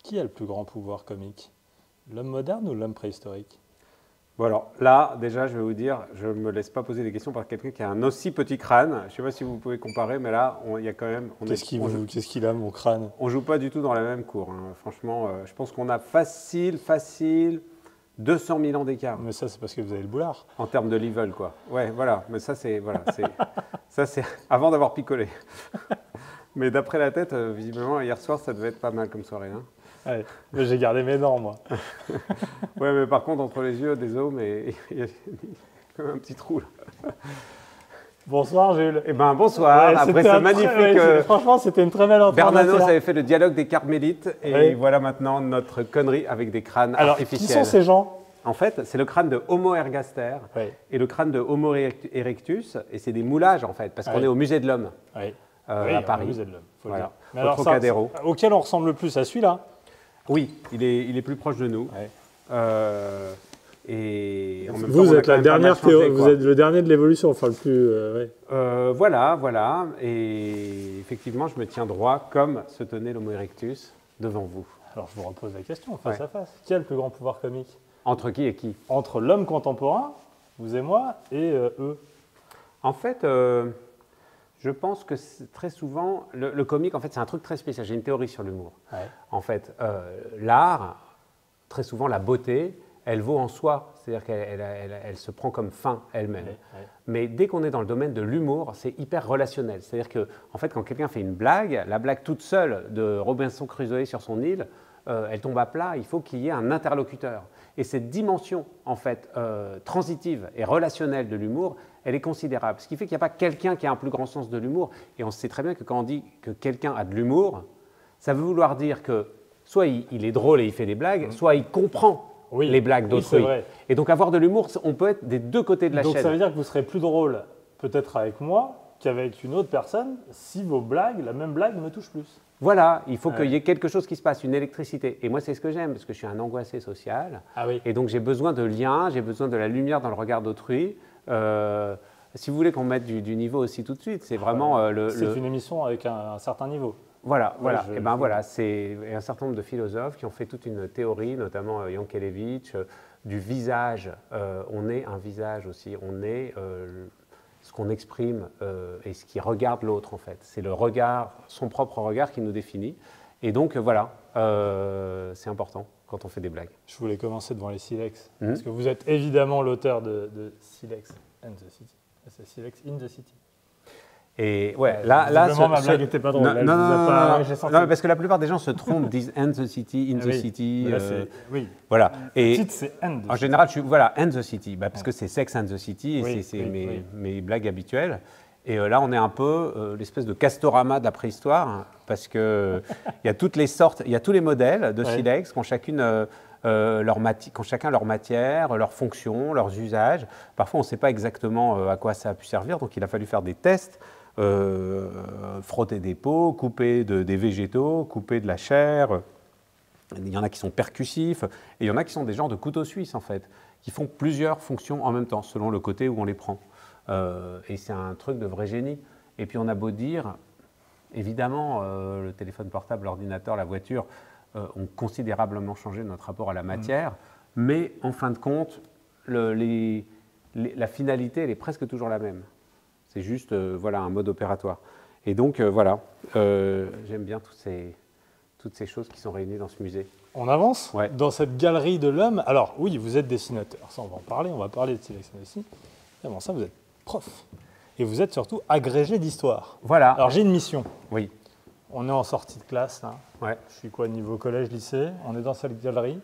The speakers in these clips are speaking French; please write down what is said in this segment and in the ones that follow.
Qui a le plus grand pouvoir comique? L'homme moderne ou l'homme préhistorique? Bon alors là, déjà, je vais vous dire, je ne me laisse pas poser des questions par quelqu'un qui a un aussi petit crâne. Je ne sais pas si vous pouvez comparer, mais là, il y a quand même… Qu'est-ce qu'il a, mon crâne? On ne joue pas du tout dans la même cour, hein. Franchement, je pense qu'on a facile 200 000 ans d'écart. Mais ça, c'est parce que vous avez le boulard. En termes de level, quoi. Ouais, voilà. Mais ça, c'est ça, c'est avant d'avoir picolé. Mais d'après la tête, visiblement, hier soir, ça devait être pas mal comme soirée, hein. Ouais, mais j'ai gardé mes dents, moi. Ouais, mais par contre, entre les yeux, désolé, mais il y a quand même un petit trou, là. Bonsoir, Jules. Eh ben, bonsoir. Ouais, après ce magnifique… franchement, c'était une très belle entrée. Bernanos avait fait le dialogue des carmélites. Et oui. voilà maintenant notre connerie avec des crânes Alors, artificiels. qui sont ces gens? En fait, c'est le crâne de Homo ergaster et le crâne de Homo erectus. Et c'est des moulages, en fait, parce qu'on est au musée de l'homme à Paris. Au musée de l'homme, faut voilà. le dire. Mais alors, Trocadéro. Auquel on ressemble le plus à celui-là? Oui, il est plus proche de nous. Ouais. Et en même vous temps, êtes la dernière théorie, vous êtes le dernier de l'évolution, enfin le plus. Voilà. Et effectivement, je me tiens droit comme se tenait l'Homo erectus devant vous. Alors je vous repose la question face à face. Qui a le plus grand pouvoir comique? Entre qui et qui? Entre l'homme contemporain, vous et moi, et eux. En fait, je pense que très souvent, le comique, en fait, c'est un truc très spécial. J'ai une théorie sur l'humour. Ouais. En fait, l'art, très souvent, la beauté, elle vaut en soi. C'est-à-dire qu'elle se prend comme fin elle-même. Ouais. Mais dès qu'on est dans le domaine de l'humour, c'est hyper relationnel. C'est-à-dire que, en fait, quand quelqu'un fait une blague, la blague toute seule de Robinson Crusoe sur son île, elle tombe à plat. Il faut qu'il y ait un interlocuteur. Et cette dimension, en fait, transitive et relationnelle de l'humour, elle est considérable. Ce qui fait qu'il n'y a pas quelqu'un qui a un plus grand sens de l'humour. Et on sait très bien que quand on dit que quelqu'un a de l'humour, ça veut vouloir dire que soit il est drôle et il fait des blagues, soit il comprend les blagues d'autrui. Et donc avoir de l'humour, on peut être des deux côtés de la chaîne. Donc ça veut dire que vous serez plus drôle peut-être avec moi qu'avec une autre personne si vos blagues, la même blague, me touche plus. Voilà, il faut qu'il y ait quelque chose qui se passe, une électricité. Et moi, c'est ce que j'aime, parce que je suis un angoissé social. Ah oui. Et donc, j'ai besoin de liens, j'ai besoin de la lumière dans le regard d'autrui. Si vous voulez qu'on mette du niveau aussi tout de suite, c'est vraiment… C'est une émission avec un certain niveau. Voilà. Et ben voilà, c'est un certain nombre de philosophes qui ont fait toute une théorie, notamment Yankelevitch, du visage. On est un visage aussi, on est… ce qu'on exprime et ce qui regarde l'autre, en fait. C'est le regard, son propre regard qui nous définit. Et donc, voilà, c'est important quand on fait des blagues. Je voulais commencer devant les Silex, parce que vous êtes évidemment l'auteur de Silex and the City. C'est Silex in the City. Et ouais, là ma blague n'était pas drôle. Non, parce que la plupart des gens se trompent, disent and the city, in the city. Oui. Voilà. Le titre, c'est and. En général, and the city, parce que c'est Sex and the City, et c'est mes blagues habituelles. Et là, on est un peu l'espèce de Castorama de la préhistoire, hein, parce que il y a toutes les sortes, il y a tous les modèles de silex qui ont chacun leur matière, leur fonction, leurs usages. Parfois, on ne sait pas exactement à quoi ça a pu servir, donc il a fallu faire des tests. Frotter des peaux, couper des végétaux, couper de la chair. Il y en a qui sont percussifs et il y en a qui sont des genres de couteaux suisses en fait, qui font plusieurs fonctions en même temps selon le côté où on les prend. Et c'est un truc de vrai génie. Et puis on a beau dire, évidemment, le téléphone portable, l'ordinateur, la voiture ont considérablement changé notre rapport à la matière, mais en fin de compte, la finalité elle est presque toujours la même. C'est juste un mode opératoire. Et donc, j'aime bien toutes ces choses qui sont réunies dans ce musée. On avance dans cette galerie de l'homme. Alors, oui, vous êtes dessinateur. Ça, on va en parler. On va parler de Silex aussi. Avant ça, vous êtes prof. Et vous êtes surtout agrégé d'histoire. Voilà. Alors, j'ai une mission. Oui. On est en sortie de classe, là. Ouais. Je suis quoi, niveau collège, lycée? On est dans cette galerie.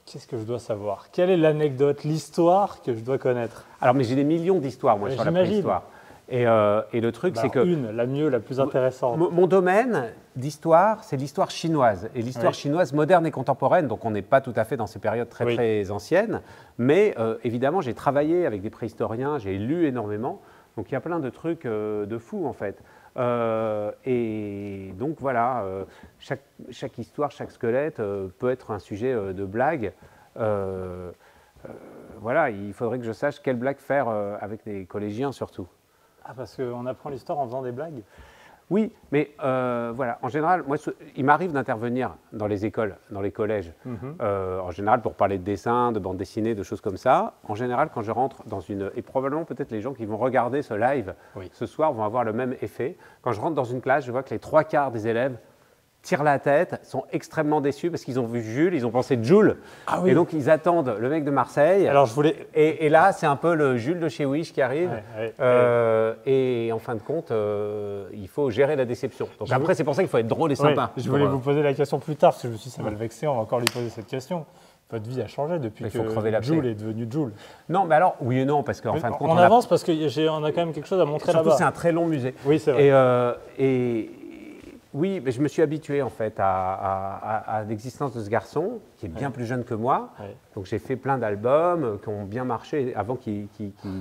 Qu'est-ce que je dois savoir? Quelle est l'anecdote, l'histoire que je dois connaître? Alors, mais j'ai des millions d'histoires, moi, sur la préhistoire. Et le truc, c'est que… la mieux, la plus intéressante. Mon domaine d'histoire, c'est l'histoire chinoise. Et l'histoire chinoise moderne et contemporaine, donc on n'est pas tout à fait dans ces périodes très anciennes. Mais évidemment, j'ai travaillé avec des préhistoriens, j'ai lu énormément. Donc il y a plein de trucs de fous, en fait. Et donc voilà, chaque histoire, chaque squelette peut être un sujet de blague. Voilà, il faudrait que je sache quelle blague faire avec les collégiens surtout. Ah, parce qu'on apprend l'histoire en faisant des blagues? Oui, mais voilà, en général, moi, il m'arrive d'intervenir dans les écoles, dans les collèges, en général pour parler de dessin, de bande dessinée, de choses comme ça. En général, quand je rentre dans une... Et probablement, peut-être les gens qui vont regarder ce live ce soir vont avoir le même effet. Quand je rentre dans une classe, je vois que les 3/4 des élèves tirent la tête, sont extrêmement déçus parce qu'ils ont vu Jules, ils ont pensé Jules, et donc ils attendent le mec de Marseille. Alors je voulais... et là, c'est un peu le Jules de chez Wish qui arrive, et en fin de compte, il faut gérer la déception. Donc après, c'est pour ça qu'il faut être drôle et sympa. Je voulais vous poser la question plus tard, parce que je me suis dit, ça va le vexer, on va encore lui poser cette question. Votre vie a changé depuis que Jules est devenu Jules. Non, mais alors, oui et non, parce qu'en fin de compte... On avance parce qu'on a quand même quelque chose à montrer là-bas. Surtout, c'est un très long musée. Oui, c'est vrai. Oui, mais je me suis habitué en fait à l'existence de ce garçon qui est bien plus jeune que moi. Donc j'ai fait plein d'albums qui ont bien marché avant qu'il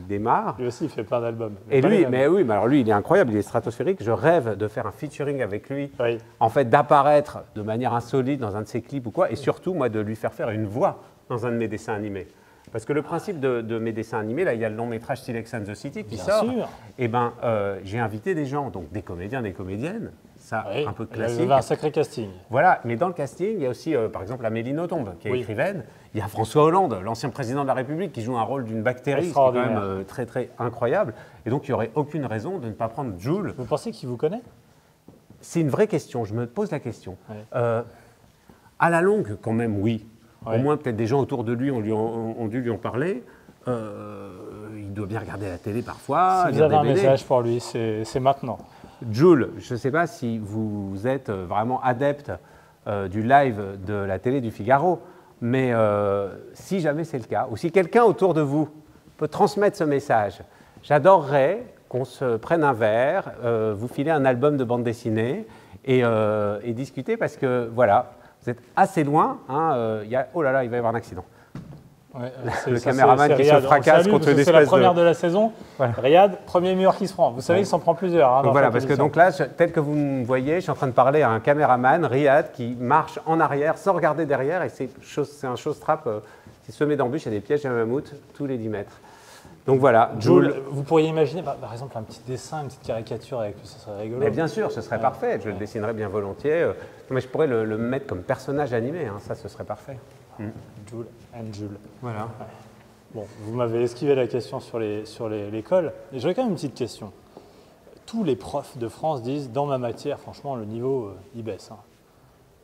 démarre. Lui aussi, il fait plein d'albums. Et lui, mais alors lui, il est incroyable, il est stratosphérique. Je rêve de faire un featuring avec lui, en fait, d'apparaître de manière insolite dans un de ses clips ou quoi, et surtout moi de lui faire une voix dans un de mes dessins animés. Parce que le principe de mes dessins animés, là, il y a le long métrage Sex and the City qui sort. Et ben, j'ai invité des gens, donc des comédiens, des comédiennes. Ça, un peu classique. Il y avait un sacré casting. Voilà, mais dans le casting, il y a aussi, par exemple, Amélie Nothomb, qui est écrivaine. Il y a François Hollande, l'ancien président de la République, qui joue un rôle d'une bactérie, ce qui est quand même très, très incroyable. Et donc, il n'y aurait aucune raison de ne pas prendre Jules. Vous pensez qu'il vous connaît? C'est une vraie question, je me pose la question. À la longue, quand même, oui. Au moins, peut-être des gens autour de lui ont dû lui en parler. Il doit bien regarder la télé parfois. Si vous avez un message pour lui, c'est maintenant. Jules, je ne sais pas si vous êtes vraiment adepte du live de la télé du Figaro, mais si jamais c'est le cas, ou si quelqu'un autour de vous peut transmettre ce message, j'adorerais qu'on se prenne un verre, vous filer un album de bande dessinée et discuter parce que voilà, vous êtes assez loin. Oh là là, il va y avoir un accident. Le caméraman qui se fracasse contre une espèce de... C'est la première de la saison. Voilà. Riyad, premier mur qui se prend. Vous savez, il s'en prend plusieurs. Donc voilà, parce que donc là, tel que vous me voyez, je suis en train de parler à un caméraman, Riyad, qui marche en arrière sans regarder derrière. Et c'est un show-strap qui se met d'embûches. Il y a des pièges à mammouth tous les 10 mètres. Donc voilà, Jules. Vous pourriez imaginer, par exemple, un petit dessin, une petite caricature avec lui, ça serait rigolo. Mais bien sûr, ce serait parfait. Je le dessinerais bien volontiers. Mais je pourrais le mettre comme personnage animé. Ça, ce serait parfait. Jules and Jules. Voilà. Bon, vous m'avez esquivé la question sur l'école. Et j'aurais quand même une petite question. Tous les profs de France disent, dans ma matière, franchement, le niveau, il baisse.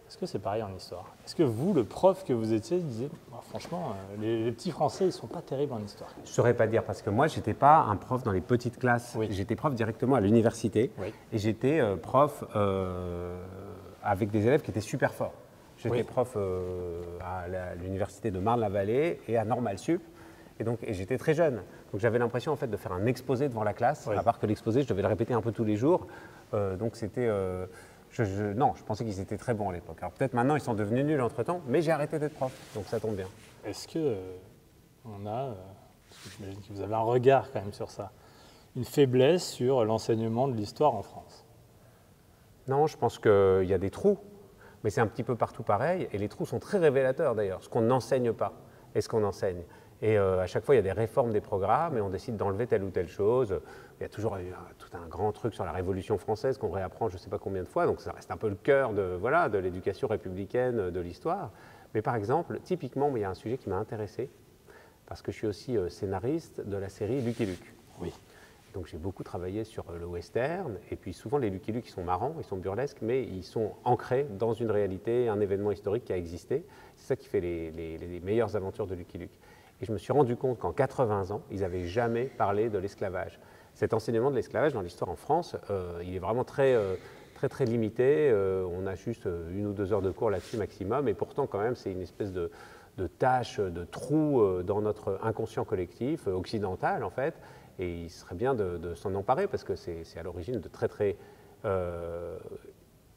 Est-ce que c'est pareil en histoire? Est-ce que vous, le prof que vous étiez, disiez, franchement, les petits Français, ils ne sont pas terribles en histoire? Je ne saurais pas dire, parce que moi, je n'étais pas un prof dans les petites classes. J'étais prof directement à l'université. Et j'étais prof avec des élèves qui étaient super forts. J'étais prof à l'université de Marne-la-Vallée et à Normal Sup. Et j'étais très jeune. Donc j'avais l'impression en fait de faire un exposé devant la classe. À part que l'exposé, je devais le répéter un peu tous les jours. Donc c'était... non, je pensais qu'ils étaient très bons à l'époque. Alors peut-être maintenant, ils sont devenus nuls entre-temps, mais j'ai arrêté d'être prof. Donc ça tombe bien. Est-ce que on a... parce que j'imagine que vous avez un regard quand même sur ça. Une faiblesse sur l'enseignement de l'histoire en France? Non, je pense qu'il y a des trous. Mais c'est un petit peu partout pareil, et les trous sont très révélateurs d'ailleurs, ce qu'on n'enseigne pas et ce qu'on enseigne. Et à chaque fois, il y a des réformes des programmes et on décide d'enlever telle ou telle chose. Il y a toujours tout un grand truc sur la Révolution française qu'on réapprend je ne sais pas combien de fois, donc ça reste un peu le cœur de l'éducation républicaine, de l'histoire. Mais par exemple, typiquement, il y a un sujet qui m'a intéressé, parce que je suis aussi scénariste de la série Lucky Luke. Oui. Donc j'ai beaucoup travaillé sur le western, et puis souvent les Lucky Luke, ils sont marrants, ils sont burlesques, mais ils sont ancrés dans une réalité, un événement historique qui a existé. C'est ça qui fait les meilleures aventures de Lucky Luke. Et je me suis rendu compte qu'en 80 ans, ils n'avaient jamais parlé de l'esclavage. Cet enseignement de l'esclavage dans l'histoire en France, il est vraiment très limité. On a juste 1 ou 2 heures de cours là-dessus maximum, et pourtant quand même c'est une espèce de tâche, de trou dans notre inconscient collectif, occidental en fait. Et il serait bien de s'en emparer parce que c'est à l'origine de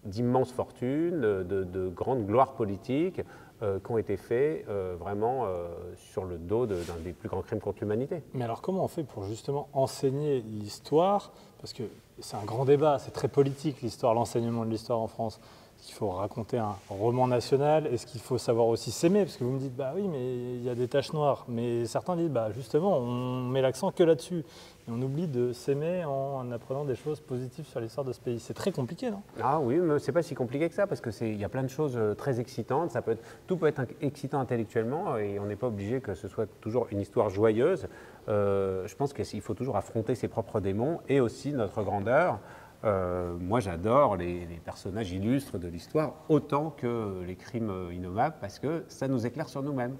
d'immenses fortunes, de grandes gloires politiques qui ont été faites vraiment sur le dos d'un des plus grands crimes contre l'humanité. Mais alors comment on fait pour justement enseigner l'histoire? Parce que c'est un grand débat, c'est très politique l'histoire, l'enseignement de l'histoire en France. Est-ce qu'il faut raconter un roman national? Est-ce qu'il faut savoir aussi s'aimer? Parce que vous me dites, bah oui, mais il y a des taches noires. Mais certains disent, bah justement, on met l'accent que là-dessus. Et on oublie de s'aimer en apprenant des choses positives sur l'histoire de ce pays. C'est très compliqué, non? Ah oui, mais c'est pas si compliqué que ça, parce qu'il y a plein de choses très excitantes. Tout peut être excitant intellectuellement, et on n'est pas obligé que ce soit toujours une histoire joyeuse. Je pense qu'il faut toujours affronter ses propres démons et aussi notre grandeur. Moi, j'adore les personnages illustres de l'histoire autant que les crimes innommables, parce que ça nous éclaire sur nous-mêmes.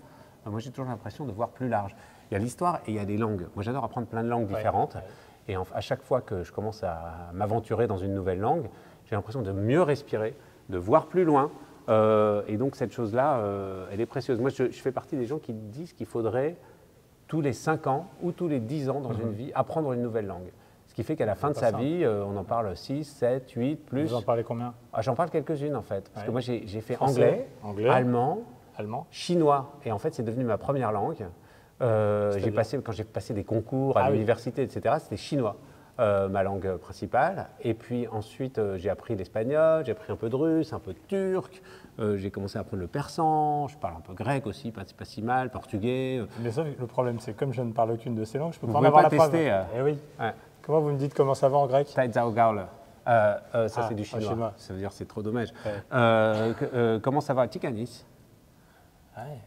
Moi, j'ai toujours l'impression de voir plus large. Il y a l'histoire et il y a les langues. Moi, j'adore apprendre plein de langues différentes. Et à chaque fois que je commence à m'aventurer dans une nouvelle langue, j'ai l'impression de mieux respirer, de voir plus loin. Et donc, cette chose-là, elle est précieuse. Moi, je fais partie des gens qui disent qu'il faudrait, tous les 5 ans ou tous les 10 ans dans une vie, apprendre une nouvelle langue. Ce qui fait qu'à la fin de sa vie, on en parle 6, 7, 8, plus. Vous en parlez combien? J'en parle quelques-unes, en fait. Parce que moi, j'ai fait Français, anglais, allemand, chinois. Et en fait, c'est devenu ma première langue. Quand j'ai passé des concours à l'université, etc., c'était chinois, ma langue principale. Et puis ensuite, j'ai appris l'espagnol, j'ai appris un peu de russe, un peu de turc. J'ai commencé à apprendre le persan, je parle un peu grec aussi, pas si mal, portugais. Mais ça, le problème, c'est que comme je ne parle aucune de ces langues, je peux vous pas en avoir la preuve. tester. Eh oui. Ouais. Comment vous me dites comment ça va en grec? Ça, c'est du chinois. Ça veut dire c'est trop dommage. Ouais. Comment ça va? Tikanis. Ouais.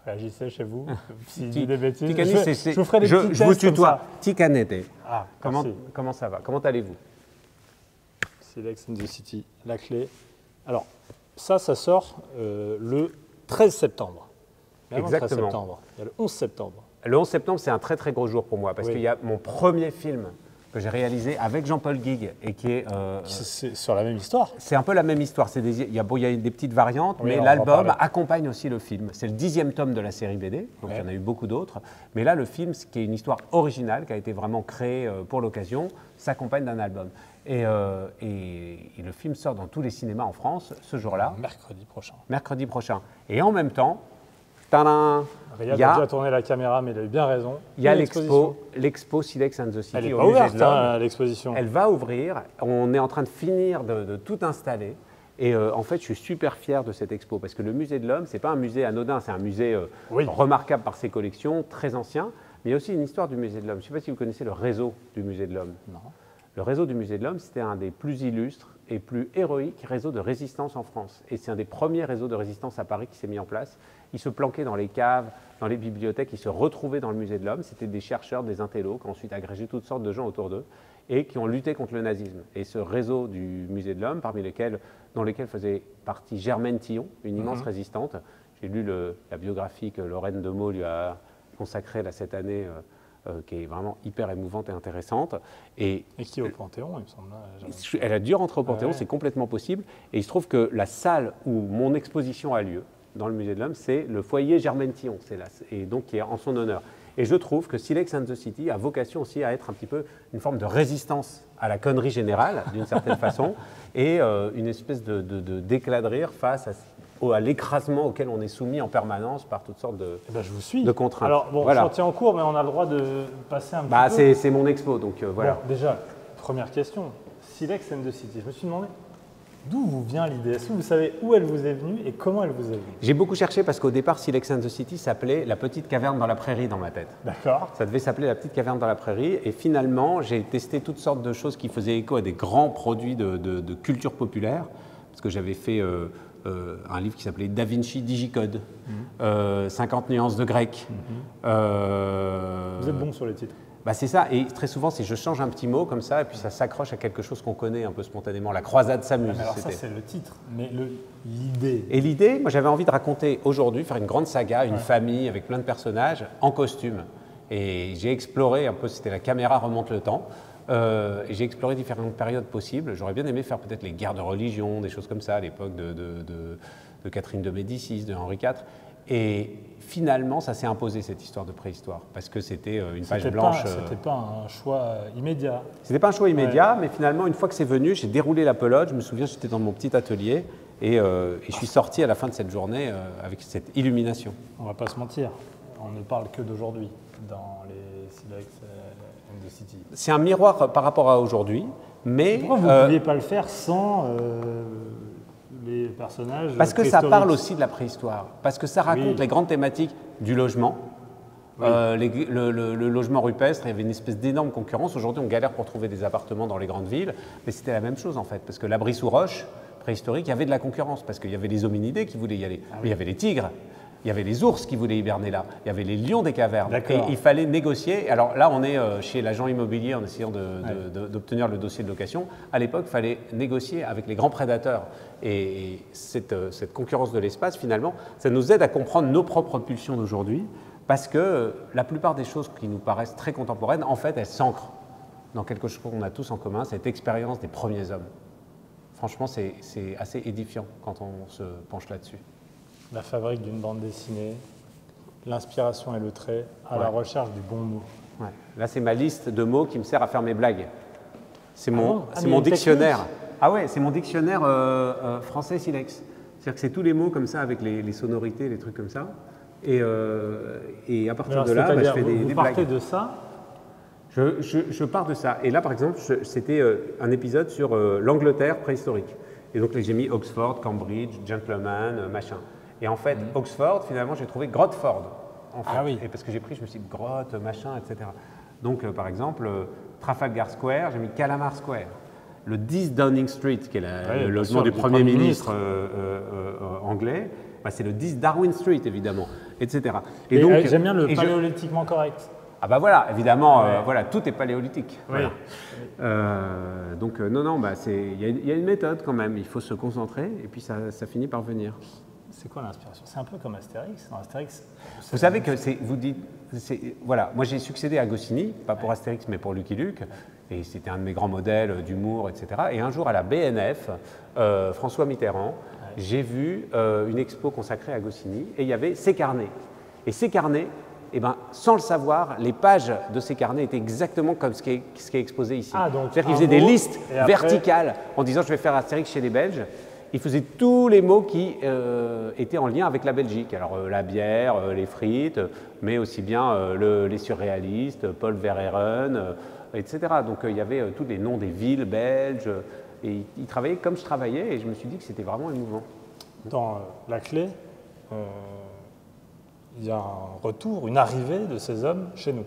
Réagissez chez vous. Si je dis des bêtises, Tikanis, je vous ferai des petits tests. Je vous tutoie. Tikanete. Comment ça va? Comment allez-vous? Silex and the City, la clé. Alors, ça sort le 13 septembre. Exactement. 13 septembre. Il y a le 11 septembre. Le 11 septembre, c'est un très très gros jour pour moi, parce qu'il y a mon premier film que j'ai réalisé avec Jean-Paul Guigues et qui est… c'est sur la même histoire? C'est un peu la même histoire. Il y a des petites variantes, mais l'album accompagne aussi le film. C'est le 10e tome de la série BD, donc il y en a eu beaucoup d'autres. Mais là, le film, qui est une histoire originale, qui a été vraiment créée pour l'occasion, s'accompagne d'un album. Et le film sort dans tous les cinémas en France ce jour-là. Mercredi prochain. Et en même temps, tadam, Riyad a déjà tourné la caméra, mais il a eu bien raison. Il y a l'expo Silex and the City. Elle n'est pas ouverte, l'exposition. Elle va ouvrir. On est en train de finir de tout installer. Et en fait, je suis super fier de cette expo, parce que le Musée de l'Homme, ce n'est pas un musée anodin, c'est un musée remarquable par ses collections, très ancien. Mais il y a aussi une histoire du Musée de l'Homme. Je ne sais pas si vous connaissez le réseau du Musée de l'Homme. Non. Le réseau du Musée de l'Homme, c'était un des plus illustres et plus héroïques réseaux de résistance en France. Et c'est un des premiers réseaux de résistance à Paris qui s'est mis en place. Ils se planquaient dans les caves, dans les bibliothèques, ils se retrouvaient dans le Musée de l'Homme. C'était des chercheurs, des intellos qui ont ensuite agrégé toutes sortes de gens autour d'eux et qui ont lutté contre le nazisme. Et ce réseau du Musée de l'Homme, dans lequel faisait partie Germaine Tillon, une immense résistante. J'ai lu la biographie que Lorraine Demeaux lui a consacrée cette année, qui est vraiment hyper émouvante et intéressante. Et qui est au Panthéon, il me semble. Elle a dû rentrer au Panthéon, c'est complètement possible. Et il se trouve que la salle où mon exposition a lieu, dans le Musée de l'Homme, c'est le foyer Germaine Tillon, et donc qui est en son honneur. Et je trouve que Silex and the City a vocation aussi à être un petit peu une forme de résistance à la connerie générale, d'une certaine façon, et une espèce d'éclat de rire face à l'écrasement auquel on est soumis en permanence par toutes sortes de contraintes. Alors, bon, je tiens en cours, mais on a le droit de passer un petit peu. C'est mon expo, donc voilà. Bon, déjà, première question. Silex and the City, je me suis demandé, d'où vous vient l'idée? Est-ce que vous savez où elle vous est venue et comment elle vous est venue? J'ai beaucoup cherché parce qu'au départ, Silex and the City s'appelait La Petite Caverne dans la Prairie dans ma tête. D'accord. Ça devait s'appeler La Petite Caverne dans la Prairie. Et finalement, j'ai testé toutes sortes de choses qui faisaient écho à des grands produits de culture populaire. Parce que j'avais fait un livre qui s'appelait Da Vinci Digicode, 50 nuances de grec. Vous êtes bon sur les titres. C'est ça, et très souvent, je change un petit mot comme ça, et puis ça s'accroche à quelque chose qu'on connaît un peu spontanément. La croisade s'amuse. Alors ça, c'est le titre, mais l'idée. Et l'idée, moi j'avais envie de raconter aujourd'hui, faire une grande saga, une famille avec plein de personnages en costume. Et j'ai exploré un peu, c'était la caméra remonte le temps, et j'ai exploré différentes périodes possibles. J'aurais bien aimé faire peut-être les guerres de religion, des choses comme ça, à l'époque de Catherine de Médicis, de Henri IV. Et finalement, ça s'est imposé, cette histoire de préhistoire, parce que c'était une page blanche. C'était pas un choix immédiat. C'était pas un choix immédiat, mais finalement, une fois que c'est venu, j'ai déroulé la pelote. Je me souviens, j'étais dans mon petit atelier et je suis sorti à la fin de cette journée avec cette illumination. On va pas se mentir, on ne parle que d'aujourd'hui dans les Silex and the City. C'est un miroir par rapport à aujourd'hui, mais… Pourquoi vous ne pouviez pas le faire sans les personnages Parce que ça parle aussi de la préhistoire, parce que ça raconte les grandes thématiques du logement. Oui. Le logement rupestre, il y avait une espèce d'énorme concurrence. Aujourd'hui, on galère pour trouver des appartements dans les grandes villes, mais c'était la même chose en fait, parce que l'abri sous roche préhistorique, il y avait de la concurrence, parce qu'il y avait les hominidés qui voulaient y aller, mais il y avait les tigres. Il y avait les ours qui voulaient hiberner là, il y avait les lions des cavernes. Et il fallait négocier. Alors là, on est chez l'agent immobilier en essayant d'obtenir le dossier de location. À l'époque, il fallait négocier avec les grands prédateurs. Et cette concurrence de l'espace, finalement, ça nous aide à comprendre nos propres pulsions d'aujourd'hui, parce que la plupart des choses qui nous paraissent très contemporaines, en fait, elles s'ancrent dans quelque chose qu'on a tous en commun, cette expérience des premiers hommes. Franchement, c'est assez édifiant quand on se penche là-dessus. La fabrique d'une bande dessinée, l'inspiration et le trait à la recherche du bon mot. Ouais. Là, c'est ma liste de mots qui me sert à faire mes blagues. C'est mon dictionnaire. Ah ouais, c'est mon dictionnaire français silex. C'est-à-dire que c'est tous les mots comme ça, avec les sonorités, les trucs comme ça. Et à partir de là, je fais des blagues. Vous partez de ça? Je pars de ça. Et là, par exemple, c'était un épisode sur l'Angleterre préhistorique. Et donc, j'ai mis Oxford, Cambridge, Gentleman, machin. Et en fait, Oxford, finalement, j'ai trouvé Grotford. En fait. Ah oui. Et parce que je me suis dit grotte, machin, etc. Donc, par exemple, Trafalgar Square, j'ai mis Calamar Square. Le 10 Downing Street, qui est le logement du Premier ministre anglais, c'est le 10 Darwin Street, évidemment, etc. Et donc, j'aime bien le paléolithiquement correct. Ah bah voilà, évidemment, voilà, tout est paléolithique. Oui. Voilà. Donc, non, il y a une méthode quand même, il faut se concentrer, et puis ça finit par venir. C'est quoi l'inspiration? C'est un peu comme Astérix. Dans Astérix, vous savez que voilà, moi j'ai succédé à Goscinny, pas pour Astérix mais pour Lucky Luke, et c'était un de mes grands modèles d'humour, etc. Et un jour à la BNF, François Mitterrand, j'ai vu une expo consacrée à Goscinny, et il y avait ses carnets. Et ces carnets, sans le savoir, les pages de ces carnets étaient exactement comme ce qui est exposé ici. C'est-à-dire qu'il faisait des listes verticales en disant « je vais faire Astérix chez les Belges ». Il faisait tous les mots qui étaient en lien avec la Belgique. Alors la bière, les frites, mais aussi bien les surréalistes, Paul Verhaeren, etc. Donc il y avait tous les noms des villes belges. Et il travaillait comme je travaillais, et je me suis dit que c'était vraiment émouvant. Dans la clé, il y a un retour, une arrivée de ces hommes chez nous.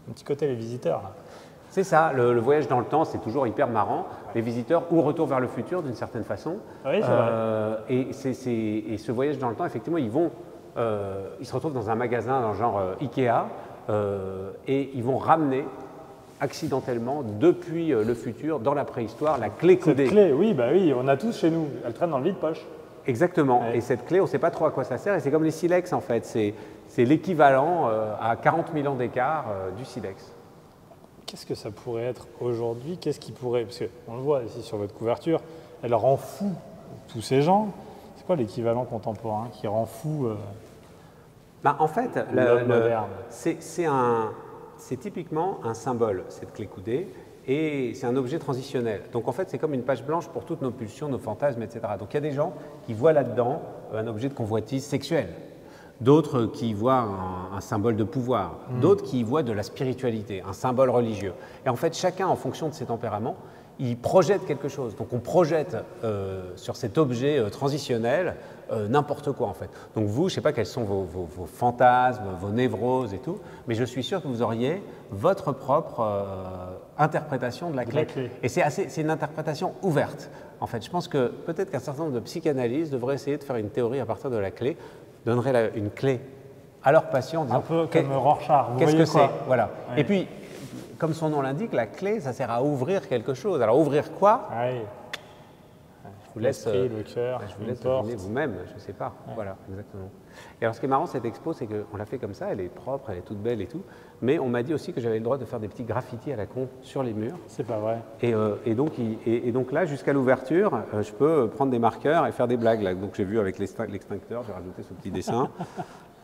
Un petit côté les visiteurs, là. C'est ça, le voyage dans le temps, c'est toujours hyper marrant. Les visiteurs ou retour vers le futur, d'une certaine façon. Oui, c'est vrai. Et ce voyage dans le temps, effectivement, ils se retrouvent dans un magasin dans le genre Ikea, et ils vont ramener accidentellement, depuis le futur, dans la préhistoire, la clé coudée. Cette clé, oui, on a tous chez nous. Elle traîne dans le vide-poche. Exactement. Ouais. Et cette clé, on ne sait pas trop à quoi ça sert. Et c'est comme les silex, en fait. C'est l'équivalent à 40 000 ans d'écart du silex. Qu'est-ce que ça pourrait être aujourd'hui? Qu'est-ce qui pourrait... Parce qu'on le voit ici sur votre couverture, elle rend fou tous ces gens. C'est quoi l'équivalent contemporain qui rend fou en fait, l'homme moderne? C'est typiquement un symbole, cette clé coudée, et c'est un objet transitionnel. Donc en fait, c'est comme une page blanche pour toutes nos pulsions, nos fantasmes, etc. Donc il y a des gens qui voient là-dedans un objet de convoitise sexuelle. D'autres qui y voient un symbole de pouvoir, d'autres qui y voient de la spiritualité, un symbole religieux. Et en fait, chacun, en fonction de ses tempéraments, il projette quelque chose. Donc on projette sur cet objet transitionnel n'importe quoi en fait. Donc vous, je ne sais pas quels sont vos fantasmes, vos névroses et tout, mais je suis sûr que vous auriez votre propre interprétation de la clé. Et c'est une interprétation ouverte. En fait, je pense que peut-être qu'un certain nombre de psychanalystes devraient essayer de faire une théorie à partir de la clé, donnerait une clé à leurs patients en disant, un peu comme Rorschach, qu'est-ce que c'est, voilà. Ouais. Et puis, comme son nom l'indique, la clé, ça sert à ouvrir quelque chose. Alors, ouvrir quoi? Je vous laisse, le cœur, je vous laisse deviner vous-même, je ne sais pas. Ouais. Voilà, exactement. Et alors, ce qui est marrant, cette expo, c'est qu'on l'a fait comme ça, elle est propre, elle est toute belle et tout, mais on m'a dit aussi que j'avais le droit de faire des petits graffitis à la con sur les murs. C'est pas vrai. Et donc là, jusqu'à l'ouverture, je peux prendre des marqueurs et faire des blagues. Là. Donc j'ai vu avec l'extincteur, j'ai rajouté ce petit dessin.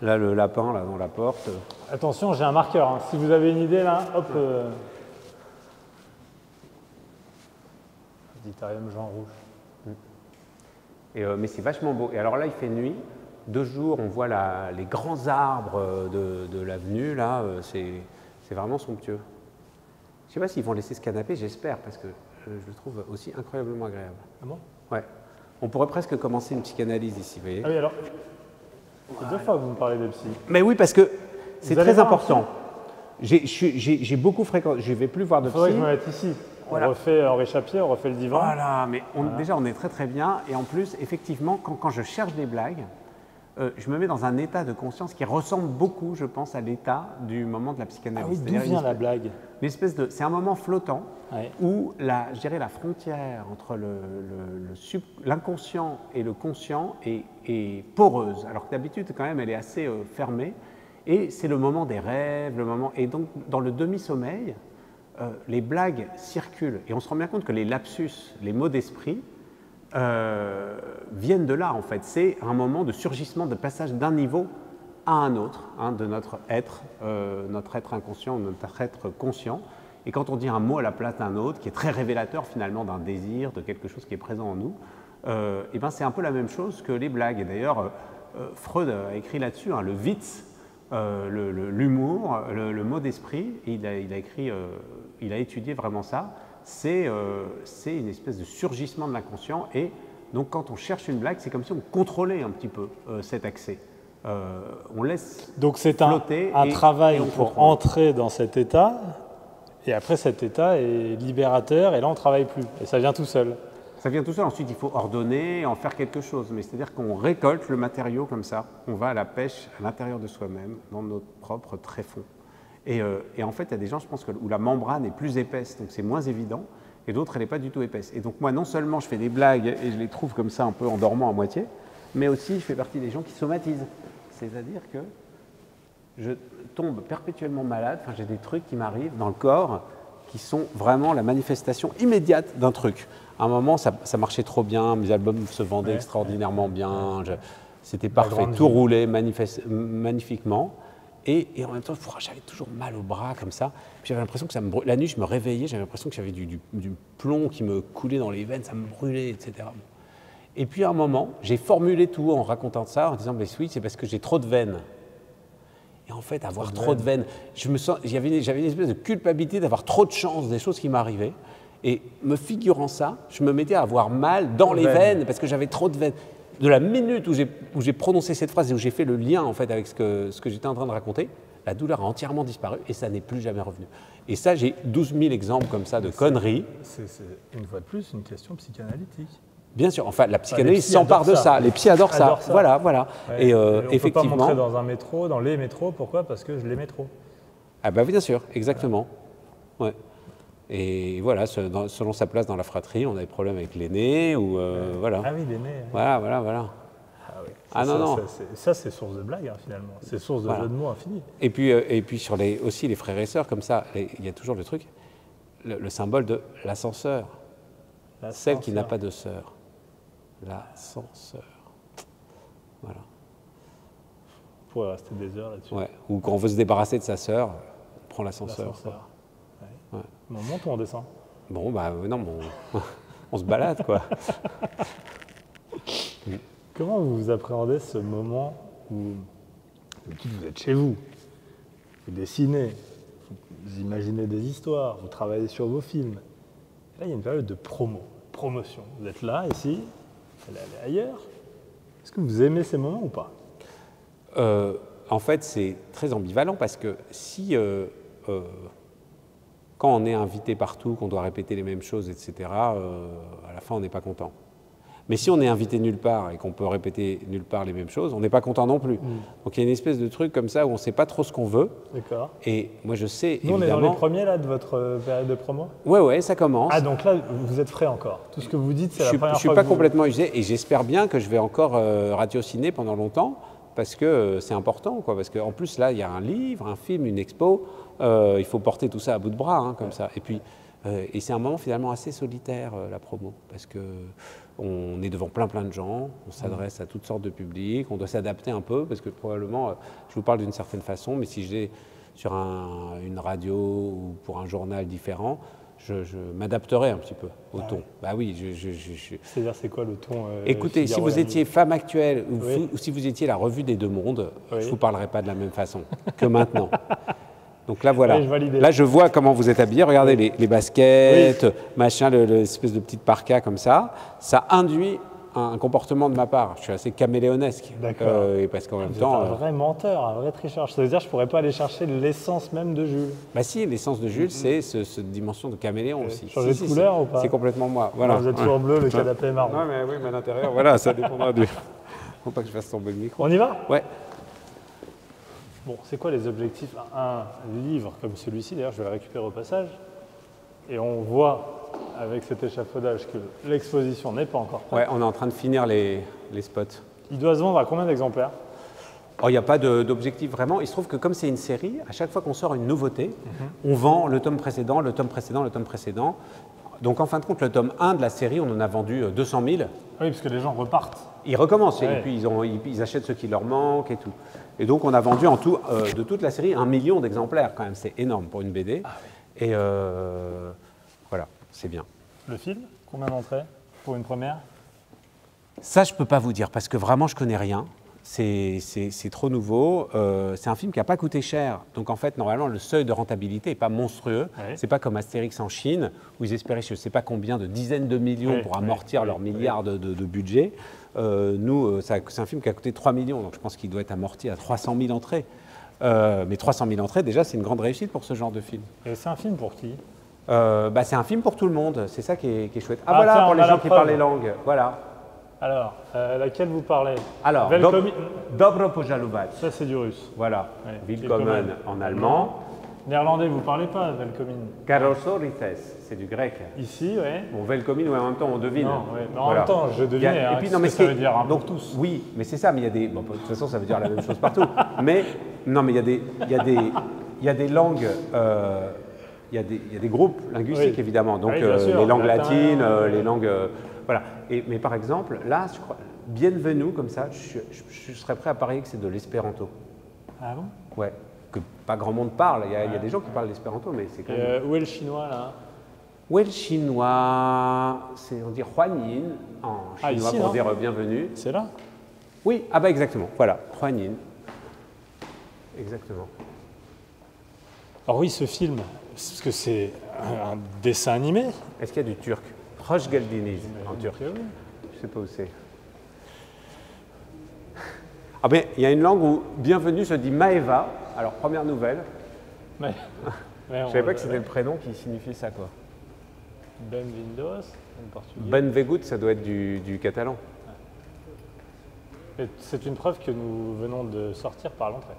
Là, le lapin, là, dans la porte. Attention, j'ai un marqueur. Hein. Si vous avez une idée, là, hop. Ditarium Jean Rouge. Mais c'est vachement beau. Et alors là, il fait nuit. 2 jours, on voit les grands arbres de l'avenue. Là, c'est vraiment somptueux. Je ne sais pas s'ils vont laisser ce canapé, j'espère, parce que je le trouve aussi incroyablement agréable. Ah bon? Ouais. On pourrait presque commencer une psychanalyse ici, vous voyez. Ah oui, alors, c'est 2 fois que vous me parlez de psy. Mais oui, parce que c'est très important. J'ai beaucoup fréquenté, je ne vais plus voir de psy. Il faudrait que je me mette ici. On refait Henri Chapier, on refait le divan. Voilà, mais déjà on est très très bien. Et en plus, effectivement, quand je cherche des blagues, je me mets dans un état de conscience qui ressemble beaucoup, je pense, à l'état du moment de la psychanalyse. Ah oui, d'où vient la blague? C'est un moment flottant où je dirais la frontière entre l'inconscient et le conscient est poreuse, alors que d'habitude, quand même, elle est assez fermée. Et c'est le moment des rêves, et donc dans le demi-sommeil, les blagues circulent. Et on se rend bien compte que les lapsus, les mots d'esprit, viennent de là, en fait. C'est un moment de surgissement, de passage d'un niveau à un autre, de notre être inconscient, notre être conscient. Et quand on dit un mot à la place d'un autre, qui est très révélateur finalement d'un désir, de quelque chose qui est présent en nous, et ben c'est un peu la même chose que les blagues. Et d'ailleurs, Freud a écrit là-dessus, le Witz, l'humour, le mot d'esprit, il a étudié vraiment ça. C'est une espèce de surgissement de l'inconscient, et donc quand on cherche une blague, c'est comme si on contrôlait un petit peu cet accès. On laisse donc c'est flotter un travail pour entrer dans cet état, et après cet état est libérateur, et là on ne travaille plus, et ça vient tout seul. Ça vient tout seul, ensuite il faut ordonner et en faire quelque chose, mais c'est-à-dire qu'on récolte le matériau comme ça, on va à la pêche à l'intérieur de soi-même, dans notre propre tréfonds. Et en fait, il y a des gens, je pense, où la membrane est plus épaisse, donc c'est moins évident, et d'autres, elle n'est pas du tout épaisse. Et donc moi, non seulement je fais des blagues et je les trouve comme ça un peu en dormant à moitié, mais aussi je fais partie des gens qui somatisent. C'est-à-dire que je tombe perpétuellement malade, enfin, j'ai des trucs qui m'arrivent dans le corps qui sont vraiment la manifestation immédiate d'un truc. À un moment, ça marchait trop bien, mes albums se vendaient extraordinairement bien, c'était parfait, tout roulait magnifiquement. Et en même temps, j'avais toujours mal au bras comme ça. Puis j'avais l'impression que la nuit, je me réveillais, j'avais l'impression que j'avais du plomb qui me coulait dans les veines, ça me brûlait, etc. Et puis à un moment, j'ai formulé tout en racontant ça, en disant « oui, c'est parce que j'ai trop de veines ». Et en fait, avoir trop de veines, j'avais une espèce de culpabilité d'avoir trop de chance des choses qui m'arrivaient. Et me figurant ça, je me mettais à avoir mal dans les veines parce que j'avais trop de veines. De la minute où j'ai prononcé cette phrase et où j'ai fait le lien en fait avec ce que j'étais en train de raconter, la douleur a entièrement disparu et ça n'est plus jamais revenu. Et ça, j'ai 12 000 exemples comme ça de conneries. C'est une fois de plus une question psychanalytique. Bien sûr, enfin la psychanalyse s'empare de ça, les psys adorent ça. Voilà. Ouais, et on effectivement, peut pas montrer dans un métro, dans les métros, pourquoi? Parce que je l'aimais trop. Ah bah bien sûr, exactement. Ouais. Et voilà, selon sa place dans la fratrie, on a des problèmes avec l'aîné ou voilà. Ah oui, l'aîné. Voilà. Ah oui. Non. Ça, c'est source de blague finalement. C'est source de jeux de mots infini. Et puis sur aussi les frères et sœurs comme ça, il y a toujours le truc, le symbole de l'ascenseur. Celle qui n'a pas de sœur. L'ascenseur. Voilà. On pourrait rester des heures là-dessus. Ouais. Ou quand on veut se débarrasser de sa sœur, on prend l'ascenseur. Ouais. On monte ou on descend? Bon, non, on se balade, quoi. Comment vous appréhendez ce moment où vous êtes chez vous, vous dessinez, vous imaginez des histoires, vous travaillez sur vos films. Et là, il y a une période de promotion. Vous êtes là, ici, vous allez aller ailleurs. Est-ce que vous aimez ces moments ou pas? En fait, c'est très ambivalent parce que si... quand on est invité partout, qu'on doit répéter les mêmes choses, etc., à la fin, on n'est pas content. Mais si on est invité nulle part et qu'on peut répéter nulle part les mêmes choses, on n'est pas content non plus. Donc il y a une espèce de truc comme ça où on ne sait pas trop ce qu'on veut. D'accord. Et moi, je sais, Nous, on est dans les premiers là, de votre période de promo? Ouais, ça commence. Ah, donc là, vous êtes frais encore. Tout ce que vous dites, c'est la première fois. Je ne suis pas complètement usé et j'espère bien que je vais encore ratiociner pendant longtemps parce que c'est important, quoi. Parce qu'en plus, là, il y a un livre, un film, une expo. Il faut porter tout ça à bout de bras, comme ça. Et puis, et c'est un moment finalement assez solitaire, la promo, parce qu'on est devant plein de gens, on s'adresse à toutes sortes de publics, on doit s'adapter un peu, parce que probablement, je vous parle d'une certaine façon, mais si j'ai sur une radio ou pour un journal différent, je m'adapterai un petit peu au ton. Bah oui, C'est-à-dire, c'est quoi le ton Écoutez, si vous étiez Femme Actuelle ou si vous étiez la Revue des Deux Mondes, je ne vous parlerai pas de la même façon que maintenant. Donc là, voilà. Là, je vois comment vous êtes habillés. Regardez les baskets, machin, l'espèce de petite parka comme ça. Ça induit un comportement de ma part. Je suis assez caméléonesque. D'accord. Et parce qu'en même Vous temps. êtes un vrai menteur, un vrai tricheur. Ça veut dire que je ne pourrais pas aller chercher l'essence même de Jules. Bah si, l'essence de Jules, c'est cette dimension de caméléon aussi. Changer de couleur ou pas? C'est complètement moi. Voilà. Vous êtes toujours bleu, le canapé est marron. Non, mais oui, mais à l'intérieur, voilà, ça dépendra du. Faut pas que je fasse tomber le micro. On y va? Ouais. Bon, c'est quoi les objectifs? Un livre comme celui-ci, d'ailleurs, je vais le récupérer au passage. Et on voit avec cet échafaudage que l'exposition n'est pas encore prête. Ouais, on est en train de finir les spots. Il doit se vendre à combien d'exemplaires? Oh, il n'y a pas d'objectif vraiment. Il se trouve que comme c'est une série, à chaque fois qu'on sort une nouveauté, on vend le tome précédent, le tome précédent, le tome précédent. Donc en fin de compte, le tome 1 de la série, on en a vendu 200 000. Oui, parce que les gens repartent. Ils recommencent Ouais. et puis ils achètent ce qui leur manque et tout. Et donc on a vendu en tout, de toute la série, 1 million d'exemplaires quand même. C'est énorme pour une BD. Ah Et voilà, c'est bien. Le film, combien d'entrées pour une première? Ça, je ne peux pas vous dire parce que vraiment, je ne connais rien. C'est trop nouveau. C'est un film qui n'a pas coûté cher. Donc en fait, normalement, le seuil de rentabilité n'est pas monstrueux. Ouais. Ce n'est pas comme Astérix en Chine, où ils espéraient je ne sais pas combien de dizaines de millions Ouais, pour amortir ouais, leurs ouais. milliards de budget. Nous, c'est un film qui a coûté 3 millions. Donc je pense qu'il doit être amorti à 300 000 entrées. Mais 300 000 entrées, déjà, c'est une grande réussite pour ce genre de film. Et c'est un film pour qui? C'est un film pour tout le monde. C'est ça qui est chouette. Ah, Ah, voilà, tiens, pour on les a la gens qui preuve. parlent les langues. Voilà. Alors, laquelle vous parlez? Alors, Welcome- Dobro požalovat. Ça, c'est du russe. Voilà. Ouais. Willkommen Willkommen. en allemand. Néerlandais, vous parlez pas, Welkomin? Karosorites, c'est du grec. Ici, ouais. Bon, Welkomin, ouais, en même temps, on devine. Non, ouais. Mais en Voilà. même temps, je devinais. Il y a- hein, et puis, ce non, mais que ça c'est- veut dire un donc, pour tous. Oui, mais c'est ça, mais il y a des. Bon, de toute façon, ça veut dire la même chose partout. Mais, non, mais il y a des langues. Il y a des groupes linguistiques, Oui. évidemment. Donc, Oui, bien sûr, les langues latin, latines, oui. les langues. Voilà. Mais par exemple, là, je crois, bienvenue, comme ça, je serais prêt à parier que c'est de l'espéranto. Ah bon? Ouais. Que pas grand monde parle. Il y a des gens qui parlent l'espéranto, mais c'est quand Et, même. où est le chinois, là? Ouais, le chinois, on dit Huanyin en Ah, chinois ici, pour non? dire bienvenue. C'est là? Oui, ah bah exactement, voilà, Huanyin. Exactement. Alors oui, ce film, parce que c'est un dessin animé. Est-ce qu'il y a du turc? Hoş geldiniz en turc. Oui. Je sais pas où c'est. Ah ben, il y a une langue où bienvenue se dit Maeva. Alors, première nouvelle. Mais, Je savais pas que c'était le prénom qui signifiait ça, quoi. Bem-vindos, en portugais. Benvegut, ça doit être du catalan. Et c'est une preuve que nous venons de sortir par l'entrée.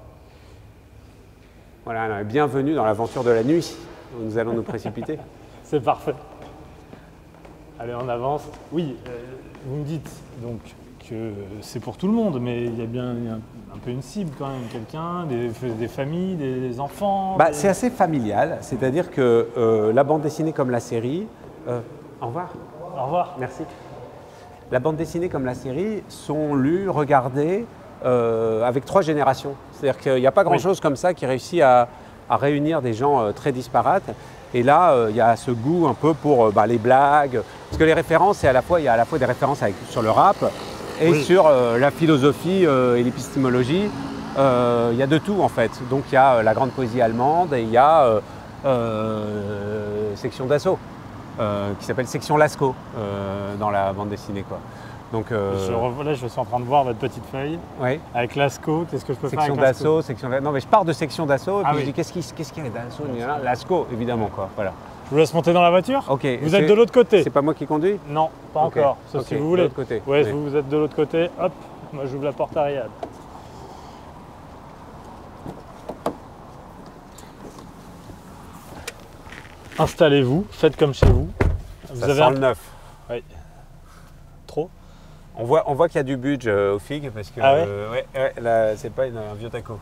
Voilà, alors, bienvenue dans l'aventure de la nuit, où nous allons nous précipiter. C'est parfait. Allez, on avance. Oui, vous me dites donc que c'est pour tout le monde, mais il y a bien un peu une cible quand même, quelqu'un, des familles, des enfants. Bah, c'est assez familial, c'est-à-dire que la bande dessinée comme la série. Au revoir. Au revoir. Merci. La bande dessinée comme la série sont lues, regardées avec 3 générations. C'est-à-dire qu'il n'y a pas grand-chose comme ça qui réussit à réunir des gens très disparates. Et là, il y a ce goût un peu pour les blagues. Parce que les références, il y a à la fois des références sur le rap et Oui. sur la philosophie et l'épistémologie. Il y a de tout en fait. Donc il y a la grande poésie allemande et il y a Section d'assaut. Qui s'appelle Section Lascaux dans la bande dessinée, quoi. Donc, Là, je suis en train de voir votre petite feuille ouais. avec Lascaux. Qu'est-ce que je peux Section faire avec Lascaux? d'assaut, non mais je pars de section d'assaut et Ah puis oui. je dis qu'est-ce qu'il y a d'assaut? Lascaux, évidemment, quoi. Voilà. Je vous laisse monter dans la voiture. Ok. Vous êtes de l'autre côté. C'est pas moi qui conduis? Non, pas Ok. encore. Sauf Ok, si vous de voulez. l'autre côté. Ouais, Oui. vous êtes de l'autre côté. Hop, moi j'ouvre la porte arrière. Installez-vous, faites comme chez vous. Vous Ça avez sent un... le neuf. Oui. Trop. On voit qu'il y a du budget au FIG parce que Ah ouais là, c'est pas un vieux taco.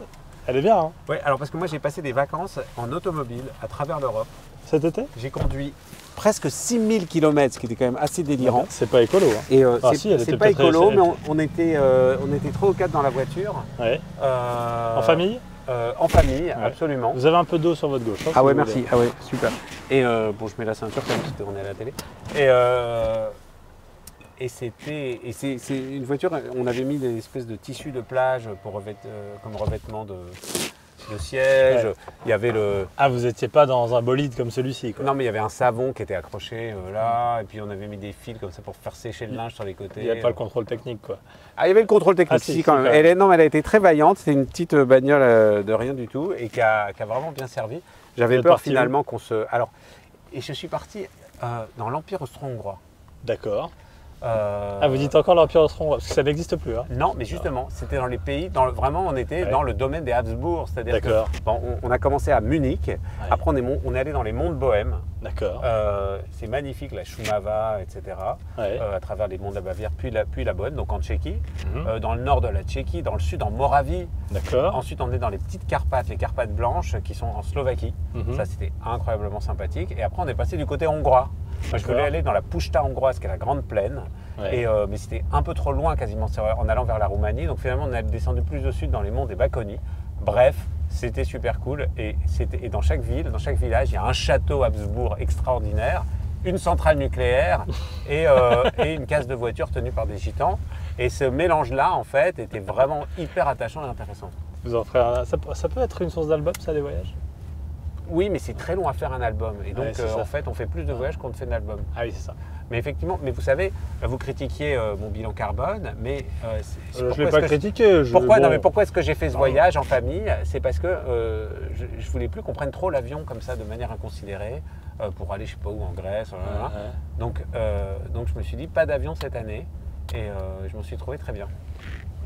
Elle est bien, hein, Ouais, alors parce que moi j'ai passé des vacances en automobile à travers l'Europe. cet été. J'ai conduit presque 6000 km, ce qui était quand même assez délirant. C'est pas écolo. Hein. Et Ah, si, elle c'est était pas peut-être écolo, réussie, mais on était 3 ou 4 dans la voiture. Ouais. En famille. En famille, absolument. Vous avez un peu d'eau sur votre gauche. hein, Ah si ouais, vous merci. voulez. Ah ouais, super. Et bon, je mets la ceinture quand même parce qu'on est à la télé. Et c'est une voiture. On avait mis des espèces de tissus de plage pour comme revêtement le siège, il y avait le... Ah, vous n'étiez pas dans un bolide comme celui-ci, quoi. Non, mais il y avait un savon qui était accroché là, et puis on avait mis des fils comme ça pour faire sécher le linge sur les côtés. Il n'y a pas le contrôle technique, quoi. Ah, il y avait le contrôle technique, si, quand même. Elle a été très vaillante, c'est une petite bagnole de rien du tout, et qui a vraiment bien servi. J'avais peur finalement qu'on se... Alors, et je suis parti dans l'Empire austro-hongrois. D'accord. Ah, vous dites encore l'Empire austro-hongrois, parce que ça n'existe plus. Hein. Non, mais justement, c'était dans les pays, vraiment on était dans le domaine des Habsbourg, c'est-à-dire qu'on a commencé à Munich, après on est allé dans les monts de Bohême. D'accord. C'est magnifique, la Šumava, etc., à travers les monts de la Bavière, puis la Bohême, donc en Tchéquie, dans le nord de la Tchéquie, dans le sud en Moravie. D'accord. Ensuite on est dans les petites Carpates, les Carpates blanches qui sont en Slovaquie, ça c'était incroyablement sympathique, et après on est passé du côté hongrois. Moi, je voulais aller dans la Puszta hongroise, qui est la grande plaine, mais c'était un peu trop loin quasiment en allant vers la Roumanie. Donc finalement, on est descendu plus au sud dans les monts des Baconi. Bref, c'était super cool. Et dans chaque ville, dans chaque village, il y a un château Habsbourg extraordinaire, une centrale nucléaire et une case de voiture tenue par des gitans. Et ce mélange-là, en fait, était vraiment hyper attachant et intéressant. Vous en ferez ça peut être une source d'album, ça, des voyages? Oui, mais c'est très long à faire un album. Et donc, en fait, on fait plus de voyages qu'on ne fait d'album. Ah oui, c'est ça. Mais effectivement, vous savez, vous critiquiez mon bilan carbone, mais... je ne l'ai pas critiqué. Pourquoi est-ce que j'ai fait ce voyage en famille? C'est parce que je ne voulais plus qu'on prenne trop l'avion comme ça, de manière inconsidérée, pour aller, je ne sais pas où, en Grèce. Donc, je me suis dit, pas d'avion cette année. Et je m'en suis trouvé très bien.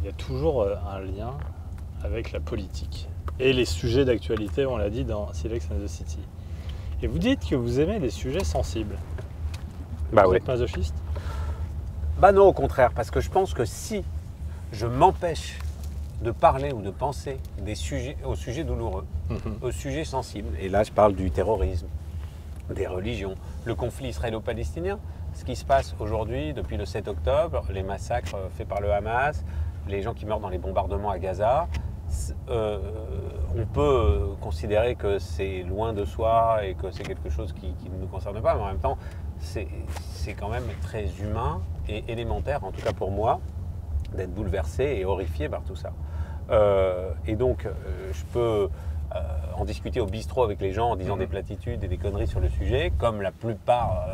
Il y a toujours un lien avec la politique. Et les sujets d'actualité, on l'a dit dans Sex and the City. Et vous dites que vous aimez les sujets sensibles. Vous êtes masochiste? Bah non, au contraire, parce que je pense que si je m'empêche de parler ou de penser aux sujets douloureux, aux sujets sensibles, et là je parle du terrorisme, des religions, le conflit israélo-palestinien, ce qui se passe aujourd'hui depuis le 7 octobre, les massacres faits par le Hamas, les gens qui meurent dans les bombardements à Gaza, on peut considérer que c'est loin de soi et que c'est quelque chose qui ne nous concerne pas, mais en même temps, c'est quand même très humain et élémentaire, en tout cas pour moi, d'être bouleversé et horrifié par tout ça. Et donc, je peux en discuter au bistrot avec les gens en disant des platitudes et des conneries sur le sujet, comme la plupart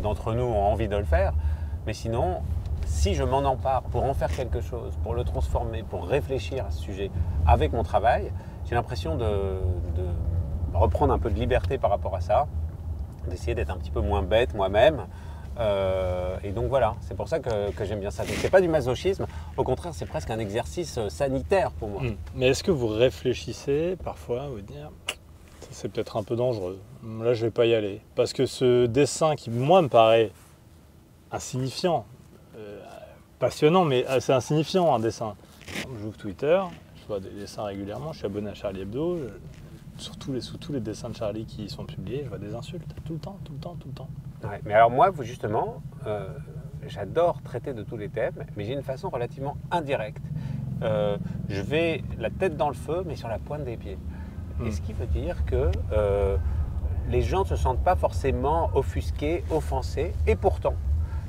d'entre nous ont envie de le faire, mais sinon... Si je m'en empare pour en faire quelque chose, pour le transformer, pour réfléchir à ce sujet avec mon travail, j'ai l'impression de reprendre un peu de liberté par rapport à ça, d'essayer d'être un petit peu moins bête moi-même. Et donc voilà, c'est pour ça que j'aime bien ça. Donc c'est pas du masochisme, au contraire c'est presque un exercice sanitaire pour moi. Mais est-ce que vous réfléchissez parfois à vous dire c'est peut-être un peu dangereux, là je vais pas y aller, parce que ce dessin qui moi me paraît insignifiant, passionnant, mais assez insignifiant un dessin. J'ouvre Twitter, je vois des dessins régulièrement, je suis abonné à Charlie Hebdo, sous tous les dessins de Charlie qui sont publiés, je vois des insultes tout le temps. Ouais, mais alors moi, justement, j'adore traiter de tous les thèmes, mais j'ai une façon relativement indirecte. Je vais la tête dans le feu, mais sur la pointe des pieds. Et ce qui veut dire que les gens ne se sentent pas forcément offusqués, offensés, et pourtant,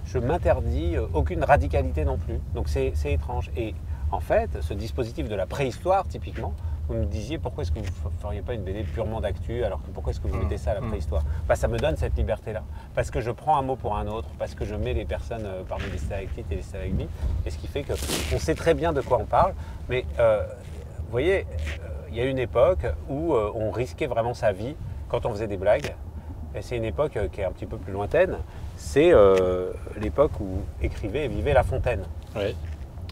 je m'interdis aucune radicalité non plus. Donc c'est étrange. Et en fait, ce dispositif de la préhistoire, typiquement, vous me disiez pourquoi est-ce que vous ne feriez pas une BD purement d'actu, alors que pourquoi est-ce que vous mettez ça à la préhistoire? Ça me donne cette liberté-là. Parce que je prends un mot pour un autre, parce que je mets les personnes parmi les stalactites et les stalagmites, et ce qui fait qu'on sait très bien de quoi on parle. Mais vous voyez, il y a une époque où on risquait vraiment sa vie quand on faisait des blagues. Et c'est une époque qui est un petit peu plus lointaine. C'est l'époque où écrivait et vivait La Fontaine. Oui.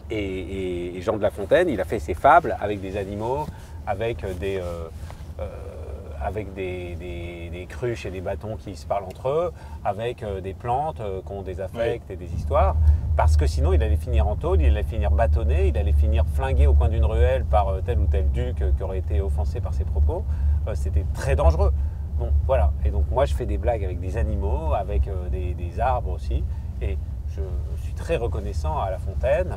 Et Jean de La Fontaine, il a fait ses fables avec des animaux, avec des cruches et des bâtons qui se parlent entre eux, avec des plantes qui ont des affects et des histoires. Parce que sinon, il allait finir en tôle, il allait finir bâtonné, il allait finir flingué au coin d'une ruelle par tel ou tel duc qui aurait été offensé par ses propos. C'était très dangereux. Bon, voilà. Et donc moi, je fais des blagues avec des animaux, avec des arbres aussi. Et je suis très reconnaissant à La Fontaine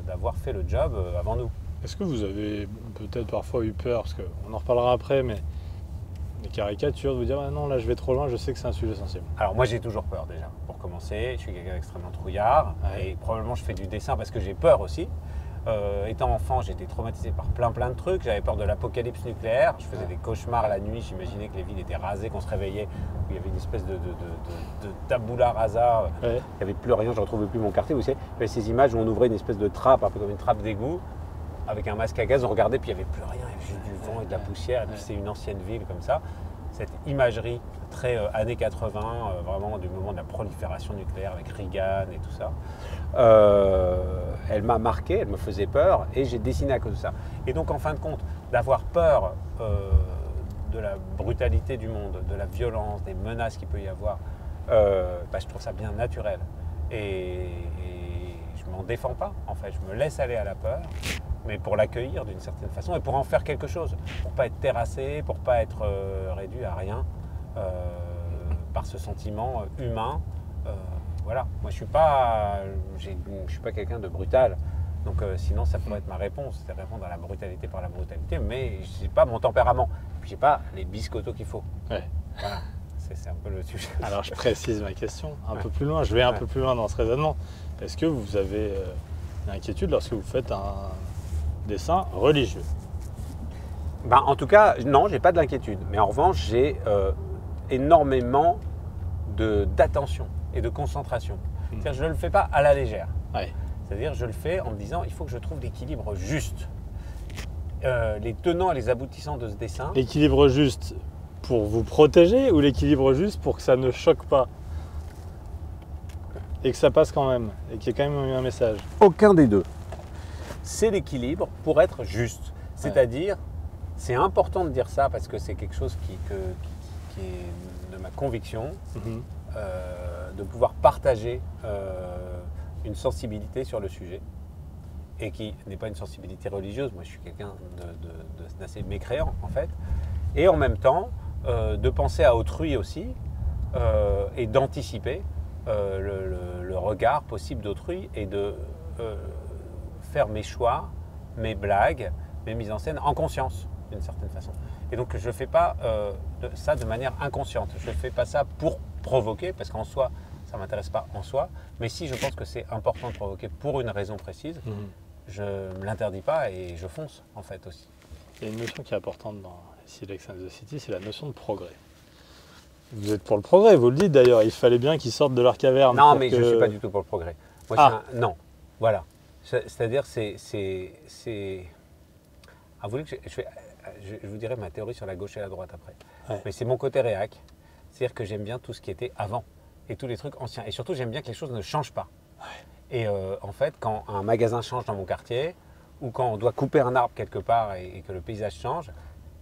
d'avoir fait le job avant nous. Est-ce que vous avez peut-être parfois eu peur, parce qu'on en reparlera après, mais des caricatures, de vous dire ah non, là je vais trop loin, je sais que c'est un sujet sensible? Alors moi j'ai toujours peur déjà, pour commencer. Je suis quelqu'un d'extrêmement trouillard et probablement je fais du dessin parce que j'ai peur aussi. Étant enfant, j'étais traumatisé par plein de trucs. J'avais peur de l'apocalypse nucléaire. Je faisais des cauchemars la nuit. J'imaginais que les villes étaient rasées, qu'on se réveillait, où il y avait une espèce de tabula rasa. Il n'y avait plus rien, je ne retrouvais plus mon quartier. Vous savez, il y avait ces images où on ouvrait une espèce de trappe, un peu comme une trappe d'égout, avec un masque à gaz. On regardait, puis il n'y avait plus rien. Il y avait juste du vent et de la poussière. Et puis c'est une ancienne ville comme ça. Cette imagerie très années 80, vraiment du moment de la prolifération nucléaire avec Reagan et tout ça, elle m'a marqué, elle me faisait peur et j'ai dessiné à cause de ça. Et donc en fin de compte, d'avoir peur de la brutalité du monde, de la violence, des menaces qu'il peut y avoir, je trouve ça bien naturel. Et je ne m'en défends pas, en fait, je me laisse aller à la peur, mais pour l'accueillir d'une certaine façon et pour en faire quelque chose, pour ne pas être terrassé, pour ne pas être réduit à rien par ce sentiment humain. Voilà, moi je suis pas quelqu'un de brutal, donc sinon ça pourrait être ma réponse, c'est répondre à la brutalité par la brutalité, mais c'est pas mon tempérament, puis j'ai pas les biscottos qu'il faut. Ouais. Voilà, c'est un peu le sujet. Alors je précise ma question un peu plus loin, je vais un peu plus loin dans ce raisonnement. Est-ce que vous avez une inquiétude lorsque vous faites un dessin religieux? En tout cas, non, j'ai pas de l'inquiétude, mais en revanche j'ai énormément d'attention et de concentration. C'est-à-dire je ne le fais pas à la légère. Ouais. C'est-à-dire je le fais en me disant il faut que je trouve l'équilibre juste. Les tenants et les aboutissants de ce dessin. L'équilibre juste pour vous protéger ou l'équilibre juste pour que ça ne choque pas et que ça passe quand même et qu'il y ait quand même un message? Aucun des deux. C'est l'équilibre pour être juste. C'est-à-dire, c'est important de dire ça parce que c'est quelque chose qui est de ma conviction. De pouvoir partager une sensibilité sur le sujet et qui n'est pas une sensibilité religieuse. Moi, je suis quelqu'un d'assez mécréant, en fait. Et en même temps, de penser à autrui aussi et d'anticiper le regard possible d'autrui et de faire mes choix, mes blagues, mes mises en scène en conscience, d'une certaine façon. Et donc, je ne fais pas ça de manière inconsciente. Je ne fais pas ça pour provoquer, parce qu'en soi, ça ne m'intéresse pas en soi. Mais si je pense que c'est important de provoquer pour une raison précise, je ne me l'interdis pas et je fonce, en fait, aussi. Il y a une notion qui est importante dans Sex and the City, c'est la notion de progrès. Vous êtes pour le progrès, vous le dites d'ailleurs. Il fallait bien qu'ils sortent de leur caverne. Non, mais je ne suis pas du tout pour le progrès. Moi, non, voilà. C'est-à-dire, vous voulez que je vous dirai ma théorie sur la gauche et la droite après. Ouais. Mais c'est mon côté réac. C'est-à-dire que j'aime bien tout ce qui était avant et tous les trucs anciens. Et surtout, j'aime bien que les choses ne changent pas. Ouais. Et en fait, quand un magasin change dans mon quartier ou quand on doit couper un arbre quelque part et que le paysage change,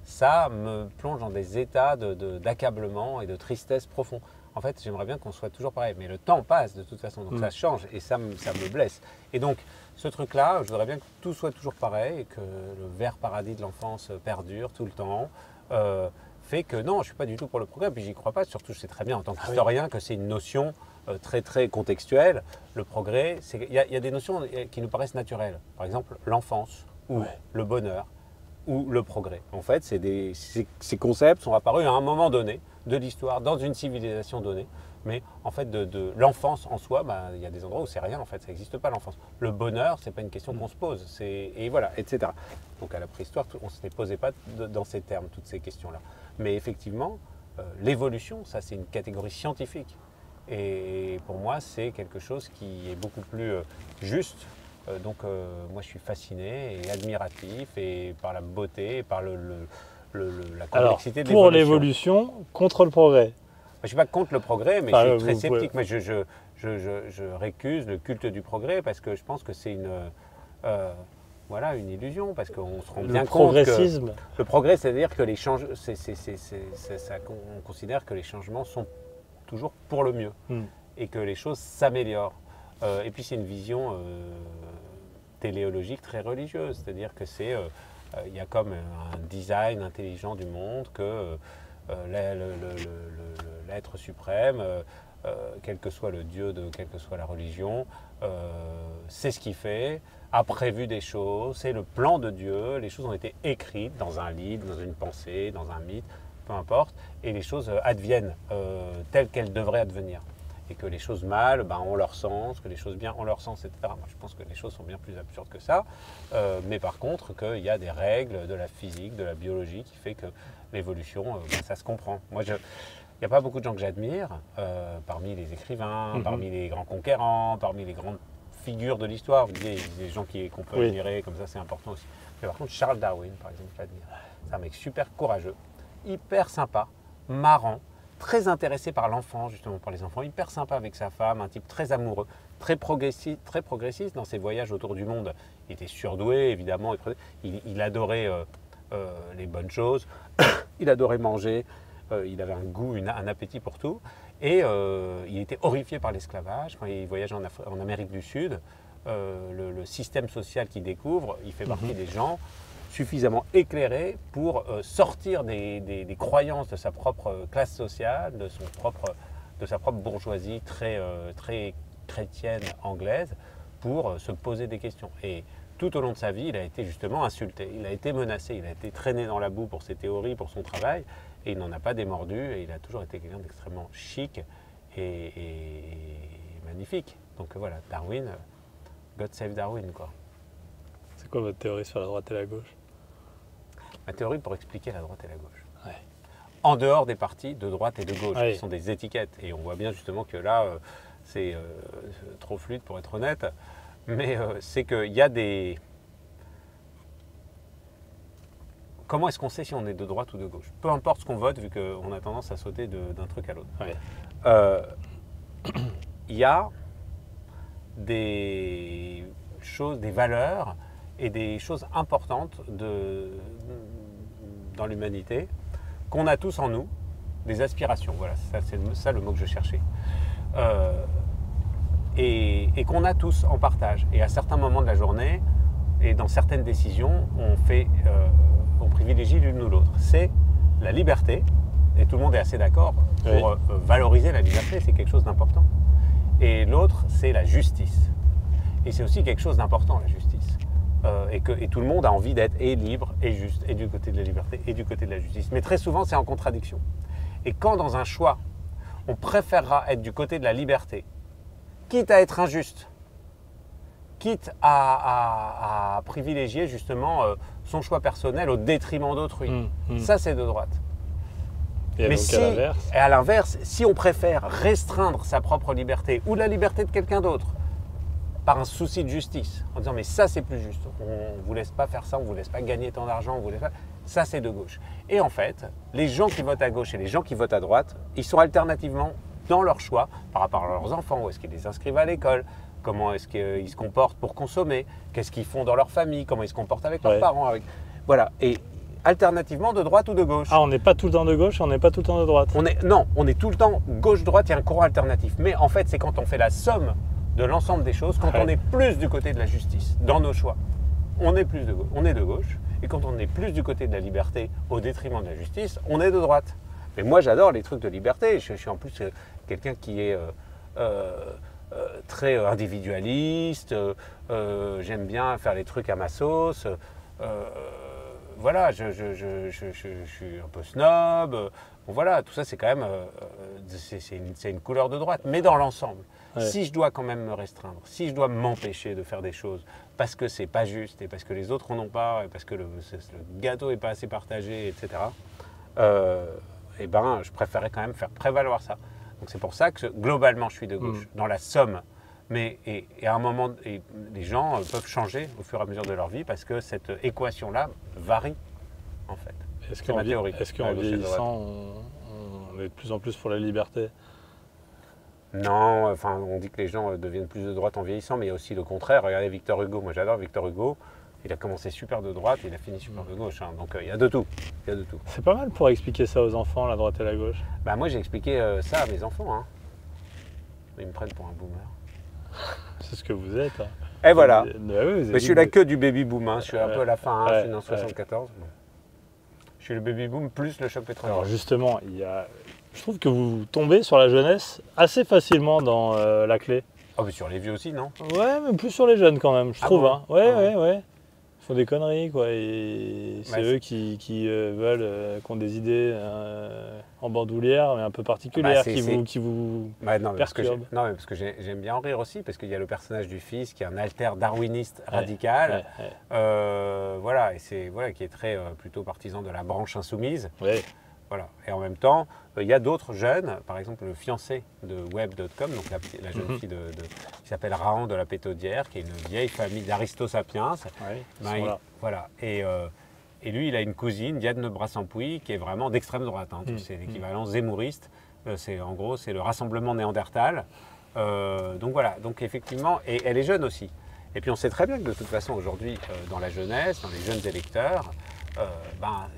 ça me plonge dans des états d'accablement et de tristesse profond. En fait, j'aimerais bien qu'on soit toujours pareil. Mais le temps passe de toute façon, donc ça change et ça me blesse. Et donc, ce truc-là, je voudrais bien que tout soit toujours pareil et que le vert paradis de l'enfance perdure tout le temps. Fait que non, je ne suis pas du tout pour le progrès, puis j'y crois pas. Surtout, je sais très bien en tant qu'historien que c'est une notion très très contextuelle. Le progrès, il y a des notions qui nous paraissent naturelles. Par exemple, l'enfance ou le bonheur ou le progrès. En fait, ces concepts sont apparus à un moment donné de l'histoire, dans une civilisation donnée. Mais en fait, de l'enfance en soi, il y a des endroits où c'est rien, en fait, ça n'existe pas l'enfance. Le bonheur, c'est pas une question qu'on se pose, et voilà, etc. Donc à la préhistoire, on ne se les posait pas dans ces termes, toutes ces questions-là. Mais effectivement, l'évolution, ça c'est une catégorie scientifique. Et pour moi, c'est quelque chose qui est beaucoup plus juste. Donc moi, je suis fasciné et admiratif et par la beauté, et par la complexité de l'évolution. Pour l'évolution, contre le progrès. Je ne suis pas contre le progrès, mais je suis très sceptique. Mais je récuse le culte du progrès parce que je pense que c'est une illusion, parce qu'on se rend bien compte que le progrès, c'est-à-dire que les changements, on considère que les changements sont toujours pour le mieux et que les choses s'améliorent. Et puis c'est une vision téléologique très religieuse, c'est-à-dire que il y a comme un design intelligent du monde que l'être suprême, quel que soit le Dieu, quelle que soit la religion, c'est ce qu'il fait, a prévu des choses, c'est le plan de Dieu, les choses ont été écrites dans un livre, dans une pensée, dans un mythe, peu importe, et les choses adviennent telles qu'elles devraient advenir. et que les choses mal ont leur sens, que les choses bien ont leur sens, etc. Moi, je pense que les choses sont bien plus absurdes que ça, mais par contre qu'il y a des règles de la physique, de la biologie qui fait que l'évolution, ça se comprend. Moi, il n'y a pas beaucoup de gens que j'admire, parmi les écrivains, parmi les grands conquérants, parmi les grandes figures de l'histoire. Vous disiez, des gens qu'on peut admirer, comme ça, c'est important aussi. Mais par contre, Charles Darwin, par exemple, je l'admire. C'est un mec super courageux, hyper sympa, marrant, très intéressé par l'enfant, justement, par les enfants, hyper sympa avec sa femme, un type très amoureux, très progressiste dans ses voyages autour du monde. Il était surdoué, évidemment, il adorait les bonnes choses, il adorait manger, il avait un goût, un appétit pour tout, et il était horrifié par l'esclavage. Quand il voyage en Amérique du Sud, le système social qu'il découvre, il fait partie des gens suffisamment éclairés pour sortir des croyances de sa propre classe sociale, de sa propre bourgeoisie très chrétienne anglaise, pour se poser des questions. Et tout au long de sa vie, il a été justement insulté, il a été menacé, il a été traîné dans la boue pour ses théories, pour son travail, et il n'en a pas démordu, et il a toujours été quelqu'un d'extrêmement chic et magnifique. Donc voilà, Darwin, God save Darwin, quoi. C'est quoi votre théorie sur la droite et la gauche? Ma théorie pour expliquer la droite et la gauche. Ouais. En dehors des partis de droite et de gauche, Ouais. qui sont des étiquettes. Et on voit bien justement que là, c'est trop fluide pour être honnête, mais c'est qu'il y a des... Comment est-ce qu'on sait si on est de droite ou de gauche? Peu importe ce qu'on vote, vu qu'on a tendance à sauter d'un truc à l'autre. Ouais. Il y a des choses, des valeurs et des choses importantes dans l'humanité qu'on a tous en nous, des aspirations. Voilà, c'est ça le mot que je cherchais. Et qu'on a tous en partage. Et à certains moments de la journée, et dans certaines décisions, on privilégie l'une ou l'autre. C'est la liberté, et tout le monde est assez d'accord pour valoriser la liberté, c'est quelque chose d'important. Et l'autre, c'est la justice. Et c'est aussi quelque chose d'important, la justice. Et tout le monde a envie d'être libre et juste, et du côté de la liberté et du côté de la justice. Mais très souvent, c'est en contradiction. Et quand dans un choix, on préférera être du côté de la liberté, quitte à être injuste, quitte à privilégier justement son choix personnel au détriment d'autrui, ça c'est de droite. Et mais donc à l'inverse, si on préfère restreindre sa propre liberté ou la liberté de quelqu'un d'autre, par un souci de justice, en disant mais ça c'est plus juste, on ne vous laisse pas faire ça, on ne vous laisse pas gagner tant d'argent, ça c'est de gauche. Et en fait, les gens qui votent à gauche et les gens qui votent à droite, ils sont alternativement dans leur choix par rapport à leurs enfants, où est-ce qu'ils les inscrivent à l'école, comment est-ce qu'ils se comportent pour consommer, qu'est-ce qu'ils font dans leur famille, comment ils se comportent avec leurs parents. Voilà, et alternativement de droite ou de gauche. Ah, on n'est pas tout le temps de gauche, on n'est pas tout le temps de droite. Non, on est tout le temps gauche-droite, il y a un courant alternatif. Mais en fait, c'est quand on fait la somme de l'ensemble des choses, quand on est plus du côté de la justice, dans nos choix, on est de gauche, et quand on est plus du côté de la liberté au détriment de la justice, on est de droite. Mais moi j'adore les trucs de liberté, je suis en plus quelqu'un qui est très individualiste, j'aime bien faire les trucs à ma sauce, voilà, je suis un peu snob, bon, voilà, tout ça c'est quand même, c'est une couleur de droite, mais dans l'ensemble. Si je dois quand même me restreindre, si je dois m'empêcher de faire des choses parce que c'est pas juste et parce que les autres en ont pas et parce que le gâteau est pas assez partagé, etc., je préférais quand même faire prévaloir ça. Donc c'est pour ça que globalement je suis de gauche, dans la somme. Mais à un moment, les gens peuvent changer au fur et à mesure de leur vie parce que cette équation-là varie en fait. Est-ce qu'en vieillissant, on est de plus en plus pour la liberté? Non, enfin, on dit que les gens deviennent plus de droite en vieillissant, mais il y a aussi le contraire. Regardez Victor Hugo, moi j'adore Victor Hugo. Il a commencé super de droite et il a fini super de gauche. Hein. Donc il y a de tout. C'est pas mal pour expliquer ça aux enfants, la droite et la gauche. Bah, moi j'ai expliqué ça à mes enfants. Hein. Ils me prennent pour un boomer. C'est ce que vous êtes. Hein. Et voilà. Mais je suis la queue du baby boom. Hein. Je suis un peu à la fin. Hein. Je suis né en 74. Bon. Je suis le baby boom plus le choc pétrolier. Alors justement, je trouve que vous tombez sur la jeunesse assez facilement dans la clé. Ah, mais sur les vieux aussi, non? Ouais, mais plus sur les jeunes quand même, je trouve. Bon hein. Ouais. font des conneries, quoi. Et c'est eux qui veulent, qui ont des idées en bandoulière, mais un peu particulières, qui vous perturbent. Non, mais parce que j'aime bien en rire aussi, parce qu'il y a le personnage du fils qui est un alter darwiniste radical, voilà, et c'est qui est très plutôt partisan de la branche insoumise. Ouais. Voilà. Et en même temps, il y a d'autres jeunes, par exemple le fiancé de Web.com, donc la jeune fille qui s'appelle Rahan de la Pétaudière, qui est une vieille famille d'Aristosapiens. Voilà. Et lui, il a une cousine, Diane de Brassampuy, qui est vraiment d'extrême droite. C'est l'équivalent zémouriste. En gros, c'est le rassemblement néandertal. Donc voilà. Donc effectivement, et elle est jeune aussi. Et puis on sait très bien que de toute façon, aujourd'hui, dans la jeunesse, dans les jeunes électeurs,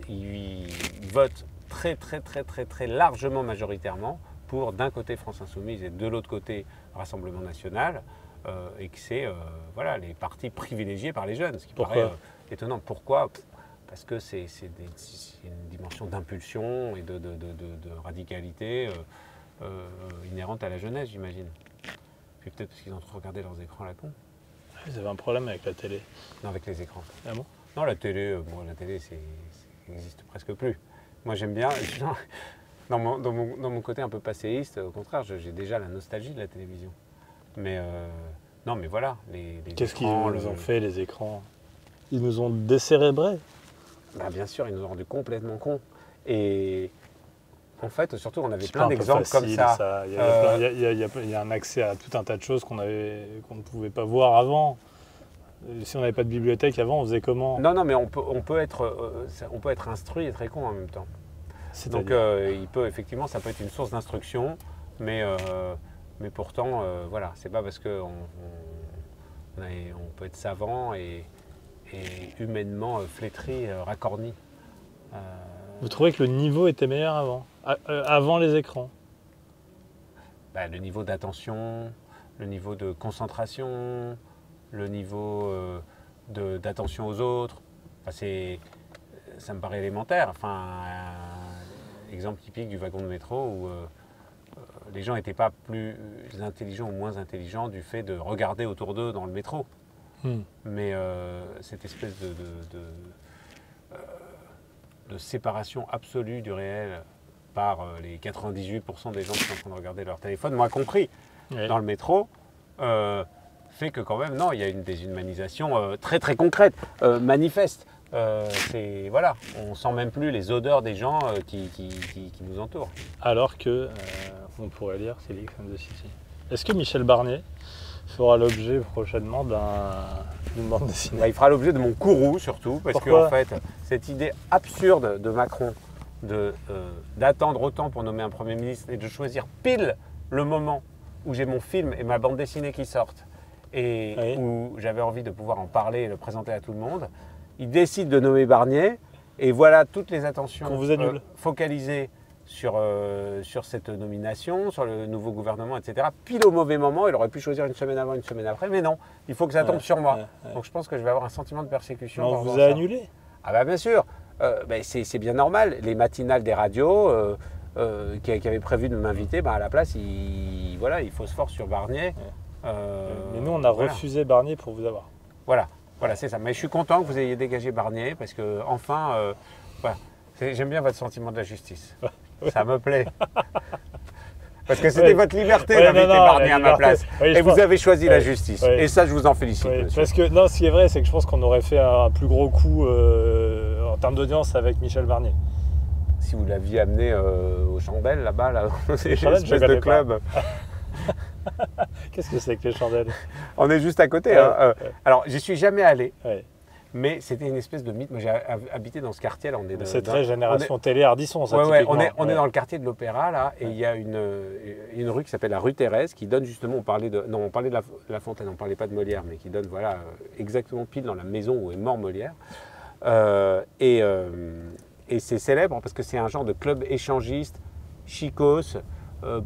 ils votent très largement majoritairement pour d'un côté France Insoumise et de l'autre côté Rassemblement National, et que c'est les partis privilégiés par les jeunes, ce qui paraît étonnant. Pourquoi ? Parce que c'est une dimension d'impulsion et de radicalité inhérente à la jeunesse, j'imagine. Puis peut-être parce qu'ils ont trop regardé leurs écrans à la con. Vous avez un problème avec la télé? Non, avec les écrans. Ah bon? Non, la télé, ça n'existe presque plus. Moi, j'aime bien, dans mon côté un peu passéiste, au contraire, j'ai déjà la nostalgie de la télévision. Mais non, mais voilà, les Qu'est-ce qu'ils nous ont fait, les écrans? Ils nous ont décérébrés. Bien sûr, ils nous ont rendus complètement cons. Et en fait, surtout, on avait plein d'exemples comme ça. Il y a un accès à tout un tas de choses qu'on ne pouvait pas voir avant. Si on n'avait pas de bibliothèque avant, on faisait comment? Non, mais on peut être instruit et très con en même temps. Donc effectivement, ça peut être une source d'instruction, mais pourtant, c'est pas parce qu'on peut être savant et humainement flétri, racorni. Vous trouvez que le niveau était meilleur avant? Avant les écrans? Le niveau d'attention, le niveau de concentration, le niveau d'attention aux autres, ça me paraît élémentaire. Exemple typique du wagon de métro où les gens n'étaient pas plus intelligents ou moins intelligents du fait de regarder autour d'eux dans le métro. Mais cette espèce de séparation absolue du réel par les 98% des gens qui sont en train de regarder leur téléphone, moi compris, dans le métro, fait que quand même, non, il y a une déshumanisation très très concrète, manifeste. On sent même plus les odeurs des gens qui nous entourent. Alors que, on pourrait lire Sex and the City. Est-ce que Michel Barnier fera l'objet prochainement d'une bande dessinée? Il fera l'objet de mon courroux surtout, parce que en fait, cette idée absurde de Macron d'attendre autant pour nommer un Premier ministre et de choisir pile le moment où j'ai mon film et ma bande dessinée qui sortent, et où j'avais envie de pouvoir en parler et le présenter à tout le monde, il décide de nommer Barnier, et voilà toutes les attentions focalisées sur cette nomination, sur le nouveau gouvernement, etc. Pile au mauvais moment, il aurait pu choisir une semaine avant, une semaine après, mais non, il faut que ça tombe sur moi. Donc je pense que je vais avoir un sentiment de persécution. On vous a annulé? Bien sûr, c'est bien normal. Les matinales des radios qui avaient prévu de m'inviter, à la place, ils phosphorent sur Barnier. Mais nous, on a refusé Barnier pour vous avoir. Voilà, c'est ça. Mais je suis content que vous ayez dégagé Barnier parce que enfin, j'aime bien votre sentiment de la justice. Ça me plaît. Parce que c'était votre liberté d'inviter Barnier à ma place. Et vous avez choisi la justice. Et ça, je vous en félicite. Parce que, non, ce qui est vrai, c'est que je pense qu'on aurait fait un plus gros coup en termes d'audience avec Michel Barnier. Si vous l'aviez amené aux chandelles, là-bas, c'est une espèce de club. Qu'est-ce que c'est que les chandelles? On est juste à côté. Alors, j'y suis jamais allé. Mais c'était une espèce de mythe. Moi, j'ai habité dans ce quartier. Là, c'est très génération télé Ardisson, ça. On est dans le quartier de l'Opéra, là, et il y a une rue qui s'appelle la rue Thérèse, qui donne justement, on parlait de La Fontaine, on ne parlait pas de Molière, mais qui donne, exactement pile dans la maison où est mort Molière. Et c'est célèbre parce que c'est un genre de club échangiste, chicos,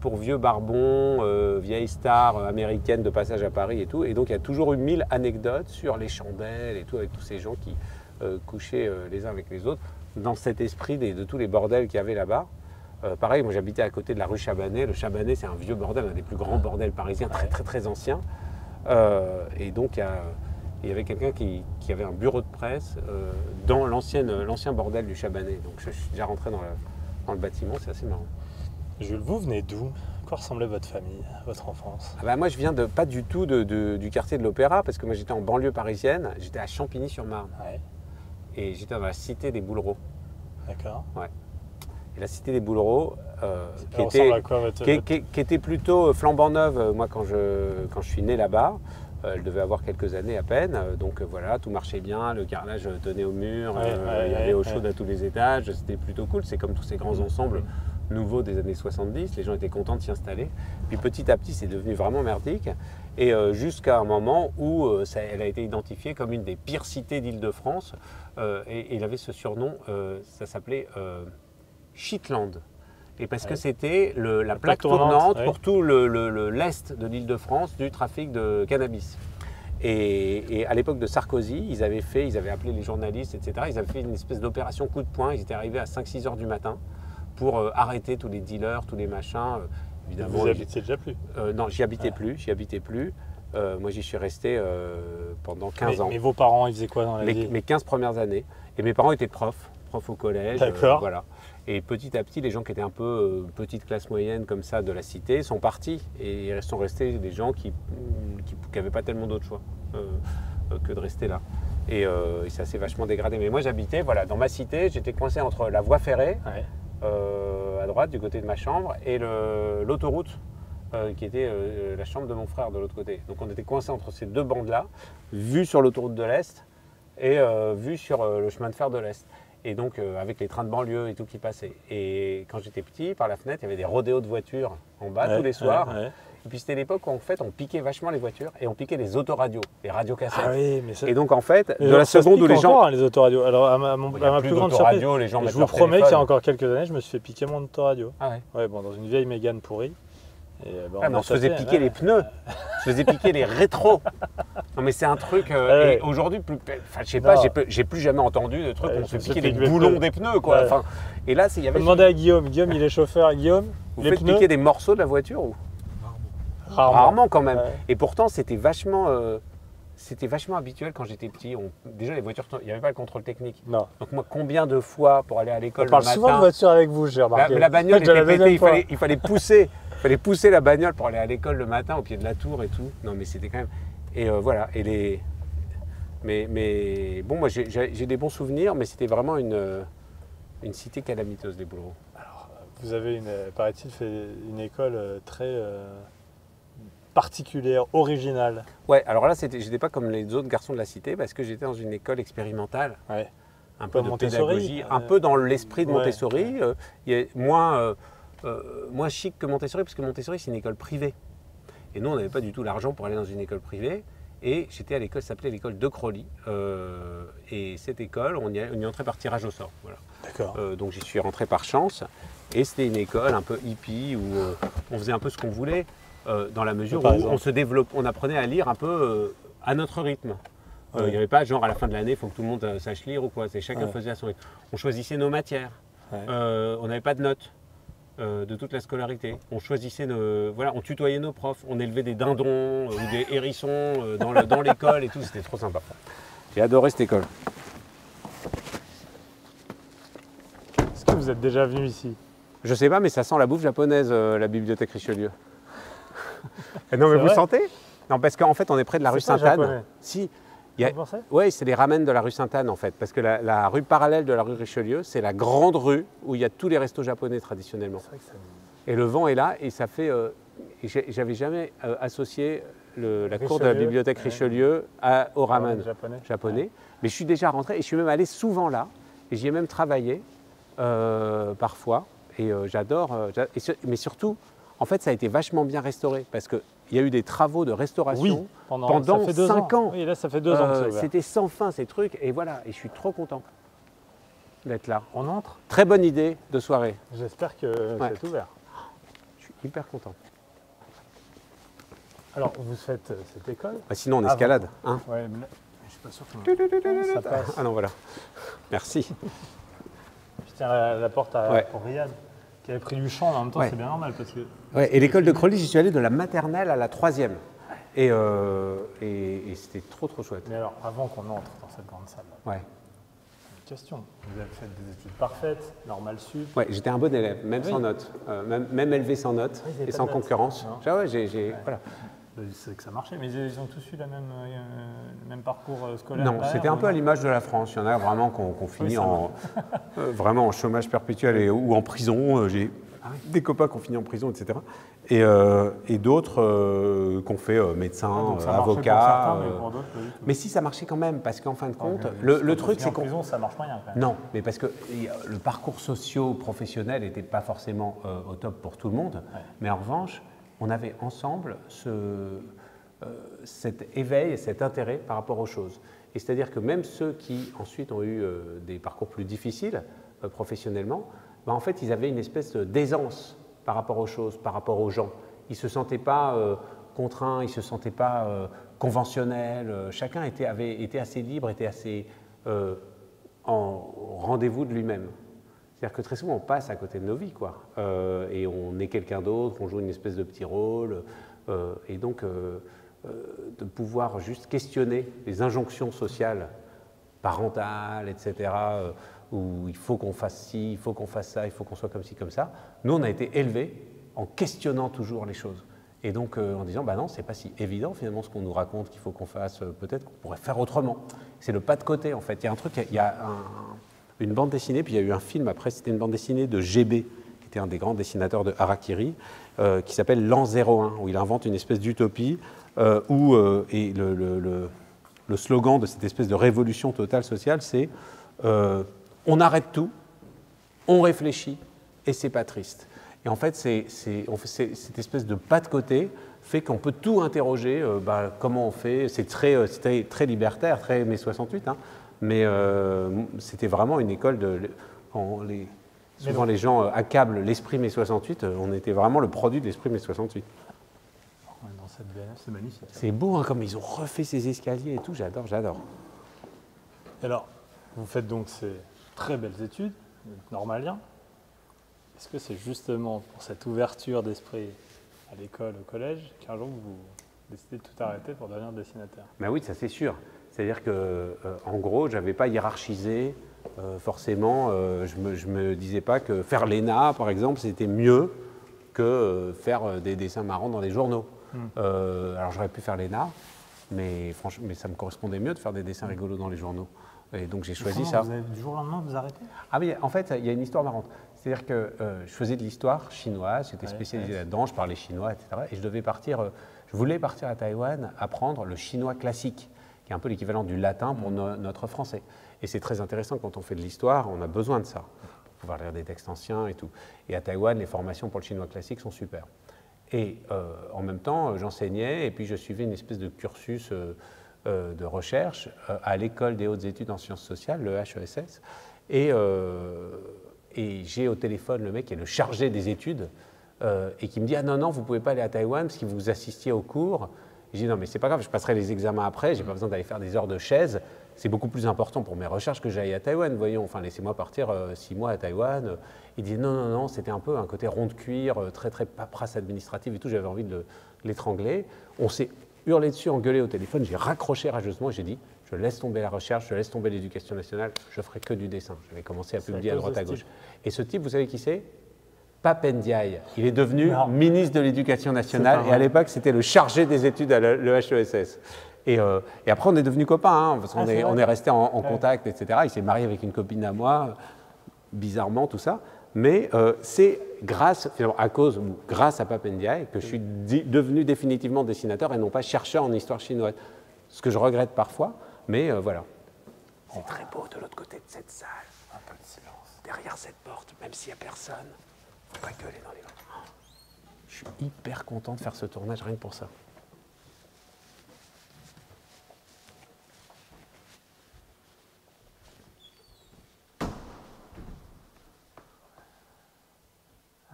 pour vieux barbons, vieilles stars américaines de passage à Paris et tout. Et donc il y a toujours eu 1000 anecdotes sur les chandelles et tout, avec tous ces gens qui couchaient les uns avec les autres, dans cet esprit de tous les bordels qu'il y avait là-bas. Pareil, moi j'habitais à côté de la rue Chabanais. Le Chabanais, c'est un vieux bordel, un des plus grands bordels parisiens, très très très ancien. Et donc il il y avait quelqu'un qui avait un bureau de presse dans l'ancien bordel du Chabanais. Donc je suis déjà rentré dans le bâtiment, c'est assez marrant. Jules, vous venez d'où? À quoi ressemblait votre famille, votre enfance? Moi, je viens pas du tout du quartier de l'Opéra, parce que moi, j'étais en banlieue parisienne. J'étais à Champigny-sur-Marne. Ouais. Et j'étais dans la cité des Boulereaux. D'accord. Ouais. Et la cité des Boulereaux, qui était plutôt flambant neuve, moi, quand je suis né là-bas. Elle devait avoir quelques années à peine. Donc voilà, tout marchait bien. Le carrelage tenait au mur. Il y avait eau chaude à tous les étages. C'était plutôt cool. C'est comme tous ces grands ensembles nouveaux des années 70. Les gens étaient contents de s'y installer. Puis petit à petit, c'est devenu vraiment merdique. Et jusqu'à un moment où elle a été identifiée comme une des pires cités d'Île-de-France. Et il avait ce surnom, ça s'appelait Shitland. Et parce que c'était la plaque tournante pour tout l'est de l'Île-de-France du trafic de cannabis. Et à l'époque de Sarkozy, ils avaient appelé les journalistes, etc. Ils avaient fait une espèce d'opération coup de poing. Ils étaient arrivés à 5-6 heures du matin pour arrêter tous les dealers, tous les machins. Évidemment, vous n'y habitiez déjà plus? Non, j'y habitais plus. Moi, j'y suis resté pendant 15 ans. Mais vos parents, ils faisaient quoi dans la vie? Mes 15 premières années. Et mes parents étaient profs au collège. D'accord. Voilà. Et petit à petit, les gens qui étaient un peu petite classe moyenne comme ça de la cité sont partis. Et ils sont restés des gens qui n'avaient pas tellement d'autre choix que de rester là. Et ça s'est vachement dégradé. Mais moi, j'habitais dans ma cité. J'étais coincé entre la voie ferrée, à droite, du côté de ma chambre, et l'autoroute, qui était la chambre de mon frère de l'autre côté. Donc on était coincé entre ces deux bandes-là, vue sur l'autoroute de l'Est et vue sur le chemin de fer de l'Est. Et donc avec les trains de banlieue et tout qui passaient. Et quand j'étais petit, par la fenêtre, il y avait des rodéos de voitures en bas tous les soirs. Et puis c'était l'époque où en fait on piquait vachement les voitures et on piquait les autoradios, les radiocassettes. Ah oui, mais ça... Et donc en fait, de la seconde où les gens... Encore, hein, les autoradios. Alors à ma plus grande surprise, les gens je vous promets qu'il y a encore quelques années, je me suis fait piquer mon autoradio. Ah ouais. Ouais, bon, dans une vieille Mégane pourrie. Et, on se faisait piquer les pneus, on se faisait piquer les rétros. Non mais c'est un truc, et aujourd'hui, je sais pas, j'ai plus jamais entendu de trucs où on se fait piquer les boulons des pneus, quoi. Enfin, et là, il y avait... Demandez à Guillaume, il est chauffeur. Guillaume, vous faites piquer des morceaux de la voiture ou... Rarement quand même. Ouais. Et pourtant, c'était vachement habituel quand j'étais petit. Déjà, les voitures, il n'y avait pas le contrôle technique. Non. Donc moi, combien de fois pour aller à l'école le matin... On parle souvent de voiture avec vous, j'ai remarqué. La bagnole était pétée, il fallait pousser la bagnole pour aller à l'école le matin au pied de la tour et tout. Non, mais c'était quand même... Et voilà. Mais bon, moi, j'ai des bons souvenirs, mais c'était vraiment une cité calamiteuse, les Boulereaux. Alors, vous avez, paraît-il, fait une école très... particulière, originale. Ouais, alors là, j'étais pas comme les autres garçons de la cité parce que j'étais dans une école expérimentale, un peu de pédagogie, un peu dans l'esprit de Montessori, moins chic que Montessori parce que Montessori c'est une école privée. Et nous, on n'avait pas du tout l'argent pour aller dans une école privée. Et j'étais à l'école, ça s'appelait l'école de Crolly. Et cette école, on y entrait par tirage au sort. Voilà. D'accord. Donc j'y suis rentré par chance. Et c'était une école un peu hippie où on faisait un peu ce qu'on voulait. Dans la mesure où on apprenait à lire un peu à notre rythme. Il n'y avait pas genre à la fin de l'année, il faut que tout le monde sache lire ou quoi. Chacun faisait à son rythme. On choisissait nos matières. On n'avait pas de notes de toute la scolarité. On choisissait on tutoyait nos profs. On élevait des dindons ou des hérissons dans l'école et tout. C'était trop sympa. J'ai adoré cette école. Est-ce que vous êtes déjà venu ici? Je sais pas, mais ça sent la bouffe japonaise, la bibliothèque Richelieu. Non mais vous sentez? Non, parce qu'en fait on est près de la rue Sainte-Anne. Si, oui, c'est les ramen de la rue Sainte-Anne en fait, parce que la rue parallèle de la rue Richelieu, c'est la grande rue où il y a tous les restos japonais traditionnellement. C'est vrai que ça... Et le vent est là et ça fait... j'avais jamais associé la cour de la bibliothèque Richelieu au ramen japonais. Mais je suis déjà rentré et je suis même allé souvent là et j'y ai même travaillé parfois et j'adore. Mais surtout... En fait, ça a été vachement bien restauré parce qu'il y a eu des travaux de restauration pendant 5 ans. Oui, là, ça fait 2 ans que c'est ouvert. C'était sans fin ces trucs et voilà, et je suis trop content d'être là. On entre? Très bonne idée de soirée. J'espère que c'est ouvert. Je suis hyper content. Alors, vous faites cette école? Sinon, on escalade. Hein, ouais, mais je suis pas sûr que ça passe. Ah non, voilà. Merci. Je tiens la porte pour Riyad. Qui avait pris du champ, en même temps, c'est bien normal. Parce que et l'école de Crolly, j'y suis allé de la maternelle à la 3e. Et c'était c'était trop chouette. Mais alors, avant qu'on entre dans cette grande salle, ouais. une question. Vous avez fait des études parfaites, normal sup. Ouais, j'étais un bon élève, même sans notes, même élevé sans notes et sans concurrence. Voilà. C'est que ça marchait, mais ils ont tous eu le même parcours scolaire. Non, c'était un peu à l'image de la France. Il y en a vraiment qu'on finit vraiment en chômage perpétuel ou en prison. J'ai des copains qui ont fini en prison, etc. Et d'autres qui ont fait médecin, avocat. Mais si, ça marchait quand même, parce qu'en fin de compte, le truc, c'est qu'en prison, ça marche moyen quand même. Non, mais parce que le parcours socio-professionnel n'était pas forcément au top pour tout le monde, mais en revanche, on avait ensemble cet éveil et cet intérêt par rapport aux choses. Et c'est-à-dire que même ceux qui ensuite ont eu des parcours plus difficiles professionnellement, en fait, ils avaient une espèce d'aisance par rapport aux choses, par rapport aux gens. Ils ne se sentaient pas contraints, ils ne se sentaient pas conventionnels. Chacun avait été assez libre, était assez en rendez-vous de lui-même. C'est-à-dire que très souvent, on passe à côté de nos vies, quoi. Et on est quelqu'un d'autre, on joue une espèce de petit rôle. Et donc, de pouvoir juste questionner les injonctions sociales, parentales, etc., où il faut qu'on fasse ci, il faut qu'on fasse ça, il faut qu'on soit comme ci, comme ça. Nous, on a été élevés en questionnant toujours les choses. Et donc, en disant, bah non, c'est pas si évident, finalement, ce qu'on nous raconte qu'il faut qu'on fasse, peut-être qu'on pourrait faire autrement. C'est le pas de côté, en fait. Il y a un truc, il y a une bande dessinée, puis il y a eu un film après, c'était une bande dessinée de GB, qui était un des grands dessinateurs de Harakiri, qui s'appelle L'An 01, où il invente une espèce d'utopie, et le slogan de cette espèce de révolution totale sociale, c'est on arrête tout, on réfléchit, et c'est pas triste. Et en fait, cette espèce de pas de côté fait qu'on peut tout interroger, comment on fait, c'est très libertaire, très mai 68, hein, mais c'était vraiment une école souvent les gens accablent l'esprit mai 68, on était vraiment le produit de l'esprit mai 68. Dans cette BNF, c'est magnifique. C'est beau, hein, comme ils ont refait ces escaliers et tout, j'adore. Et alors, vous faites donc ces très belles études, normalien. Est-ce que c'est justement pour cette ouverture d'esprit à l'école, au collège, qu'un jour vous décidez de tout arrêter pour devenir dessinateur? Ben oui, ça c'est sûr. C'est-à-dire que, en gros, je n'avais pas hiérarchisé forcément. Je me disais pas que faire l'ENA, par exemple, c'était mieux que faire des dessins marrants dans les journaux. Alors j'aurais pu faire l'ENA, mais franchement, ça me correspondait mieux de faire des dessins rigolos dans les journaux. Et donc j'ai choisi ça. Du jour au lendemain, vous arrêtez? Ah oui, en fait, il y a une histoire marrante. C'est-à-dire que je faisais de l'histoire chinoise, j'étais spécialisé là-dedans, je parlais chinois, etc. Et je voulais partir à Taïwan apprendre le chinois classique, qui est un peu l'équivalent du latin pour notre français. Et c'est très intéressant quand on fait de l'histoire, on a besoin de ça, pour pouvoir lire des textes anciens et tout. Et à Taïwan, les formations pour le chinois classique sont super. Et en même temps, j'enseignais et puis je suivais une espèce de cursus de recherche à l'école des hautes études en sciences sociales, le HESS. Et j'ai au téléphone le mec qui est le chargé des études et qui me dit « Ah non, vous ne pouvez pas aller à Taïwan parce que vous assistiez au cours. » Je dis « Non, mais c'est pas grave, je passerai les examens après, j'ai pas besoin d'aller faire des heures de chaise. C'est beaucoup plus important pour mes recherches que j'aille à Taïwan, voyons. Enfin, laissez-moi partir 6 mois à Taïwan. » Il dit « Non, c'était un peu un côté rond de cuir, très paperasse administrative et tout, j'avais envie de l'étrangler. » On s'est hurlé dessus, engueulé au téléphone, j'ai raccroché rageusement et j'ai dit « Je laisse tomber la recherche, je laisse tomber l'éducation nationale, je ferai que du dessin. » J'avais commencé à publier à droite à gauche. Et ce type, vous savez qui c'est? Pap Ndiaye. Il est devenu ministre de l'Éducation nationale et à l'époque, c'était le chargé des études à l'EHESS. Et après, on est devenus copains, hein, parce qu'on est restés en contact, etc. Il s'est marié avec une copine à moi, bizarrement, tout ça. Mais c'est grâce à Pap Ndiaye que je suis devenu définitivement dessinateur et non pas chercheur en histoire chinoise. Ce que je regrette parfois, mais voilà. C'est très beau de l'autre côté de cette salle. Un peu de silence. Derrière cette porte, même s'il n'y a personne, il ne faut pas gueuler dans les gens. Je suis hyper content de faire ce tournage rien que pour ça.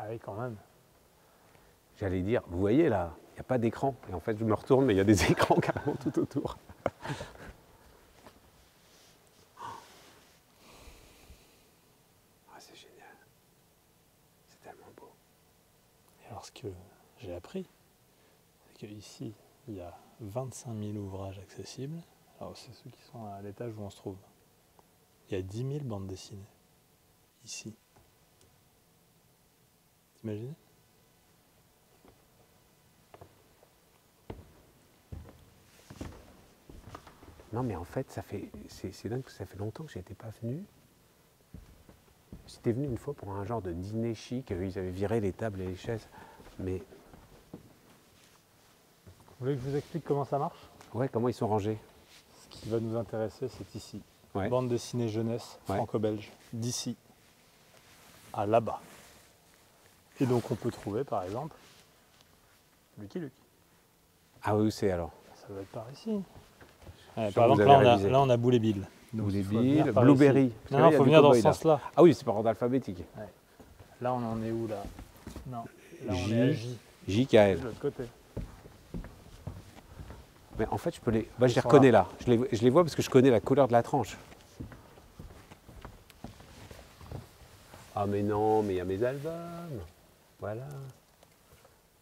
Ah oui, quand même. J'allais dire, vous voyez là, il n'y a pas d'écran. Et en fait, je me retourne, mais il y a des écrans carrément tout autour. C'est génial. C'est tellement beau. Et alors, ce que j'ai appris, c'est qu'ici, il y a 25 000 ouvrages accessibles. Alors, c'est ceux qui sont à l'étage où on se trouve. Il y a 10 000 bandes dessinées. Ici. T'imagines ? Non, mais en fait, c'est dingue, ça fait longtemps que je n'étais pas venu. J'étais venu une fois pour un genre de dîner chic, ils avaient viré les tables et les chaises, mais... Vous voulez que je vous explique comment ça marche ? Ouais, comment ils sont rangés? Ce qui va nous intéresser, c'est ici. Ouais. Bande dessinée jeunesse Ouais. franco-belge, d'ici à là-bas. Et donc on peut trouver par exemple Lucky Luke. Ah oui, c'est alors. Ça va être par ici. Ouais, que par vous exemple, avez révisé. là on a Boule Bill. Boule Bill, Blueberry. Non, il faut venir dans ce sens-là. Ah oui, c'est par ordre alphabétique. Ouais. Là on en est où là? Non, là on est à J. JKL. De l'autre côté. Mais en fait, je peux les. Moi, je les reconnais là. Je les vois parce que je connais la couleur de la tranche. Ah mais non, mais il y a mes albums. Voilà.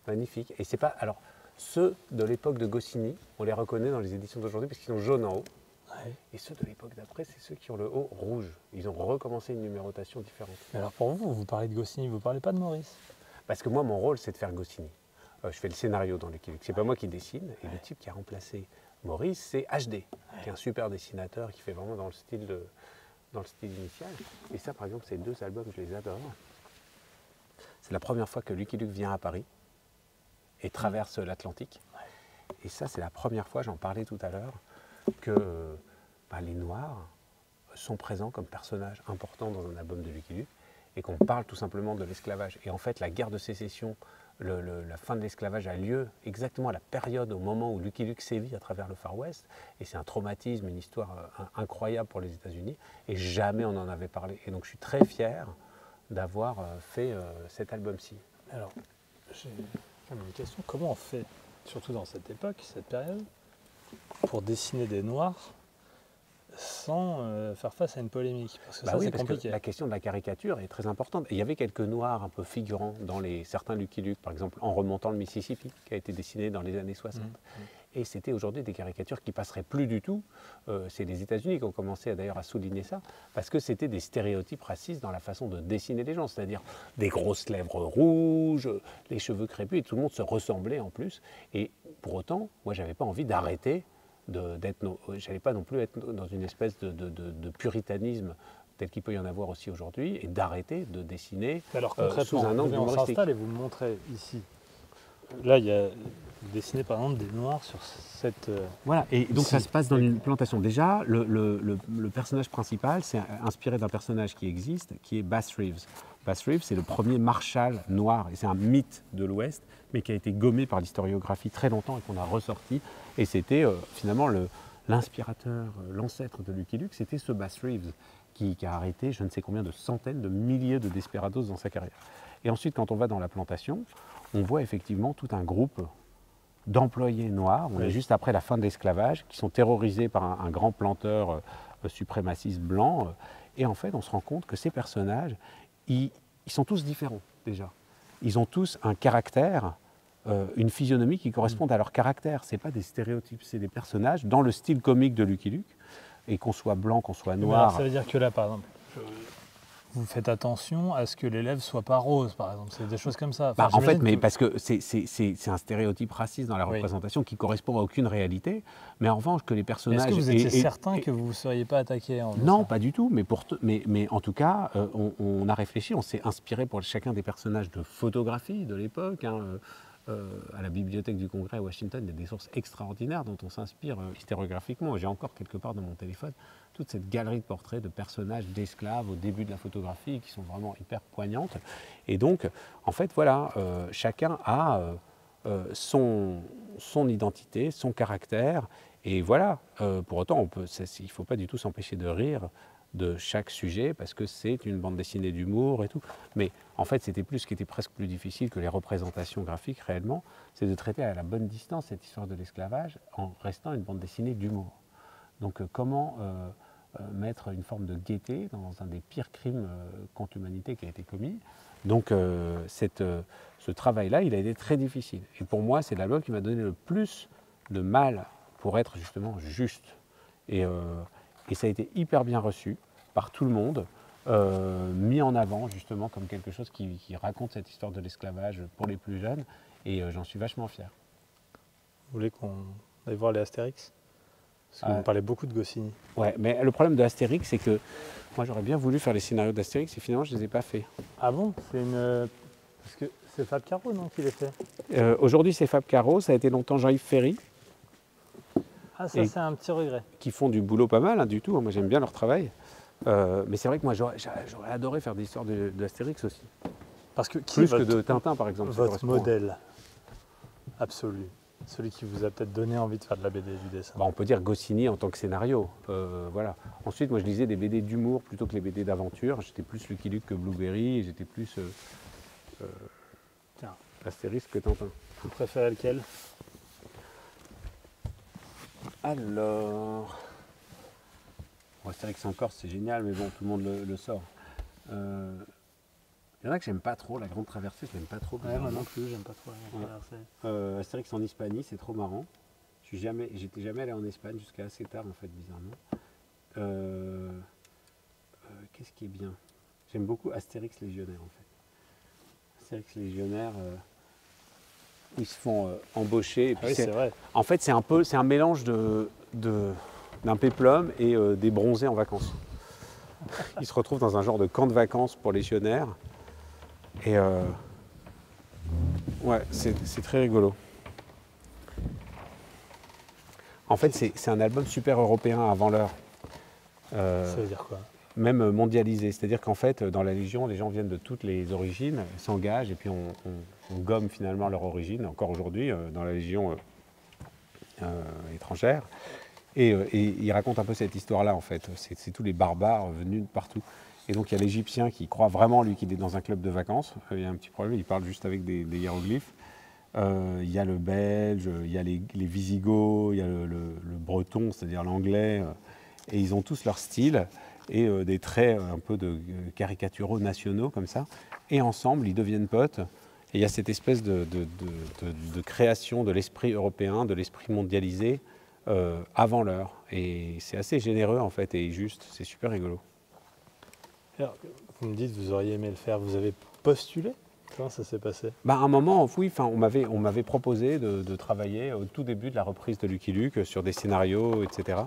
Magnifique. Et c'est pas. Alors, ceux de l'époque de Goscinny, on les reconnaît dans les éditions d'aujourd'hui parce qu'ils sont jaunes en haut. Ouais. Et ceux de l'époque d'après, c'est ceux qui ont le haut rouge. Ils ont recommencé une numérotation différente. Mais alors pour vous, vous parlez de Goscinny, vous parlez pas de Maurice? Parce que moi, mon rôle, c'est de faire Goscinny. Je fais le scénario dans Lucky Luke. C'est pas moi qui dessine. Et le type qui a remplacé Maurice, c'est HD, qui est un super dessinateur qui fait vraiment dans le style initial. Et ça, par exemple, ces deux albums, je les adore. C'est la première fois que Lucky Luke vient à Paris et traverse l'Atlantique. Et ça, c'est la première fois, j'en parlais tout à l'heure, que les Noirs sont présents comme personnages importants dans un album de Lucky Luke et qu'on parle tout simplement de l'esclavage. Et en fait, la guerre de sécession, la fin de l'esclavage a lieu exactement à la période, au moment où Lucky Luke sévit à travers le Far West. Et c'est un traumatisme, une histoire incroyable pour les États-Unis. Et jamais on en avait parlé. Et donc je suis très fier d'avoir fait cet album-ci. Alors, j'ai quand même une question. Comment on fait, surtout dans cette époque, cette période, pour dessiner des Noirs sans faire face à une polémique? Parce que ça, oui, c'est parce compliqué. que la question de la caricature est très importante. Et il y avait quelques noirs un peu figurants dans certains Lucky Luke, par exemple En remontant le Mississippi, qui a été dessiné dans les années 60. Et c'était aujourd'hui des caricatures qui passeraient plus du tout. C'est les États-Unis qui ont commencé d'ailleurs à souligner ça, parce que c'était des stéréotypes racistes dans la façon de dessiner les gens, c'est-à-dire des grosses lèvres rouges, les cheveux crépus, et tout le monde se ressemblait en plus. Et pour autant, moi, j'avais pas envie d'arrêter j'allais pas non plus être dans une espèce de puritanisme tel qu'il peut y en avoir aussi aujourd'hui, et d'arrêter de dessiner sous un angle on humoristique. s'installe et vous le montrez ici. Là, il y a dessiné par exemple des Noirs sur cette... Voilà, et donc ça se passe dans une plantation. Déjà, le personnage principal, c'est inspiré d'un personnage qui existe, qui est Bass Reeves. Bass Reeves, c'est le premier marshal noir, et c'est un mythe de l'Ouest, mais qui a été gommé par l'historiographie très longtemps et qu'on a ressorti. Et c'était finalement l'inspirateur, l'ancêtre de Lucky Luke, c'était ce Bass Reeves, qui a arrêté je ne sais combien de centaines, de milliers de desperados dans sa carrière. Et ensuite, quand on va dans la plantation, on voit effectivement tout un groupe d'employés noirs, on est juste après la fin de l'esclavage, qui sont terrorisés par un grand planteur suprémaciste blanc. Et en fait, on se rend compte que ces personnages, ils sont tous différents déjà. Ils ont tous un caractère, une physionomie qui correspondent à leur caractère. Ce n'est pas des stéréotypes, c'est des personnages dans le style comique de Lucky Luke. Et qu'on soit blanc, qu'on soit noir. Alors, ça veut dire que là, par exemple, vous faites attention à ce que les lèvres ne soient pas roses, par exemple. C'est des choses comme ça. Enfin, en fait, mais parce que c'est un stéréotype raciste dans la représentation qui ne correspond à aucune réalité. Mais en revanche, que les personnages... Est-ce que vous étiez certain que vous ne seriez pas attaqué Non, pas du tout. Mais en tout cas, on a réfléchi, on s'est inspiré pour chacun des personnages de photographie de l'époque. À la Bibliothèque du Congrès à Washington, il y a des sources extraordinaires dont on s'inspire historiographiquement. J'ai encore quelque part dans mon téléphone toute cette galerie de portraits de personnages d'esclaves au début de la photographie qui sont vraiment hyper poignantes. Et donc, en fait, voilà, chacun a son identité, son caractère. Et voilà, pour autant, il ne faut pas du tout s'empêcher de rire de chaque sujet parce que c'est une bande dessinée d'humour et tout. Mais en fait, c'était ce qui était presque plus difficile que les représentations graphiques réellement, c'est de traiter à la bonne distance cette histoire de l'esclavage en restant une bande dessinée d'humour. Donc comment mettre une forme de gaieté dans un des pires crimes contre l'humanité qui a été commis. Donc ce travail-là, il a été très difficile. Et pour moi, c'est l'album qui m'a donné le plus de mal pour être justement juste. Et ça a été hyper bien reçu par tout le monde, mis en avant justement comme quelque chose qui raconte cette histoire de l'esclavage pour les plus jeunes, et j'en suis vachement fier. Vous voulez qu'on aille voir les Astérix? Parce que vous me parlez beaucoup de Goscinny. Ouais, mais le problème de Astérix, c'est que moi j'aurais bien voulu faire les scénarios d'Astérix et finalement je ne les ai pas faits. Ah bon? Parce que c'est Fab Caro, non, qui les fait? Aujourd'hui c'est Fab Caro, ça a été longtemps Jean-Yves Ferry. Ah, ça c'est un petit regret. Qui font du boulot pas mal, hein, du tout. Moi j'aime bien leur travail. Mais c'est vrai que moi j'aurais adoré faire des histoires d'Astérix aussi. Parce que plus que de Tintin par exemple. Votre modèle absolu, celui qui vous a peut-être donné envie de faire de la BD et du dessin. On peut dire Goscinny en tant que scénario. Voilà. Ensuite, moi je lisais des BD d'humour plutôt que les BD d'aventure. J'étais plus Lucky Luke que Blueberry. J'étais plus Astérix que Tintin. Vous préférez lequel? Alors, Astérix en Corse, c'est génial, mais bon, tout le monde le sort. Il y en a que j'aime pas trop, la Grande Traversée, je l'aime pas trop. Ouais, moi non plus, j'aime pas trop la Grande Traversée. Astérix en Hispanie, c'est trop marrant. J'étais jamais allé en Espagne jusqu'à assez tard, en fait, bizarrement. Qu'est-ce qui est bien? J'aime beaucoup Astérix Légionnaire, en fait. Astérix Légionnaire, où ils se font embaucher. Et puis c'est vrai. En fait, c'est un mélange d'un péplum et des bronzés en vacances. Ils se retrouvent dans un genre de camp de vacances pour légionnaires. Et ouais, c'est très rigolo. En fait, c'est un album super européen avant l'heure. Ça veut dire quoi? Même mondialisé. C'est-à-dire qu'en fait, dans la Légion, les gens viennent de toutes les origines, s'engagent et puis on gomme finalement leur origine, encore aujourd'hui, dans la Légion étrangère. Et il raconte un peu cette histoire-là, en fait. C'est tous les barbares venus de partout. Et donc, il y a l'Égyptien qui croit vraiment, lui, qu'il est dans un club de vacances. Il y a un petit problème, il parle juste avec des hiéroglyphes. Il y a le Belge, il y a les Visigoths, il y a le Breton, c'est-à-dire l'anglais. Et ils ont tous leur style et des traits un peu de caricaturaux nationaux, comme ça. Et ensemble, ils deviennent potes. Et il y a cette espèce de création de l'esprit européen, de l'esprit mondialisé, avant l'heure. Et c'est assez généreux, en fait, et juste. C'est super rigolo. Alors, vous me dites que vous auriez aimé le faire. Vous avez postulé? Comment ça s'est passé? À un moment, oui, on m'avait proposé de travailler au tout début de la reprise de Lucky Luke sur des scénarios, etc.,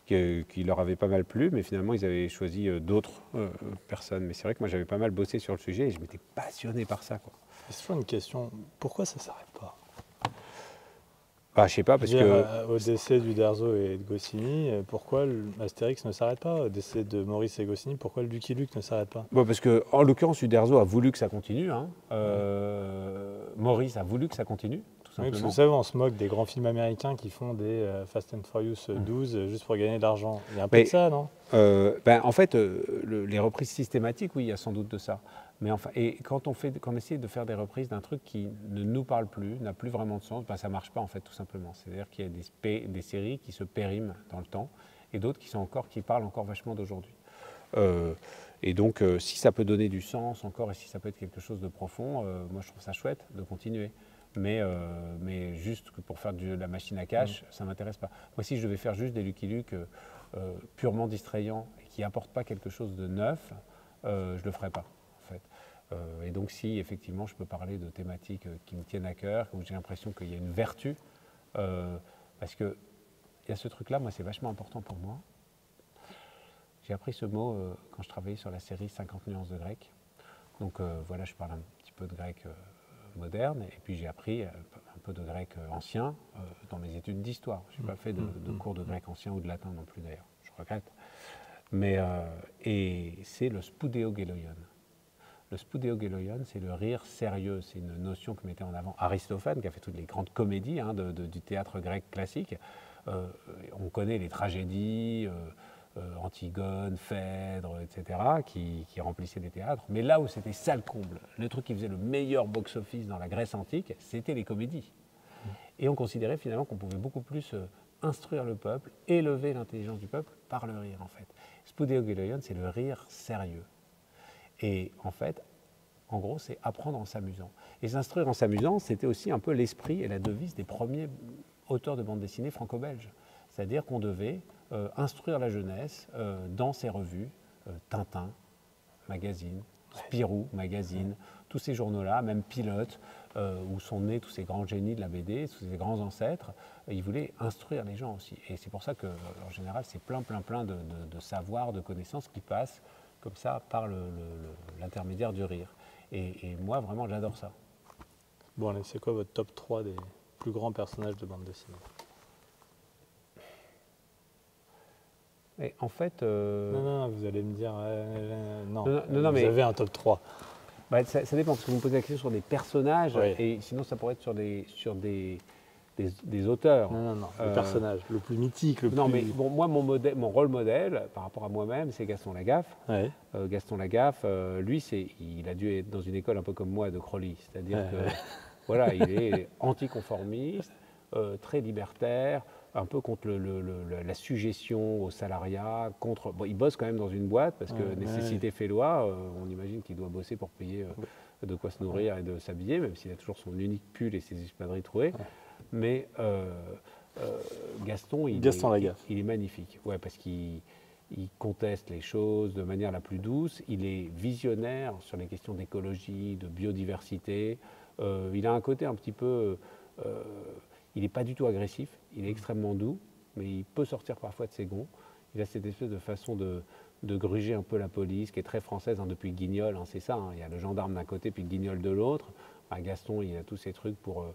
qui leur avaient pas mal plu, mais finalement, ils avaient choisi d'autres personnes. Mais c'est vrai que moi, j'avais pas mal bossé sur le sujet et je m'étais passionné par ça, quoi. C'est toujours une question. Pourquoi ça ne s'arrête pas? Je sais pas, parce que... Au décès d'Uderzo et de Goscinny, pourquoi Astérix ne s'arrête pas? Au décès de Maurice et Goscinny, pourquoi le Lucky Luke ne s'arrête pas? Parce que, en l'occurrence, Uderzo a voulu que ça continue. Hein. Maurice a voulu que ça continue, tout simplement. Oui, parce que vous savez, on se moque des grands films américains qui font des Fast and Furious 12 juste pour gagner de l'argent. Il y a un peu de ça, non? En fait, les reprises systématiques, oui, il y a sans doute de ça. Mais enfin, et quand on essaie de faire des reprises d'un truc qui ne nous parle plus, n'a plus vraiment de sens, ça ne marche pas, en fait, tout simplement. C'est-à-dire qu'il y a des séries qui se périment dans le temps et d'autres qui parlent encore vachement d'aujourd'hui. Et donc, si ça peut donner du sens encore et si ça peut être quelque chose de profond, moi, je trouve ça chouette de continuer. Mais juste pour faire de la machine à cash, ça ne m'intéresse pas. Moi, si je devais faire juste des Lucky Luke purement distrayants et qui n'apportent pas quelque chose de neuf, je ne le ferais pas, en fait. Et donc, si effectivement je peux parler de thématiques qui me tiennent à cœur, où j'ai l'impression qu'il y a une vertu, parce qu'il y a ce truc-là, moi, c'est vachement important pour moi. J'ai appris ce mot quand je travaillais sur la série 50 nuances de grec. Donc voilà, je parle un petit peu de grec moderne, et puis j'ai appris un peu de grec ancien dans mes études d'histoire. Je n'ai pas fait de cours de grec ancien ou de latin non plus d'ailleurs, je regrette. Mais, et c'est le spoudéogéloion. Le spoudéogéloion, c'est le rire sérieux. C'est une notion que mettait en avant Aristophane, qui a fait toutes les grandes comédies du théâtre grec classique. On connaît les tragédies, Antigone, Phèdre, etc., qui remplissaient des théâtres. Mais là où c'était ça le comble, le truc qui faisait le meilleur box-office dans la Grèce antique, c'était les comédies. Et on considérait finalement qu'on pouvait beaucoup plus instruire le peuple, élever l'intelligence du peuple par le rire, en fait. Spoudéogéloion, c'est le rire sérieux. Et en fait, en gros, c'est apprendre en s'amusant. Et s'instruire en s'amusant, c'était aussi un peu l'esprit et la devise des premiers auteur de bande dessinée franco-belge. C'est-à-dire qu'on devait instruire la jeunesse dans ces revues, Tintin, magazine, Spirou, magazine, tous ces journaux-là, même Pilote, où sont nés tous ces grands génies de la BD, tous ces grands ancêtres. Ils voulaient instruire les gens aussi. Et c'est pour ça qu'en général, c'est plein de savoirs, de connaissances qui passent comme ça par l'intermédiaire du rire. Et moi, vraiment, j'adore ça. Bon, allez, c'est quoi votre top 3 des plus grands personnages de bande dessinée? Et en fait... Non, vous allez me dire... non, vous mais... avez un top 3. Bah, ça dépend, parce que vous me posez la question sur des personnages, oui. Et sinon ça pourrait être sur des auteurs. Non, le personnage, le plus mythique, Non, mais bon, moi, mon rôle modèle, par rapport à moi-même, c'est Gaston Lagaffe. Ouais. Gaston Lagaffe, lui, il a dû être dans une école un peu comme moi de Crowley, c'est-à-dire que voilà, il est anticonformiste, très libertaire, un peu contre la suggestion au salariat, bon, il bosse quand même dans une boîte parce que nécessité fait loi, on imagine qu'il doit bosser pour payer de quoi se nourrir et de s'habiller, même s'il a toujours son unique pull et ses espadrilles trouées. Ouais. Mais Gaston, il est magnifique, parce qu'il conteste les choses de manière la plus douce, il est visionnaire sur les questions d'écologie, de biodiversité, il a un côté un petit peu... il n'est pas du tout agressif, il est extrêmement doux, mais il peut sortir parfois de ses gonds. Il a cette espèce de façon de gruger un peu la police, qui est très française depuis le Guignol, c'est ça, il y a le gendarme d'un côté puis le Guignol de l'autre. Gaston, il a tous ces trucs pour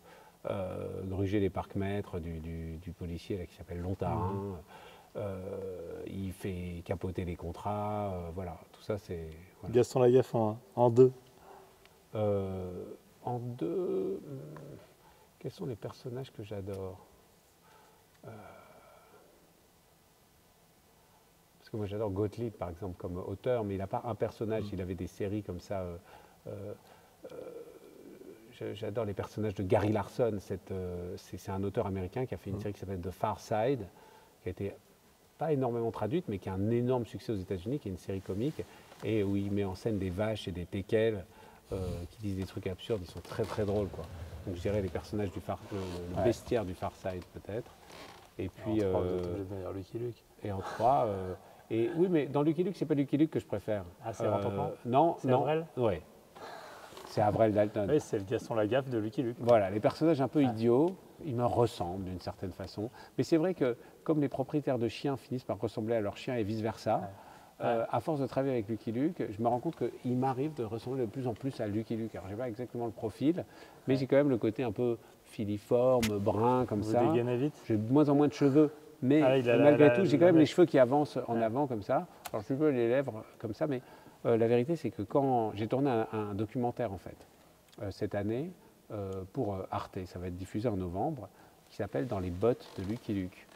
gruger les parcs-mètres du policier là, qui s'appelle Lontarin. Il fait capoter les contrats, voilà, tout ça c'est... Voilà. Gaston Lagaffe en 2 En 2... Quels sont les personnages que j'adore? Parce que moi j'adore Gottlieb par exemple comme auteur, mais il n'a pas un personnage, il avait des séries comme ça. J'adore les personnages de Gary Larson, c'est un auteur américain qui a fait une série qui s'appelle The Far Side, qui a été pas énormément traduite, mais qui a un énorme succès aux États-Unis, qui est une série comique, et où il met en scène des vaches et des teckels qui disent des trucs absurdes, ils sont très très drôles quoi. Donc je dirais les personnages le bestiaire du Far Side peut-être. Et puis Lucky Luke. Et en 3, et oui, mais dans Lucky Luke, c'est pas Lucky Luke que je préfère. Ah, c'est Rantamplan? Non, c'est Avril? Oui. C'est Avril Dalton. Oui, c'est le Gaston Lagaffe de Lucky Luke. Voilà, les personnages un peu idiots, ils me ressemblent d'une certaine façon. Mais c'est vrai que comme les propriétaires de chiens finissent par ressembler à leurs chiens et vice-versa, à force de travailler avec Lucky Luke, je me rends compte qu'il m'arrive de ressembler de plus en plus à Lucky Luke. Alors, je n'ai pas exactement le profil, mais j'ai quand même le côté un peu filiforme, brun, comme ça. Vous dégainez vite? J'ai de moins en moins de cheveux, mais malgré tout, j'ai quand même les cheveux qui avancent en avant, comme ça. Alors, je peux les lèvres comme ça, mais la vérité, c'est que quand j'ai tourné un documentaire, en fait, cette année, pour Arte, ça va être diffusé en novembre, qui s'appelle « Dans les bottes de Lucky Luke ».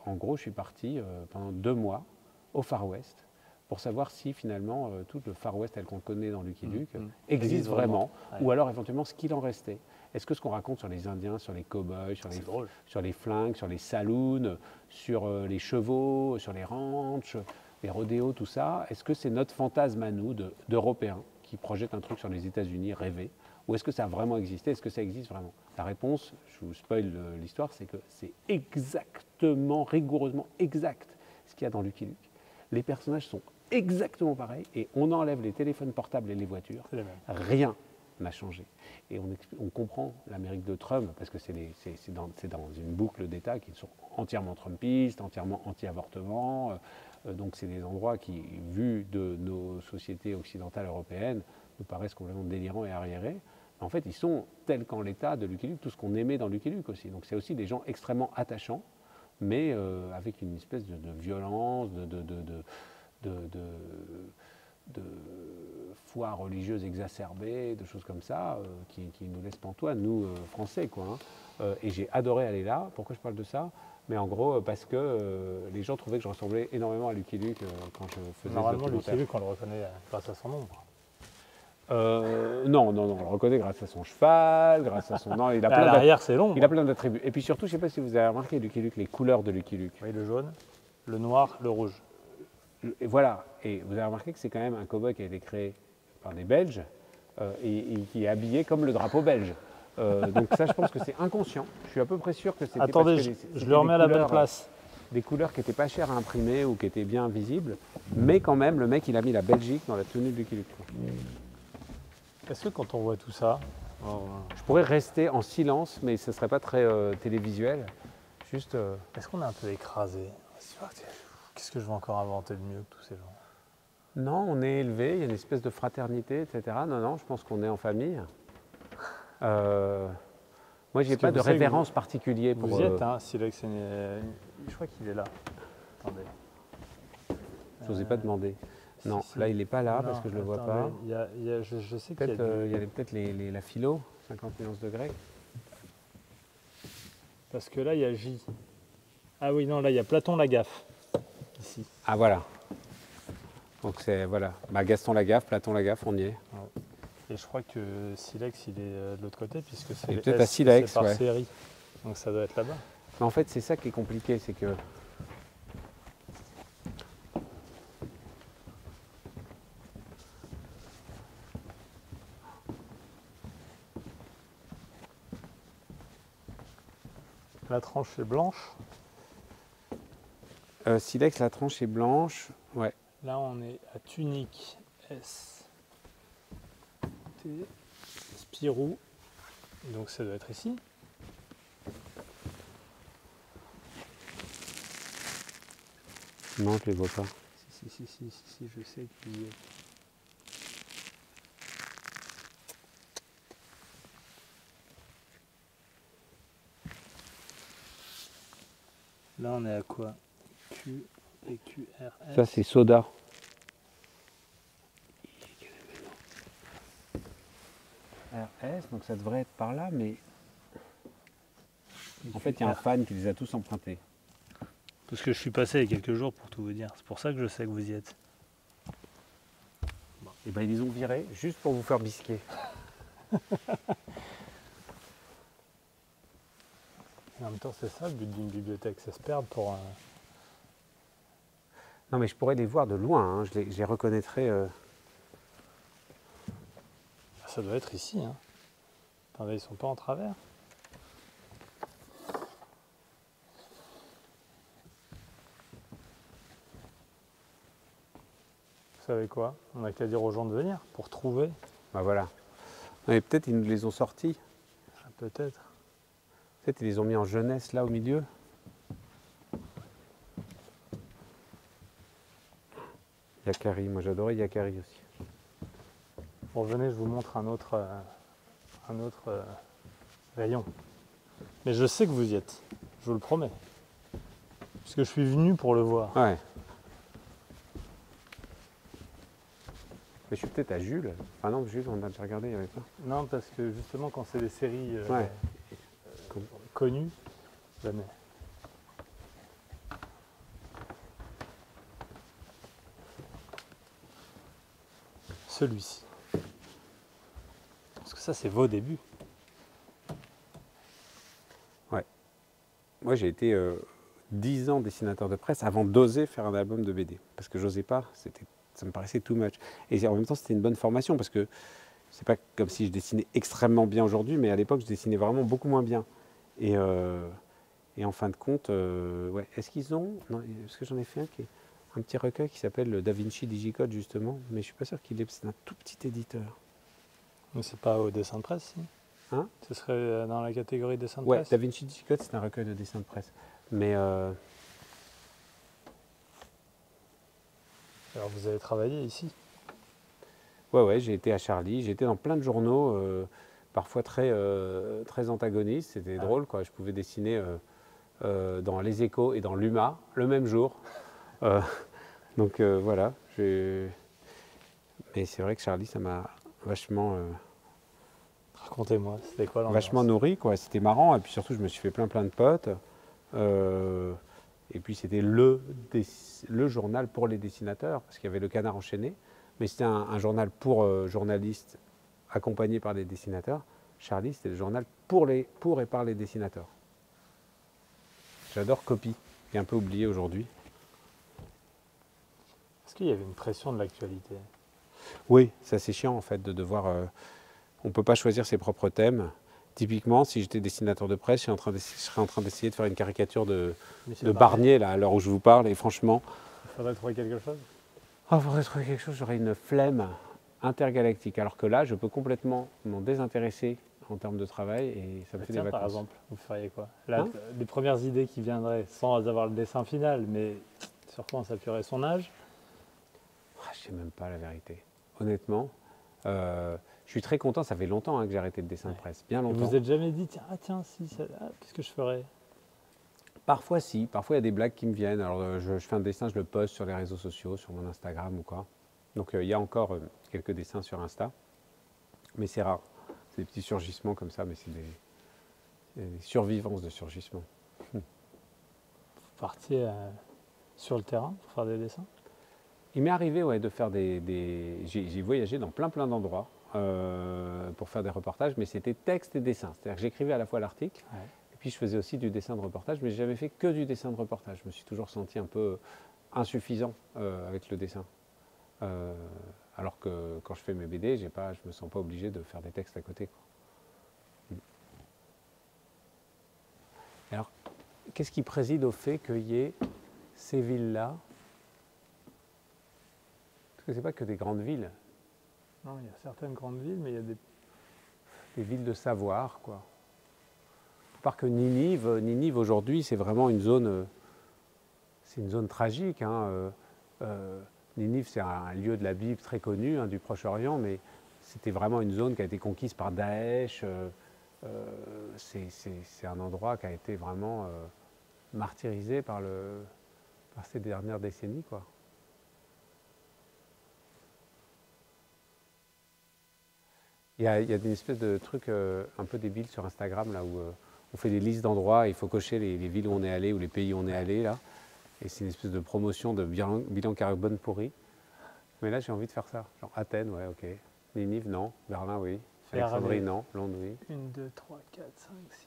En gros, je suis parti pendant 2 mois au Far West pour savoir si finalement tout le Far West tel qu'on le connaît dans Lucky Luke existe vraiment, ou alors éventuellement ce qu'il en restait. Est-ce que ce qu'on raconte sur les Indiens, sur les cow-boys, sur les flingues, sur les saloons, sur les chevaux, sur les ranchs, les rodéos, tout ça, est-ce que c'est notre fantasme à nous d'Européens qui projettent un truc sur les États-Unis rêvé, ou est-ce que ça a vraiment existé? Est-ce que ça existe vraiment? La réponse, je vous spoil l'histoire, c'est que c'est exactement, rigoureusement exact ce qu'il y a dans Lucky Luke. Les personnages sont exactement pareils et on enlève les téléphones portables et les voitures. Rien n'a changé. Et on comprend l'Amérique de Trump parce que c'est dans une boucle d'États qui sont entièrement trumpistes, entièrement anti-avortement. Donc c'est des endroits qui, vus de nos sociétés occidentales européennes, nous paraissent complètement délirants et arriérés. En fait, ils sont tels qu'en l'état de Lucky Luke, tout ce qu'on aimait dans Lucky Luke aussi. Donc c'est aussi des gens extrêmement attachants, mais avec une espèce de violence, de foi religieuse exacerbée, de choses comme ça, qui nous laissent pantois, nous, Français, quoi. Et j'ai adoré aller là. Pourquoi je parle de ça? Mais en gros, parce que les gens trouvaient que je ressemblais énormément à Lucky Luke quand je faisais Normalement, Lucky Luke, on le reconnaît grâce à son nom. Non, on le reconnaît grâce à son cheval, grâce à son... Non, il a plein l'arrière, c'est long. Il a plein d'attributs. Et puis surtout, je ne sais pas si vous avez remarqué, Lucky Luke, les couleurs de Lucky Luke. Oui, le jaune, le noir, le rouge. Et voilà. Et vous avez remarqué que c'est quand même un cow-boy qui a été créé par des Belges et qui est habillé comme le drapeau belge. Donc ça, je pense que c'est inconscient. Je suis à peu près sûr que c'était Attendez, parce que je le remets à la bonne place. Des couleurs qui n'étaient pas chères à imprimer ou qui étaient bien visibles. Mais quand même, le mec, il a mis la Belgique dans la tenue du Lucky Luke. Est-ce que quand on voit tout ça, je pourrais rester en silence, mais ce ne serait pas très télévisuel. Juste. Est-ce qu'on est un peu écrasé? Qu'est-ce que je vais encore inventer de mieux que tous ces gens? Non, on est élevé, il y a une espèce de fraternité, etc. Non, je pense qu'on est en famille. Moi, je n'ai pas de référence particulière pour... Vous y êtes, hein, Silex, je crois qu'il est là. Attendez. Je n'osais pas demander. Non, là, il n'est pas là parce que je ne le vois pas. Je sais qu'il y a il y a peut-être la philo, 50 nuances de grec. Parce que là, il y a J. Ah oui, non, là, il y a Platon Lagaffe. Ici. Ah, voilà. Donc, c'est, voilà. Bah, Gaston Lagaffe, Platon Lagaffe, on y est. Ouais. Et je crois que Silex, il est de l'autre côté, puisque c'est peut-être à Silex, par série. Donc ça doit être là-bas. Mais en fait, c'est ça qui est compliqué, c'est que... La tranche est blanche. Silex, la tranche est blanche. Ouais. Là, on est à Tunique, S, T, Spirou. Donc ça doit être ici. Non, je les vois pas. Si, je sais qu'il y est. Là, on est à quoi? Q et QRS. Ça, c'est Soda. RS, donc ça devrait être par là, mais... En fait, il y a un fan qui les a tous empruntés. Parce que je suis passé il y a quelques jours pour tout vous dire. C'est pour ça que je sais que vous y êtes. Bon. Et ben ils les ont virés juste pour vous faire bisquer. En même temps, c'est ça le but d'une bibliothèque, c'est se perdre pour un... Non, mais je pourrais les voir de loin, hein. Je les reconnaîtrais. Ça doit être ici. Hein. Attendez, ils sont pas en travers? Vous savez quoi? On n'a qu'à dire aux gens de venir pour trouver. Bah voilà. Mais peut-être ils nous les ont sortis. Ah, peut-être. Peut-être ils les ont mis en jeunesse là au milieu. Yakari, moi j'adorais Yakari aussi. Bon, venez, je vous montre un autre rayon. Mais je sais que vous y êtes, je vous le promets. Parce que je suis venu pour le voir. Ouais. Mais je suis peut-être à Jules. Ah non, Jules, on a déjà regardé, il n'y avait pas. Non, parce que justement, quand c'est des séries ouais. Connues, jamais. Celui-ci. Parce que ça, c'est vos débuts. Ouais. Moi, j'ai été 10 ans dessinateur de presse avant d'oser faire un album de BD. Parce que j'osais pas, ça me paraissait too much. Et en même temps, c'était une bonne formation parce que c'est pas comme si je dessinais extrêmement bien aujourd'hui, mais à l'époque, je dessinais vraiment beaucoup moins bien. Et en fin de compte, ouais. Est-ce qu'ils ont... Non, parce que j'en ai fait un petit recueil qui s'appelle le Da Vinci Digicode, justement, mais je suis pas sûr qu'il est... C'est un tout petit éditeur. Mais c'est pas au dessin de presse, si? Hein? Ce serait dans la catégorie dessin de ouais, presse? Da Vinci Digicode, c'est un recueil de dessin de presse. Mais... Alors, vous avez travaillé ici? Ouais, j'ai été à Charlie, j'ai été dans plein de journaux, parfois très antagonistes, c'était drôle, quoi. Je pouvais dessiner dans Les Échos et dans l'UMA le même jour. Donc voilà, mais c'est vrai que Charlie, ça m'a vachement... Racontez-moi, c'était quoi l'ambiance? Vachement nourri, quoi. C'était marrant, et puis surtout, je me suis fait plein de potes. Et puis c'était le journal pour les dessinateurs, parce qu'il y avait le Canard enchaîné, mais c'était un journal pour journalistes accompagné par des dessinateurs. Charlie, c'était le journal pour et par les dessinateurs. J'adore Copy, qui est un peu oublié aujourd'hui. Est-ce qu'il y avait une pression de l'actualité? Oui, ça c'est chiant en fait de devoir... on ne peut pas choisir ses propres thèmes. Typiquement, si j'étais dessinateur de presse, je serais en train d'essayer de faire une caricature de Michel Barnier, là, à l'heure où je vous parle, et franchement... Il faudrait trouver quelque chose. Il faudrait trouver quelque chose, j'aurais une flemme intergalactique. Alors que là, je peux complètement m'en désintéresser en termes de travail et ça me fait des vacances. Par exemple, vous feriez quoi? Là, les premières idées qui viendraient, sans avoir le dessin final, mais sur quoi on s'appuierait? Son âge? Je ne sais même pas la vérité. Honnêtement, je suis très content. Ça fait longtemps que j'ai arrêté le dessin de presse. Bien longtemps. Vous vous êtes jamais dit, tiens, si, qu'est-ce que je ferais? Parfois, si. Parfois, il y a des blagues qui me viennent. Alors, je fais un dessin, je le poste sur les réseaux sociaux, sur mon Instagram ou quoi. Donc, il y a encore quelques dessins sur Insta. Mais c'est rare. C'est des petits surgissements comme ça, mais c'est des survivances de surgissements. Vous partiez sur le terrain pour faire des dessins? Il m'est arrivé de faire j'ai voyagé dans plein d'endroits pour faire des reportages, mais c'était texte et dessin. C'est-à-dire que j'écrivais à la fois l'article, et puis je faisais aussi du dessin de reportage, mais je n'ai jamais fait que du dessin de reportage. Je me suis toujours senti un peu insuffisant avec le dessin. Alors que quand je fais mes BD, je ne me sens pas obligé de faire des textes à côté, quoi. Alors, qu'est-ce qui préside au fait qu'il y ait ces villes-là? Parce que ce n'est pas que des grandes villes. Non, il y a certaines grandes villes, mais il y a des villes de savoir, quoi. À part que Ninive aujourd'hui, c'est vraiment une zone tragique, hein. Ninive, c'est un lieu de la Bible très connu, hein, du Proche-Orient, mais c'était vraiment une zone qui a été conquise par Daesh. C'est un endroit qui a été vraiment martyrisé par ces dernières décennies, quoi. Il y a une espèce de truc un peu débile sur Instagram, là, où on fait des listes d'endroits, il faut cocher les villes où on est allé ou les pays où on est allé, là. Et c'est une espèce de promotion de bilan carbone pourri. Mais là, j'ai envie de faire ça. Genre Athènes, ouais, ok. Ninive, non. Berlin, oui. Alexandrie, non. Londres, oui. 1, 2, 3, 4, 5, 6,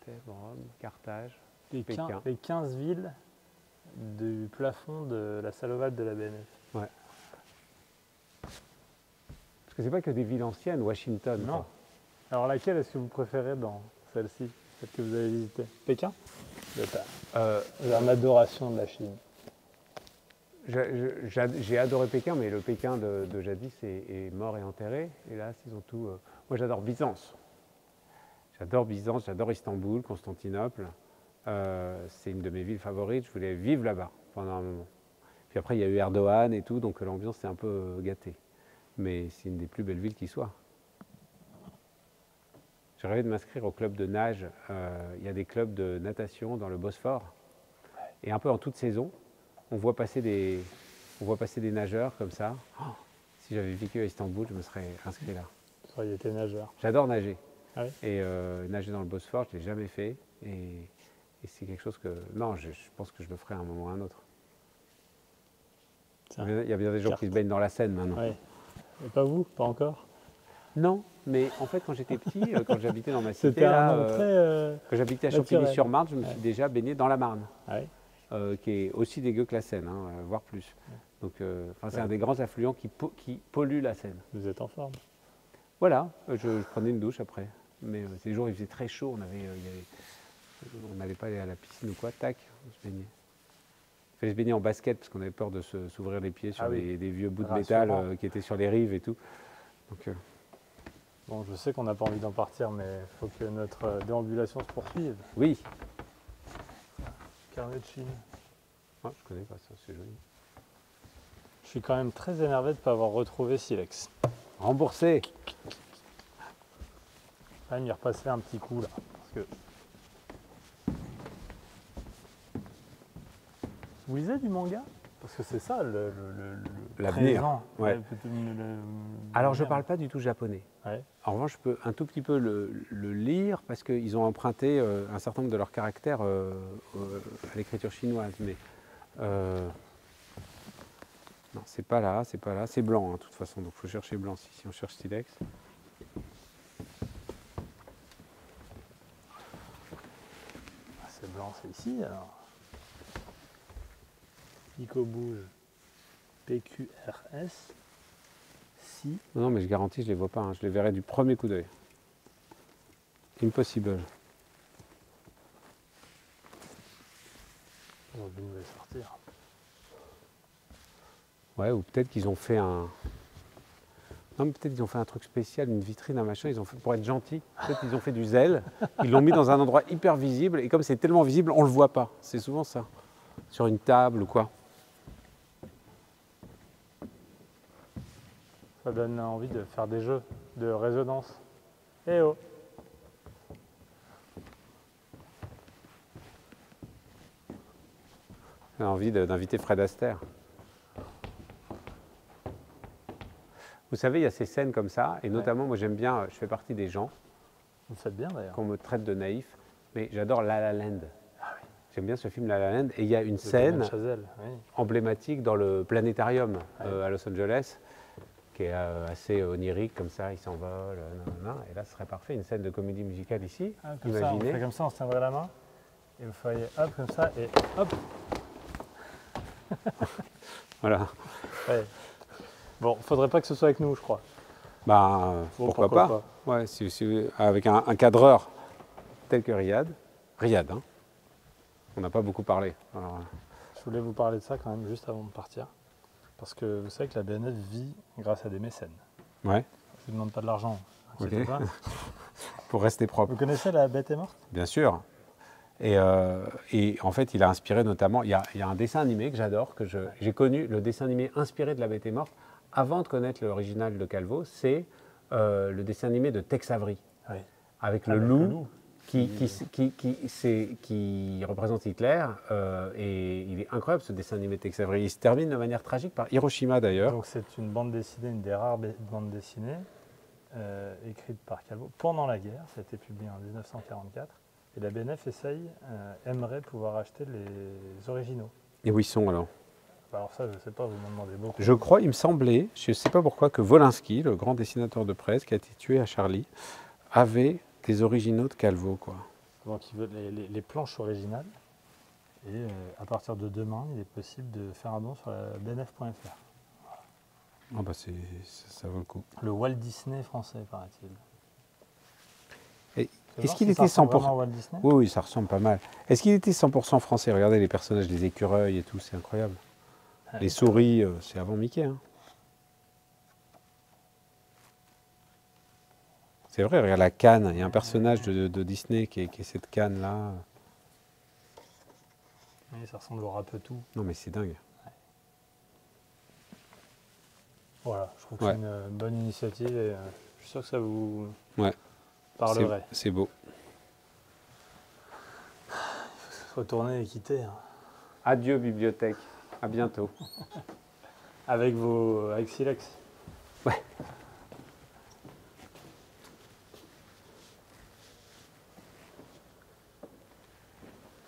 7, 8. Rome, Carthage, Pékin. Les 15 villes du plafond de la salle ovale de la BNF. Ouais. Parce que c'est pas que des villes anciennes, Washington. Non. Quoi. Alors laquelle est-ce que vous préférez dans celle-ci, celle que vous avez visitée? Pékin? J'ai une adoration de la Chine. J'ai adoré Pékin, mais le Pékin de jadis est mort et enterré. Et là, ils ont tout. Moi, j'adore Byzance. J'adore Byzance, j'adore Istanbul, Constantinople. C'est une de mes villes favorites. Je voulais vivre là-bas pendant un moment. Puis après, il y a eu Erdogan et tout, donc l'ambiance s'est un peu gâtée. Mais c'est une des plus belles villes qui soit. J'ai rêvé de m'inscrire au club de nage. Il y a des clubs de natation dans le Bosphore. Et un peu en toute saison, on voit passer des nageurs comme ça. Oh, si j'avais vécu à Istanbul, je me serais inscrit là. Vous auriez été nageur. J'adore nager. Ah oui? Et nager dans le Bosphore, je ne l'ai jamais fait. Et c'est quelque chose que... Non, je pense que je le ferai à un moment ou à un autre. Il y a bien des gens qui se baignent dans la Seine maintenant. Oui. Et pas vous? Pas encore? Non, mais en fait, quand j'étais petit, quand j'habitais dans ma cité, quand j'habitais à Champigny-sur-Marne, je me suis déjà baigné dans la Marne, qui est aussi dégueu que la Seine, hein, voire plus. Donc, c'est un des grands affluents qui pollue la Seine. Vous êtes en forme? Voilà, je prenais une douche après. Mais ces jours, il faisait très chaud, on n'allait pas aller à la piscine ou quoi, tac, on se baignait. Il fallait se baigner en basket parce qu'on avait peur de s'ouvrir les pieds sur des vieux bouts de métal qui étaient sur les rives et tout. Donc, bon, je sais qu'on n'a pas envie d'en partir, mais il faut que notre déambulation se poursuive. Oui. Carnet de Chine. Ouais, je connais pas ça, c'est joli. Je suis quand même très énervé de ne pas avoir retrouvé Silex. Remboursé. Quand même y repasser un petit coup là. Parce que... Vous lisez du manga? Parce que c'est ça l'avenir. Ouais. Alors je ne parle parle pas du tout japonais. Ouais. En revanche, je peux un tout petit peu le lire parce qu'ils ont emprunté un certain nombre de leurs caractères à l'écriture chinoise. Mais non, c'est pas là, c'est blanc de toute façon. Donc il faut chercher blanc si on cherche Silex. C'est blanc, c'est ici alors. Nico bouge. PQRS. Si. Non, mais je garantis, je ne les vois pas. Hein. Je les verrai du premier coup d'œil. Impossible. Aujourd'hui, on va sortir. Ouais, ou peut-être qu'ils ont fait un... Non, mais peut-être qu'ils ont fait un truc spécial, une vitrine, un machin, ils ont fait, pour être gentils. Peut-être qu'ils ont fait du zèle, ils l'ont mis dans un endroit hyper visible, et comme c'est tellement visible, on ne le voit pas. C'est souvent ça. Sur une table ou quoi. Ça donne envie de faire des jeux de résonance. Eh oh! J'ai envie d'inviter Fred Astaire. Vous savez, il y a ces scènes comme ça, et notamment, moi j'aime bien, je fais partie des gens. Vous faites bien d'ailleurs. Qu'on me traite de naïf, mais j'adore La La Land. Ah oui. J'aime bien ce film La La Land, et il y a une scène Chazelle, oui. emblématique dans le planétarium à Los Angeles, qui est assez onirique comme ça, il s'envole, et là ce serait parfait, une scène de comédie musicale ici. Ah, comme ça, on fait comme ça, on se tiendrait la main, et vous feriez hop comme ça, et hop. Voilà. Ouais. Bon, faudrait pas que ce soit avec nous, je crois. Bah, pourquoi pas. Ouais, avec un cadreur tel que Riyad. Riyad, hein. On n'a pas beaucoup parlé. Alors, je voulais vous parler de ça quand même juste avant de partir. Parce que vous savez que la BNF vit grâce à des mécènes. Ouais. Je ne demande pas de l'argent, okay. Pas. Pour rester propre. Vous connaissez La Bête est morte? Bien sûr. Et en fait, il a inspiré notamment, il y a un dessin animé que j'adore, que j'ai connu, le dessin animé inspiré de La Bête est morte, avant de connaître l'original de Calvo, c'est le dessin animé de Tex Avery, oui. Avec le loup qui représente Hitler, et il est incroyable ce dessin animé de Tex Avery. Il se termine de manière tragique par Hiroshima d'ailleurs. Donc c'est une bande dessinée, une des rares bandes dessinées écrite par Calvo pendant la guerre, ça a été publié en 1944, et la BNF aimerait pouvoir acheter les originaux. Et où ils sont alors? Alors ça, je ne sais pas, vous m'en demandez beaucoup. Je crois, il me semblait, je ne sais pas pourquoi, que Wolinski, le grand dessinateur de presse qui a été tué à Charlie, avait des originaux de Calvo, quoi. Donc il veut les planches originales, et à partir de demain, il est possible de faire un don sur la bnf.fr. Voilà. Ah bah ça vaut le coup. Le Walt Disney français, paraît-il. Est-ce qu'il était 100% Walt Disney? Oui, ça ressemble pas mal. Est-ce qu'il était 100% français? Regardez les personnages, les écureuils et tout, c'est incroyable. Les souris, c'est avant Mickey. Hein. C'est vrai, regarde la canne. Il y a un personnage de Disney qui est cette canne-là. Oui, ça ressemble au Rapetou. Non, mais c'est dingue. Ouais. Voilà, je trouve que c'est une bonne initiative et je suis sûr que ça vous parlerait. C'est beau. Il faut se retourner et quitter. Hein. Adieu, bibliothèque. À bientôt. Avec Silex. Ouais.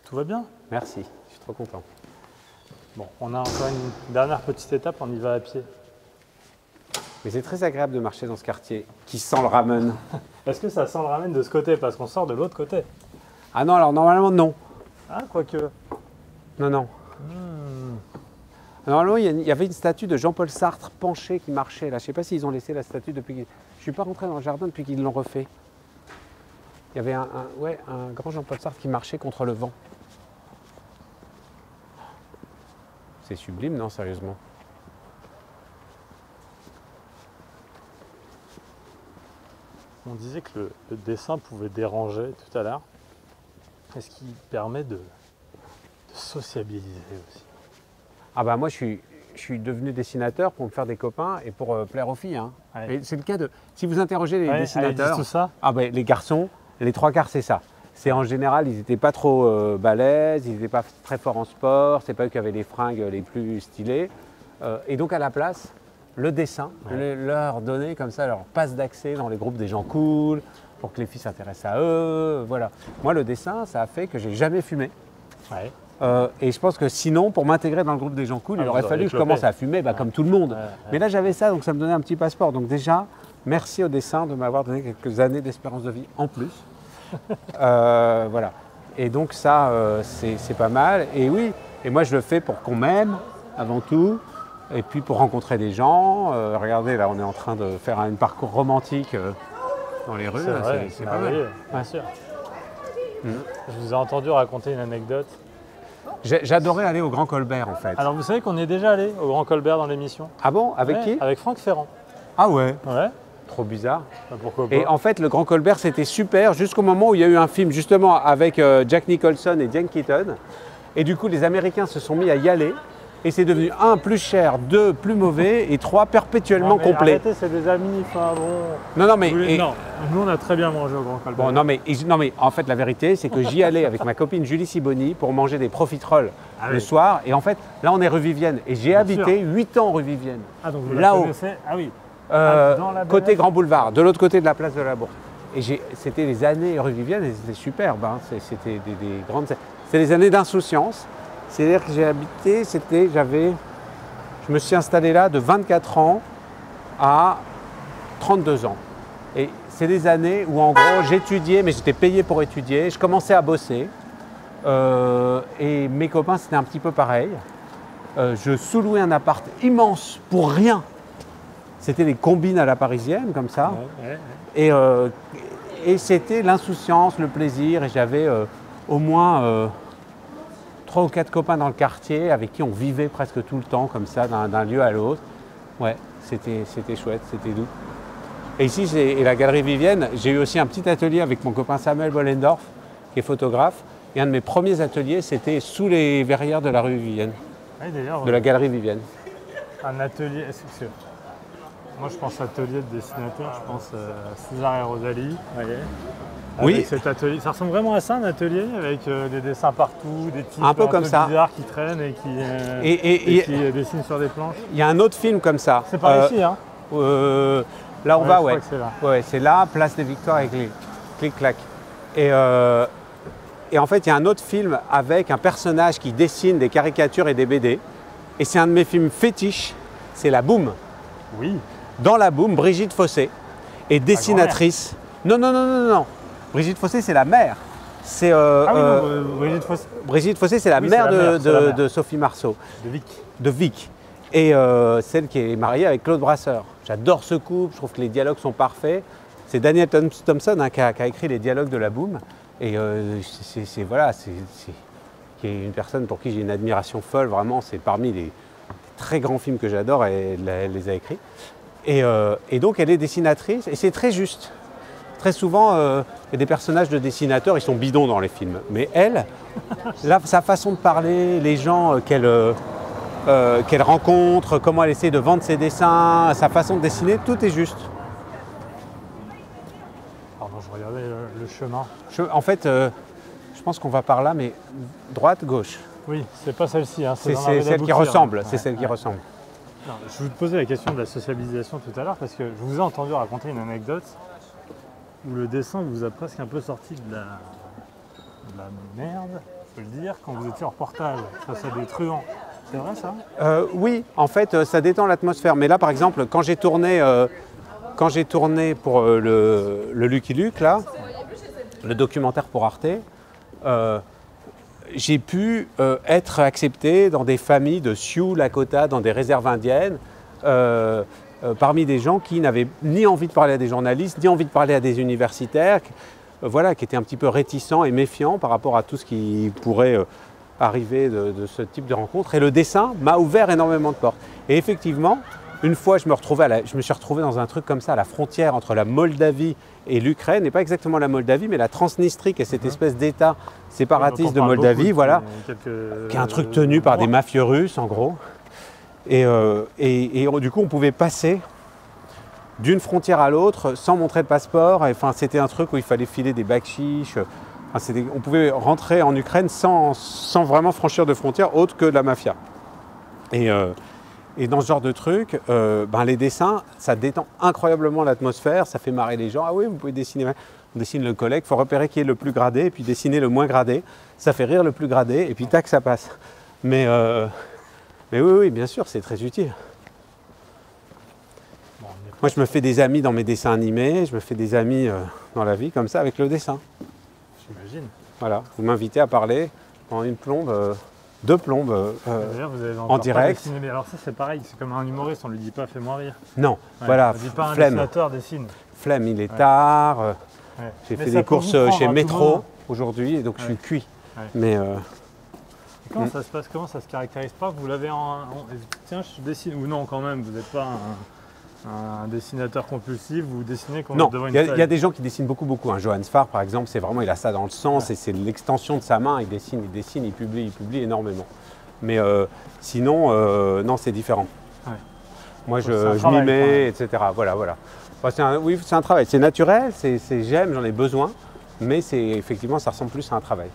Tout va bien? Merci, je suis trop content. Bon, on a encore une dernière petite étape, on y va à pied. Mais c'est très agréable de marcher dans ce quartier qui sent le ramen. Est-ce que ça sent le ramen de ce côté? Parce qu'on sort de l'autre côté. Ah non, alors normalement non. Ah, quoique. Non. Normalement, il y avait une statue de Jean-Paul Sartre penché qui marchait là. Je ne sais pas s'ils ont laissé la statue depuis qu'ils... Je ne suis pas rentré dans le jardin depuis qu'ils l'ont refait. Il y avait un grand Jean-Paul Sartre qui marchait contre le vent. C'est sublime, non, sérieusement? On disait que le dessin pouvait déranger tout à l'heure. Est-ce qu'il permet de sociabiliser aussi? Ah bah moi je suis devenu dessinateur pour me faire des copains et pour plaire aux filles. Hein. Ouais. C'est le cas de... Si vous interrogez les dessinateurs... tout ça. Ah bah les garçons, les trois quarts c'est ça. C'est en général, ils n'étaient pas trop balèzes, ils n'étaient pas très forts en sport, c'est pas eux qui avaient les fringues les plus stylées. Et donc à la place, le dessin, leur donner comme ça leur passe d'accès dans les groupes des gens cool, pour que les filles s'intéressent à eux, voilà. Moi le dessin, ça a fait que j'ai jamais fumé. Ouais. Et je pense que sinon, pour m'intégrer dans le groupe des gens cool, il aurait fallu que je commence à fumer comme tout le monde. Mais là, j'avais ça, donc ça me donnait un petit passeport. Donc déjà, merci au dessin de m'avoir donné quelques années d'espérance de vie en plus. Voilà. Et donc ça, c'est pas mal. Et oui, et moi je le fais pour qu'on m'aime, avant tout. Et puis pour rencontrer des gens. Regardez, là, on est en train de faire un parcours romantique dans les rues, c'est pas mal. Bien sûr. Je vous ai entendu raconter une anecdote. J'adorais aller au Grand Colbert en fait. Alors vous savez qu'on est déjà allé au Grand Colbert dans l'émission. Ah bon? Avec qui? Avec Franck Ferrand. Ah ouais? Ouais. Trop bizarre. Pourquoi pas? Et en fait, le Grand Colbert, c'était super jusqu'au moment où il y a eu un film justement avec Jack Nicholson et Diane Keaton. Et du coup, les Américains se sont mis à y aller. Et c'est devenu 1, plus cher, 2, plus mauvais, et 3, perpétuellement complet. Arrêtez, c'est des amis, enfin bon... Non, mais... Non, nous on a très bien mangé au Grand Colbert. Bon, non, mais en fait, la vérité, c'est que j'y allais avec ma copine Julie Siboni pour manger des profiteroles le soir. Et en fait, là, on est rue Vivienne. Et j'ai habité 8 ans rue Vivienne. Ah, donc vous là-haut. Ah oui. Dans la côté Grand Boulevard, de l'autre côté de la place de la Bourse. Et c'était les années rue Vivienne, et c'était superbe. Hein. C'était des grandes... C'était des années d'insouciance. C'est-à-dire que j'ai habité, je me suis installé là de 24 ans à 32 ans. Et c'est des années où en gros j'étudiais, mais j'étais payé pour étudier, je commençais à bosser. Et mes copains c'était un petit peu pareil. Je sous-louais un appart immense pour rien. C'était des combines à la parisienne comme ça. Et c'était l'insouciance, le plaisir. Et j'avais au moins... 3 ou 4 copains dans le quartier avec qui on vivait presque tout le temps comme ça, d'un lieu à l'autre. Ouais, c'était chouette, c'était doux. Et ici, et la Galerie Vivienne, j'ai eu aussi un petit atelier avec mon copain Samuel Bollendorf, qui est photographe. Et un de mes premiers ateliers, c'était sous les verrières de la rue Vivienne, de la Galerie Vivienne. Un atelier, moi je pense atelier de dessinateur, je pense César et Rosalie. Oui. Cet atelier, ça ressemble vraiment à ça, un atelier avec des dessins partout, des types un peu comme ça bizarres qui traînent et qui dessinent sur des planches. Il y a un autre film comme ça. C'est par ici, hein? Là on va, ouais. C'est là. Ouais, c'est là, place des Victoires et clic-clac. Et en fait, il y a un autre film avec un personnage qui dessine des caricatures et des BD. Et c'est un de mes films fétiches, c'est La Boum. Oui. Dans La Boum, Brigitte Fossé est dessinatrice. Non. Brigitte Fossé, c'est la mère. C'est Brigitte Fossé, c'est la mère de Sophie Marceau. De Vic. Et celle qui est mariée avec Claude Brasseur. J'adore ce couple, je trouve que les dialogues sont parfaits. C'est Daniel Thompson qui a écrit les dialogues de La Boum. Et c'est qui est une personne pour qui j'ai une admiration folle. Vraiment, c'est parmi les très grands films que j'adore et elle les a écrits. Et donc, elle est dessinatrice et c'est très juste. Très souvent, il y a des personnages de dessinateurs, ils sont bidons dans les films. Mais elle, sa façon de parler, les gens qu'elle rencontre, comment elle essaie de vendre ses dessins, sa façon de dessiner, tout est juste. Pardon, je regardais le chemin. En fait, je pense qu'on va par là, mais droite, gauche. Oui, c'est pas celle-ci. Hein, c'est celle qui ressemble. C'est celle qui ressemble. Non, je vous posais la question de la sociabilisation tout à l'heure parce que je vous ai entendu raconter une anecdote où le dessin vous a presque un peu sorti de la merde, je peux le dire, quand vous étiez en reportage face à des truands. C'est vrai ça? Oui, en fait, ça détend l'atmosphère. Mais là, par exemple, quand j'ai tourné pour le Lucky Luke, là, le documentaire pour Arte, j'ai pu être accepté dans des familles de Sioux, Lakota, dans des réserves indiennes, parmi des gens qui n'avaient ni envie de parler à des journalistes, ni envie de parler à des universitaires, qui étaient un petit peu réticents et méfiants par rapport à tout ce qui pourrait arriver de ce type de rencontre. Et le dessin m'a ouvert énormément de portes. Et effectivement, une fois, je me suis retrouvé dans un truc comme ça, à la frontière entre la Moldavie et l'Ukraine, et pas exactement la Moldavie, mais la Transnistrie, qui est cette espèce d'État séparatiste de Moldavie, voilà, qui est un truc tenu par des mafieux russes, en gros. Et du coup, on pouvait passer d'une frontière à l'autre sans montrer le passeport. Enfin, c'était un truc où il fallait filer des bakchiches. Enfin, on pouvait rentrer en Ukraine sans vraiment franchir de frontière autre que de la mafia. Et dans ce genre de truc, les dessins, ça détend incroyablement l'atmosphère, ça fait marrer les gens. Ah oui, vous pouvez dessiner. On dessine le collègue, il faut repérer qui est le plus gradé, et puis dessiner le moins gradé. Ça fait rire le plus gradé, et puis tac, ça passe. Mais oui, bien sûr, c'est très utile. Moi, je me fais des amis dans mes dessins animés, je me fais des amis dans la vie, comme ça, avec le dessin. J'imagine. Voilà, vous m'invitez à parler pendant une plombe, 2 plombes en direct. Mais alors ça, c'est pareil, c'est comme un humoriste, on ne lui dit pas « fais-moi rire ». Non, Ouais, voilà, on ne dit pas un flemme. dessinateur dessine. flemme, il est tard. J'ai fait des courses chez Métro aujourd'hui, donc je suis cuit. Mais comment ça se passe? Comment ça se caractérise pas? Vous l'avez tiens, je dessine ou non quand même? Vous n'êtes pas un dessinateur compulsif? Vous dessinez quand non, devant une il y a des gens qui dessinent beaucoup. Johannes Farr, par exemple, c'est vraiment, il a ça dans le sang, c'est l'extension de sa main. Il dessine, il publie énormément. Mais sinon, non, c'est différent. Moi, je m'y mets, etc. Voilà. Oui, c'est un travail. C'est naturel, j'aime, j'en ai besoin, mais effectivement, ça ressemble plus à un travail.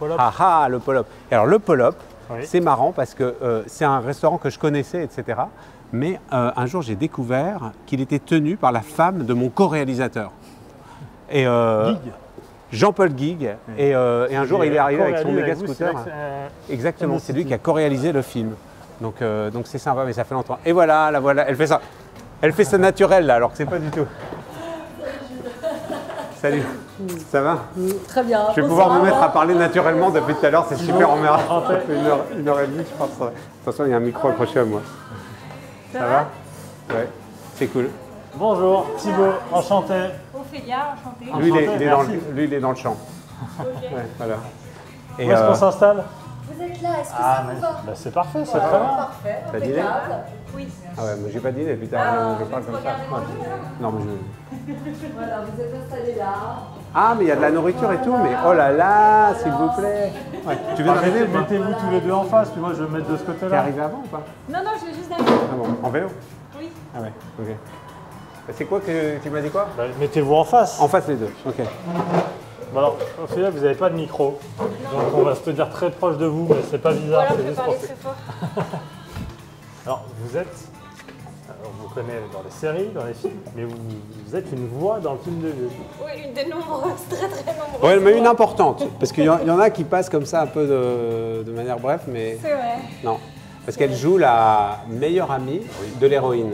Le Polop. Alors, le Polop, c'est marrant parce que c'est un restaurant que je connaissais, etc. Mais un jour, j'ai découvert qu'il était tenu par la femme de mon co-réalisateur. Et Jean-Paul Guigues. Et un jour, il est arrivé avec son méga scooter. Exactement, c'est lui qui a co-réalisé le film. Donc c'est sympa, mais ça fait longtemps. Et voilà, elle fait ça. Elle fait ça naturel, là, alors que c'est pas du tout. Salut, ça va? Très bien. Je vais pouvoir me mettre à parler naturellement depuis tout à l'heure, c'est super emmerdant. Ça fait une heure et demie, je pense. Attention, il y a un micro accroché à moi. Ça va? Ouais, c'est cool. Bonjour, Thibaut, enchanté. Ophélia, enchanté. Lui, il est dans le champ. Okay. Ouais, voilà. Où est-ce qu'on s'installe? Vous êtes là, est-ce que ça vous va? C'est parfait, c'est très bien. Parfait, t'as dîné? Oui. Ah ouais, mais j'ai pas dîné depuis tard, je parle comme ça. Non, mais Voilà, vous êtes installés là. Ah, mais il y a de la nourriture et tout, mais oh là là, s'il vous plaît. Ouais. Tu viens d'arriver ou pas? Mettez-vous tous les deux en face, puis moi je vais me mettre de ce côté-là. T'es arrivé avant ou pas? Non, je vais juste d'arriver. Ah bon, en vélo? Oui. Ah ouais, ok. C'est quoi que tu m'as dit quoi? Mettez-vous en face. En face les deux, ok. Bon alors, au final, vous n'avez pas de micro, donc on va se tenir très proche de vous, mais c'est pas bizarre. Voilà, je vais parler très fort. Alors, on vous connaît dans les séries, dans les films, mais vous êtes une voix dans le film de Jules. Oui, une des nombreuses, très nombreuses. Ouais, mais une importante, parce qu'il y en a qui passent comme ça un peu de manière bref, mais... C'est vrai. Non, parce qu'elle joue la meilleure amie de l'héroïne.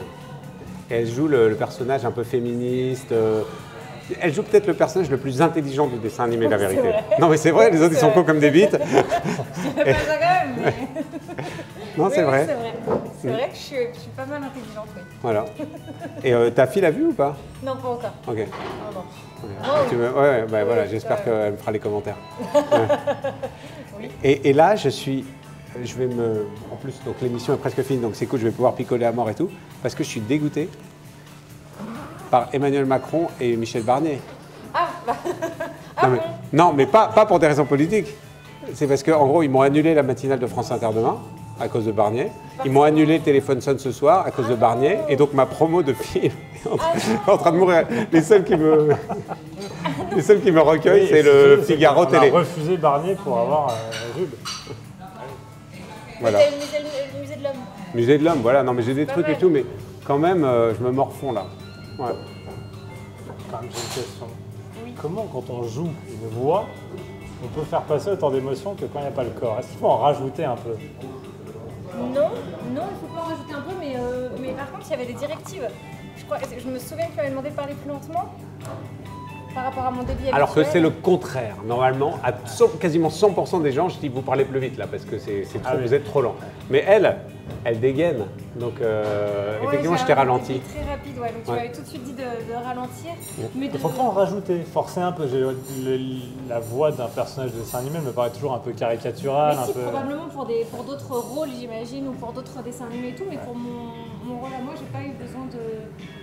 Et elle joue le personnage un peu féministe. Elle joue peut-être le personnage le plus intelligent du dessin animé, la vérité. Non, mais c'est vrai, les autres, ils sont cons comme des bites. Je dirais pas ça quand même, mais... Non, c'est vrai. C'est vrai que je suis pas mal intelligente, oui. Voilà. Et ta fille l'a vu ou pas? Non, pas encore. Ok. Non. Ouais, bah, voilà, j'espère qu'elle me fera les commentaires. Ouais. Oui. Et là, en plus, donc l'émission est presque finie, donc c'est cool, je vais pouvoir picoler à mort et tout, parce que je suis dégoûté par Emmanuel Macron et Michel Barnier. Ah, bah... Non, mais pas pour des raisons politiques. C'est parce qu'en gros, ils m'ont annulé la matinale de France Inter demain à cause de Barnier. Ils m'ont annulé le téléphone sonne ce soir à cause de Barnier. Et donc ma promo de film est en train de mourir. Les seuls qui me recueillent, c'est le Figaro Télé. On a refusé Barnier pour avoir Jules. Voilà. Le musée de l'homme. Musée de l'homme, voilà. Non, mais j'ai des trucs et tout, mais quand même, je me morfonds là. Ouais. Quand même, j'ai une question. Oui. Comment, quand on joue une voix, on peut faire passer autant d'émotions que quand il n'y a pas le corps? Est-ce qu'il faut en rajouter un peu? Non, il ne faut pas en rajouter un peu, mais par contre, il y avait des directives. Je me souviens que tu m'avais demandé de parler plus lentement par rapport à mon débit habituel. Alors que c'est le contraire. Normalement, à quasiment 100% des gens, je dis vous parlez plus vite là parce que vous êtes trop lent. Mais elle dégaine. Donc effectivement, je t'ai ralenti. Très rapide, ouais. Donc tu m'avais tout de suite dit de ralentir. Il ne faut pas en rajouter, forcer un peu. La voix d'un personnage de dessin animé me paraît toujours un peu caricatural. Mais probablement pour d'autres rôles, j'imagine, ou pour d'autres dessins animés et tout, mais pour mon rôle à moi, j'ai pas eu besoin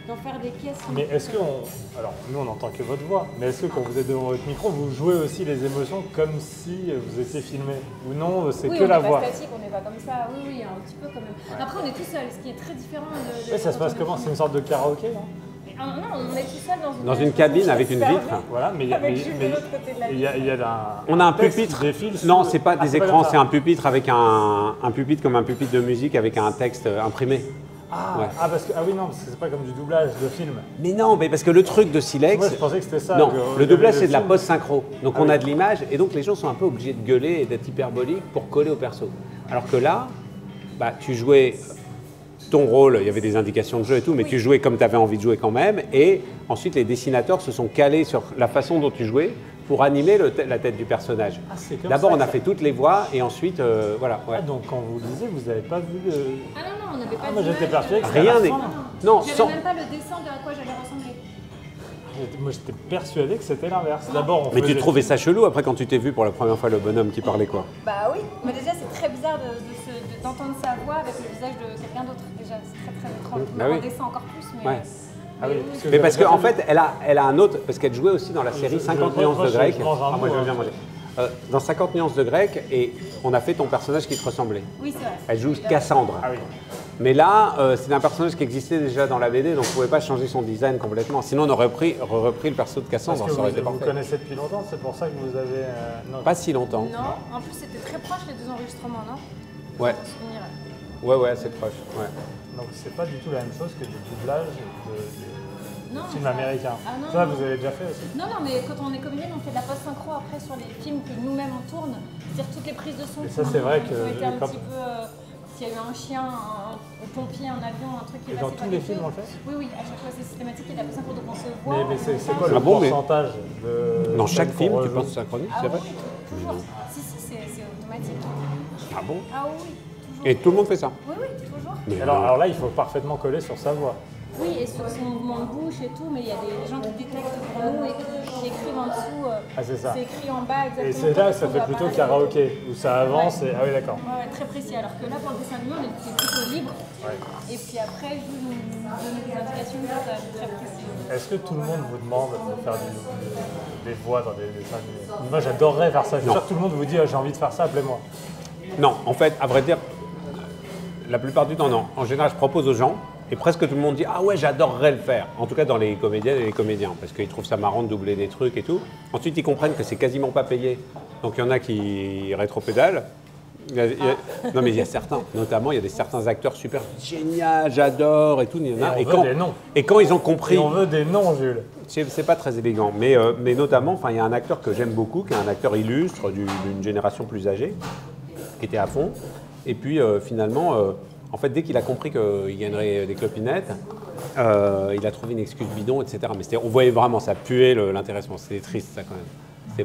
d'en faire des pièces. Mais est-ce que alors nous on n'entend que votre voix, mais est-ce que quand vous êtes devant votre micro, vous jouez aussi les émotions comme si vous étiez filmé? Ou non, c'est que la voix? Oui, on n'est pas statique, on n'est pas comme ça. Oui, un petit peu quand même. Ouais. Après, on est tout seul, ce qui est très différent de ça se passe comment? C'est une sorte de karaoké, non? Non, on est tout seul dans une cabine avec une vitre. Voilà, mais il y a on a un pupitre. Non, c'est pas des écrans, c'est un pupitre avec un pupitre comme un pupitre de musique avec un texte imprimé. Oui, non, c'est pas comme du doublage de film. Mais non, mais parce que le truc de Silex. Moi, je pensais que c'était ça. Non, le doublage, c'est de la post-synchro. Donc on a de l'image et donc les gens sont un peu obligés de gueuler et d'être hyperboliques pour coller au perso. Alors que là, tu jouais ton rôle, il y avait des indications de jeu et tout, mais tu jouais comme tu avais envie de jouer quand même. Et ensuite, les dessinateurs se sont calés sur la façon dont tu jouais pour animer la tête du personnage. D'abord, on a fait toutes les voix et ensuite, voilà. Ouais. Donc, quand vous lisez, vous n'avez pas vu le... Ah non, on n'avait pas moi, j'étais persuadé que rien n'est... Non, j'avais même pas le dessin de à quoi j'allais ressembler. Moi, j'étais persuadé que c'était l'inverse. D'abord, Mais tu trouvais ça chelou après quand tu t'es vu pour la première fois le bonhomme qui parlait quoi? Bah oui, mais déjà c'est très bizarre d'entendre sa voix avec le visage de quelqu'un d'autre. Déjà, c'est très très étrange. Bah On oui. descend encore plus, mais. Ouais. Ah oui, Mais parce qu'en fait, elle a un autre, parce qu'elle jouait aussi dans la série 50 nuances de grec. Je mange un Ah, moi, je veux bien manger. Dans 50 nuances de grec, et on a fait ton personnage qui te ressemblait. Oui, c'est vrai. Elle joue Cassandre. Ah oui. Mais là, c'est un personnage qui existait déjà dans la BD, donc on ne pouvait pas changer son design complètement. Sinon, on aurait repris le perso de Cassandre. Parce que Ça aurait été vous parfait. connaissez depuis longtemps, c'est pour ça que vous avez... non. Pas si longtemps. Non, en plus c'était très proche les deux enregistrements, non? Ouais, Pour se souvenir. ouais, c'est proche. Ouais. Donc c'est pas du tout la même chose que du doublage de Non. films américains. Ah, non, Ça, non. vous avez déjà fait aussi? Non, mais quand on est comédienne, on fait de la post-synchro après sur les films que nous-mêmes on tourne. C'est-à-dire toutes les prises de son Et ça, c'est vrai qui ont que été un quand- petit peu. S'il y a eu un chien, un pompier, un avion, un truc qui est Et dans passé tous par les quelque films, chose. on le fait? Oui, oui, à chaque fois c'est systématique, il y a de la post-synchro, donc on se voit. Mais c'est quoi Ah le bon, mais- pourcentage de... Dans chaque qu'on film, tu rejoue penses synchronique, Ah c'est vrai? oui, toujours. Si, c'est automatique. Ah bon? Ah oui, toujours. Et tout le monde fait ça? Oui, toujours. Mais Alors là, il faut parfaitement coller sur sa voix. Oui, et sur son mouvement de bouche et tout, mais il y a des gens qui détectent pour nous et qui écrivent en dessous. Ah, c'est ça. C'est écrit en bas exactement. Et c'est là, comme ça on fait doit plutôt parler. karaoké, où ça avance et... Ah oui, d'accord. Ouais, très précis. Alors que là, pour le dessin animé, on était plutôt libre. Et puis après, je nous donne des indications très précises. Est-ce que tout le monde vous demande de faire des voix dans des dessins animés? Moi, j'adorerais faire ça. Je suis sûr que tout le monde vous dit j'ai envie de faire ça, appelez-moi. Non, en fait, à vrai dire, la plupart du temps, non. En général, je propose aux gens, et presque tout le monde dit « Ah ouais, j'adorerais le faire ». En tout cas, dans les comédiennes et les comédiens, parce qu'ils trouvent ça marrant de doubler des trucs et tout. Ensuite, ils comprennent que c'est quasiment pas payé. Donc, il y en a qui rétropédalent. Non, mais il y a certains, notamment, il y a certains acteurs super génial, j'adore et tout. Il y en a. Et on veut des noms. Et quand ils ont compris, Et on veut des noms, Jules. c'est pas très élégant, mais notamment, enfin, il y a un acteur que j'aime beaucoup, qui est un acteur illustre d'une génération plus âgée, qui était à fond. Et puis finalement, en fait, dès qu'il a compris qu'il gagnerait des clopinettes, il a trouvé une excuse bidon, etc. Mais on voyait vraiment, ça puait l'intéressement. C'était triste, ça quand même.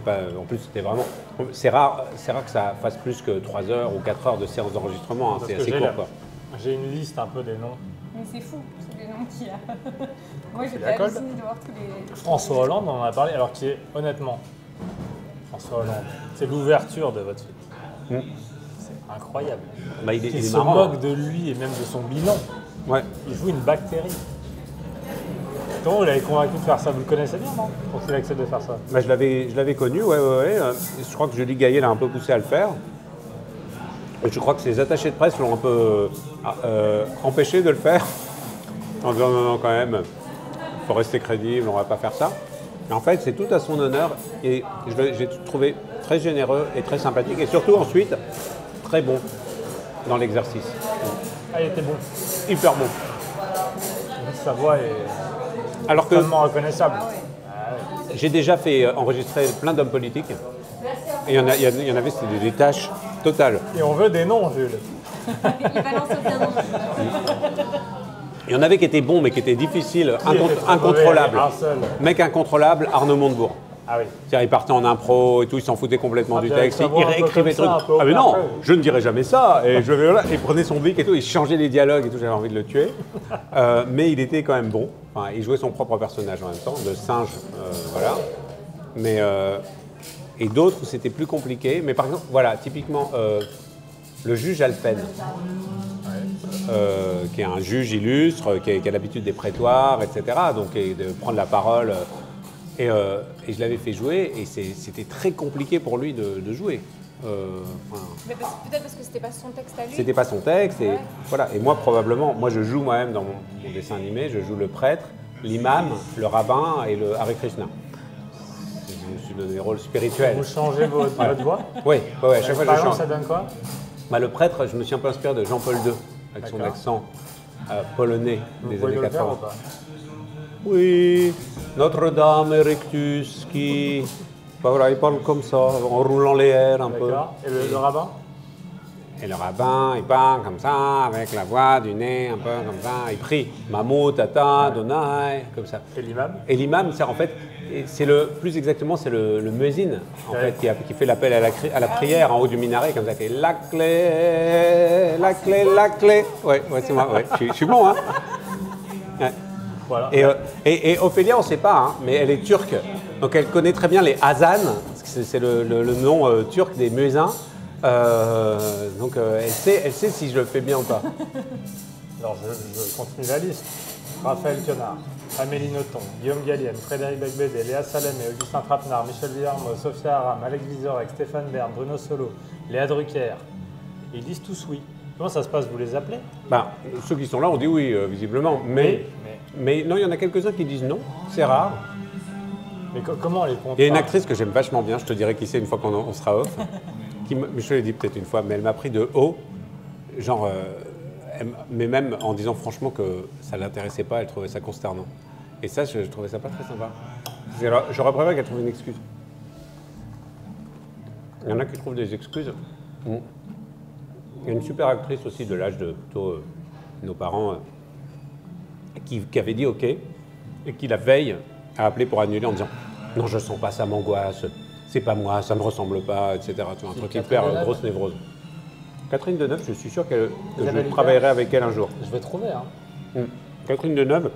Pas, en plus, c'était vraiment. C'est rare que ça fasse plus que 3 heures ou 4 heures de séance d'enregistrement. Hein, Parce c'est que assez court, quoi. J'ai une liste un peu des noms. Mais c'est fou, c'est des noms qu'il y a. Moi, j'étais D'accord. hallucinée de voir tous les. François Hollande, on en a parlé, alors qui est, honnêtement, François Hollande, c'est l'ouverture de votre film. C'est incroyable. Bah, il Il est se marrant. moque de lui et même de son bilan. Ouais. Il joue une bactérie. Comment vous l'avez convaincu de faire ça? Vous le connaissez bien, non? Pour qu'il accepte de faire ça. Bah, je l'avais connu, ouais. Je crois que Julie Gaillet l'a un peu poussé à le faire. Et je crois que ses attachés de presse l'ont un peu empêché de le faire. En disant non, quand même, il faut rester crédible, on va pas faire ça. Mais en fait, c'est tout à son honneur et j'ai trouvé très généreux et très sympathique et surtout ensuite très bon dans l'exercice. Ah, il était bon. Hyper bon. Sa voix est Alors que extrêmement reconnaissable. j'ai déjà fait enregistrer plein d'hommes politiques et il y en avait, c'était des tâches totales. Et on veut des noms, Jules. Il balance bien nom. Il y en avait qui étaient bons mais qui étaient difficiles, Qui était trop incontrôlables. mauvais, un seul. Mec incontrôlable, Arnaud Montebourg. Ah oui. C'est-à-dire, il partait en impro et tout, il s'en foutait complètement du puis avec texte, sa il voix un peu réécrivait les comme trucs. ça, un peu Ah mais non, opéra. je ne dirais jamais ça. Et il prenait son bic et tout, il changeait les dialogues et tout, j'avais envie de le tuer. Mais il était quand même bon. Enfin, il jouait son propre personnage en même temps, de singe, voilà. Mais et d'autres où c'était plus compliqué. Mais par exemple, voilà, typiquement le juge Alphen. Qui est un juge illustre, qui a l'habitude des prétoires, etc. Donc et de prendre la parole. Et je l'avais fait jouer et c'était très compliqué pour lui de jouer. Mais peut-être parce que c'était pas son texte à lui. C'était pas son texte et Ouais. voilà. Et moi probablement, je joue moi-même dans mon dessin animé, je joue le prêtre, l'imam, le rabbin et le Hare Krishna. Je me suis donné des rôles spirituels. Vous changez votre voix. Oui, à chaque fois Par je exemple, change. ça donne quoi? Bah, le prêtre, je me suis un peu inspiré de Jean-Paul II avec son D'accord. accent polonais Vous des pouvez années le faire 80. ou pas? Oui, Notre-Dame Erectus qui. Bah voilà, il parle comme ça, en roulant les airs un peu. D'accord. Et le rabbin? Et le rabbin, il parle comme ça, avec la voix du nez, un peu comme ça. Il prie. Mamou, Tata, Donai, comme ça. Et l'imam? Et l'imam, c'est en fait, plus exactement, c'est le muezzin, en Ouais. fait, qui fait l'appel à la prière en haut du minaret, comme ça, qui est la clé, la clé, la clé. Ouais, c'est moi, ouais. Je suis bon, hein. Ouais. Voilà. Et Ophélia, on ne sait pas, hein, mais elle est turque. Donc elle connaît très bien les Hazan, c'est le nom turc des muezzins. Donc elle sait si je le fais bien ou pas. Alors je continue la liste. Raphaël Quenard, Amélie Nothomb, Guillaume Gallienne, Frédéric Becbédé, Léa Salamé, Augustin Trapenard, Michel Villarmoz, Sophia Aram, Alex Vizorek, Stéphane Bern, Bruno Solo, Léa Drucker. Ils disent tous oui. Comment ça se passe? Vous les appelez? Ceux qui sont là, on dit oui, visiblement. Mais non, il y en a quelques-uns qui disent non. C'est rare. Mais comment on les compte? Il y a une actrice que j'aime vachement bien, je te dirai qui c'est une fois qu'on sera off. Je te l'ai dit peut-être une fois, mais elle m'a pris de haut. Genre... mais même en disant franchement que ça ne l'intéressait pas, elle trouvait ça consternant. Et ça, je trouvais ça pas très sympa. J'aurais préféré qu'elle trouve une excuse. Il y en a qui trouvent des excuses. Il y a une super actrice aussi de l'âge de plutôt nos parents qui avait dit OK et qui la veille a appelé pour annuler en disant non, je sens pas, ça m'angoisse, c'est pas moi, ça me ressemble pas, etc. Tu vois, un truc hyper grosse névrose. Catherine Deneuve, je suis sûr que je travaillerai avec elle un jour. Je vais trouver. Hein. Catherine Deneuve,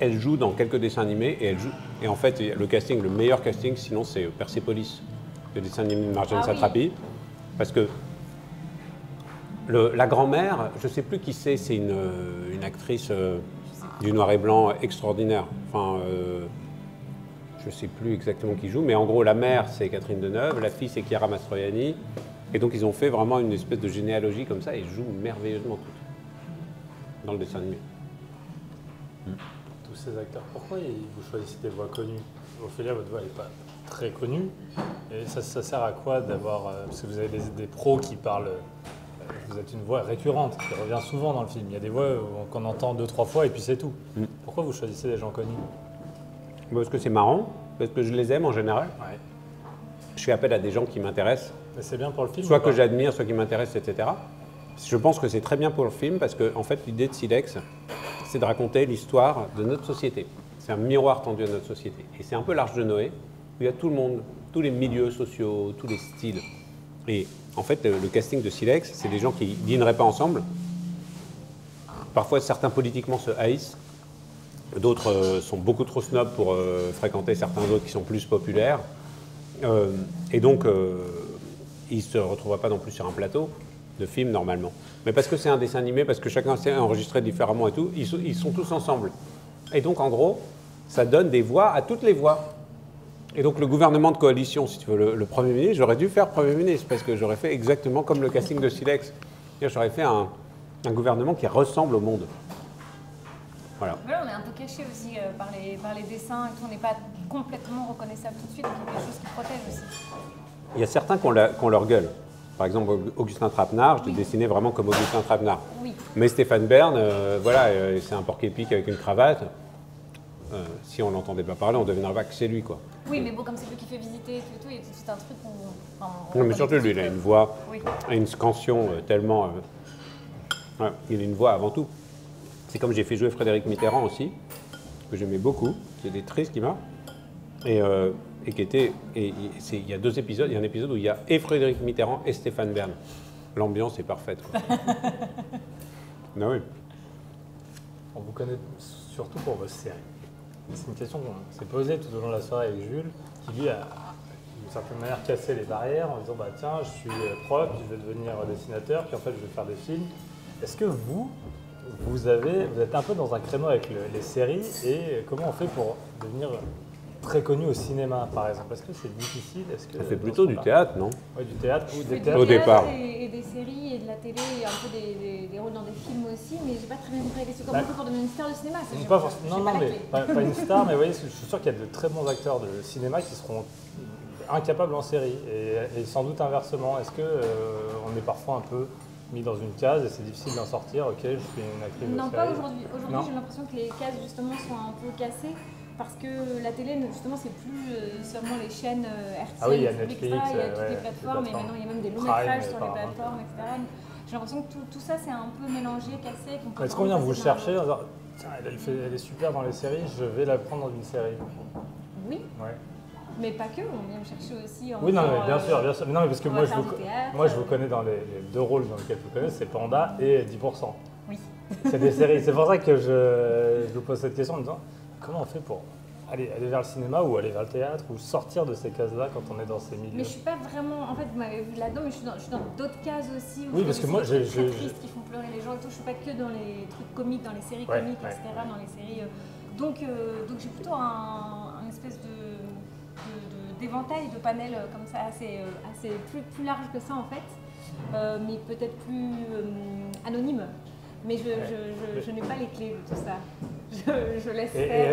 elle joue dans quelques dessins animés et en fait, le casting, le meilleur casting, sinon c'est Persepolis, le dessin animé de Marjane Satrapi. Parce que la grand-mère, je ne sais plus qui c'est une actrice du noir et blanc extraordinaire. Enfin, je ne sais plus exactement qui joue, mais en gros, la mère, c'est Catherine Deneuve, la fille, c'est Chiara Mastroianni. Et donc, ils ont fait vraiment une espèce de généalogie comme ça et jouent merveilleusement toutes dans le dessin animé. Tous ces acteurs, pourquoi vous choisissez des voix connues? Ophélia, votre voix n'est pas très connue. Et ça sert à quoi d'avoir... parce que vous avez des pros qui parlent... vous êtes une voix récurrente, qui revient souvent dans le film. Il y a des voix qu'on entend 2-3 fois et puis c'est tout. Pourquoi vous choisissez des gens connus? Parce que c'est marrant, parce que je les aime en général. Ouais. Je fais appel à des gens qui m'intéressent. Mais c'est bien pour le film? Soit que j'admire, soit qui m'intéressent, etc. Je pense que c'est très bien pour le film parce que, en fait, l'idée de Silex, c'est de raconter l'histoire de notre société. C'est un miroir tendu à notre société. Et c'est un peu l'Arche de Noé, où il y a tout le monde, tous les milieux sociaux, tous les styles. Et en fait, le casting de Silex, c'est des gens qui ne dîneraient pas ensemble. Parfois, certains politiquement se haïssent. D'autres sont beaucoup trop snobs pour fréquenter certains autres qui sont plus populaires. Et donc, ils ne se retrouveraient pas non plus sur un plateau de film normalement. Mais parce que c'est un dessin animé, parce que chacun s'est enregistré différemment et tout, ils sont tous ensemble. Et donc, en gros, ça donne des voix à toutes les voix. Et donc, le gouvernement de coalition, si tu veux, le Premier ministre, j'aurais dû faire Premier ministre, parce que j'aurais fait exactement comme le casting de Silex. J'aurais fait un gouvernement qui ressemble au monde. Voilà. Voilà, on est un peu caché aussi par les dessins et tout, on n'est pas complètement reconnaissable tout de suite, donc il y a des choses qui protègent aussi. Il y a certains qui ont leur gueule. Par exemple, Augustin Trapenard, je l'ai dessiné vraiment comme Augustin Trapenard. Oui. Mais Stéphane Bern, voilà, c'est un porc-épic avec une cravate. Si on l'entendait pas parler, on devinerait pas que c'est lui, quoi. Oui, mais bon, comme c'est lui qui fait visiter et tout, il y a tout de suite un truc qu'on... Non, mais surtout, lui, il a une voix, une scansion tellement... ouais, il a une voix avant tout. C'est comme j'ai fait jouer Frédéric Mitterrand aussi, que j'aimais beaucoup. C'est des tristes qui m'a. Et qui était... il y a 2 épisodes. Il y a un épisode où il y a et Frédéric Mitterrand et Stéphane Bern. L'ambiance est parfaite, quoi. Ah oui. On vous connaît surtout pour vos séries. C'est une question qu'on s'est posée tout au long de la soirée avec Jules, qui lui a d'une certaine manière cassé les barrières en disant bah tiens, je suis prof, je vais devenir dessinateur, puis en fait je vais faire des films. Est-ce que vous êtes un peu dans un créneau avec les séries et comment on fait pour devenir très connu au cinéma, par exemple? Est-ce que c'est difficile? Ça fait plutôt du théâtre, non? Oui, du théâtre ou des théâtres. Au départ. Et des séries et de la télé et un peu des rôles dans des films aussi, mais j'ai pas très bien compris la question. Comment on fait pour devenir une star de cinéma? Pas forcément, non, mais pas une star, mais vous voyez, je suis sûr qu'il y a de très bons acteurs de cinéma qui seront incapables en série et sans doute inversement. Est-ce qu'on est parfois un peu mis dans une case et c'est difficile d'en sortir? Ok, je suis une actrice de série. Non, pas aujourd'hui. Aujourd'hui, j'ai l'impression que les cases justement sont un peu cassées. Parce que la télé, justement, c'est plus seulement les chaînes RTL, il y a Netflix, il y a toutes les plateformes, et maintenant il y a même des longs métrages sur les plateformes, etc. J'ai l'impression que tout ça, c'est un peu mélangé, cassé. Est-ce qu'on vient vous chercher en disant, tiens, elle est super dans les séries, je vais la prendre dans une série? Oui. Ouais. Mais pas que, on vient me chercher aussi en... Oui, non, mais bien sûr. Non, mais parce que moi, je vous théâtre, moi, je vous connais dans les 2 rôles dans lesquels je vous connais, c'est Panda et 10%. Oui. C'est des séries. C'est pour ça que je vous pose cette question en me disant comment on fait pour aller vers le cinéma ou aller vers le théâtre ou sortir de ces cases-là quand on est dans ces milieux? Mais je suis pas vraiment. En fait, vous m'avez vu là-dedans, mais je suis dans d'autres cases aussi. Où oui, parce que moi, j'ai très tristes qui font pleurer les gens et tout. Je suis pas que dans les trucs comiques, dans les séries comiques, etc. Dans les séries. Donc j'ai plutôt un espèce d'éventail, de panel comme ça, assez plus large que ça en fait, mais peut-être plus anonyme. Mais je n'ai pas les clés de tout ça. Je laisse faire.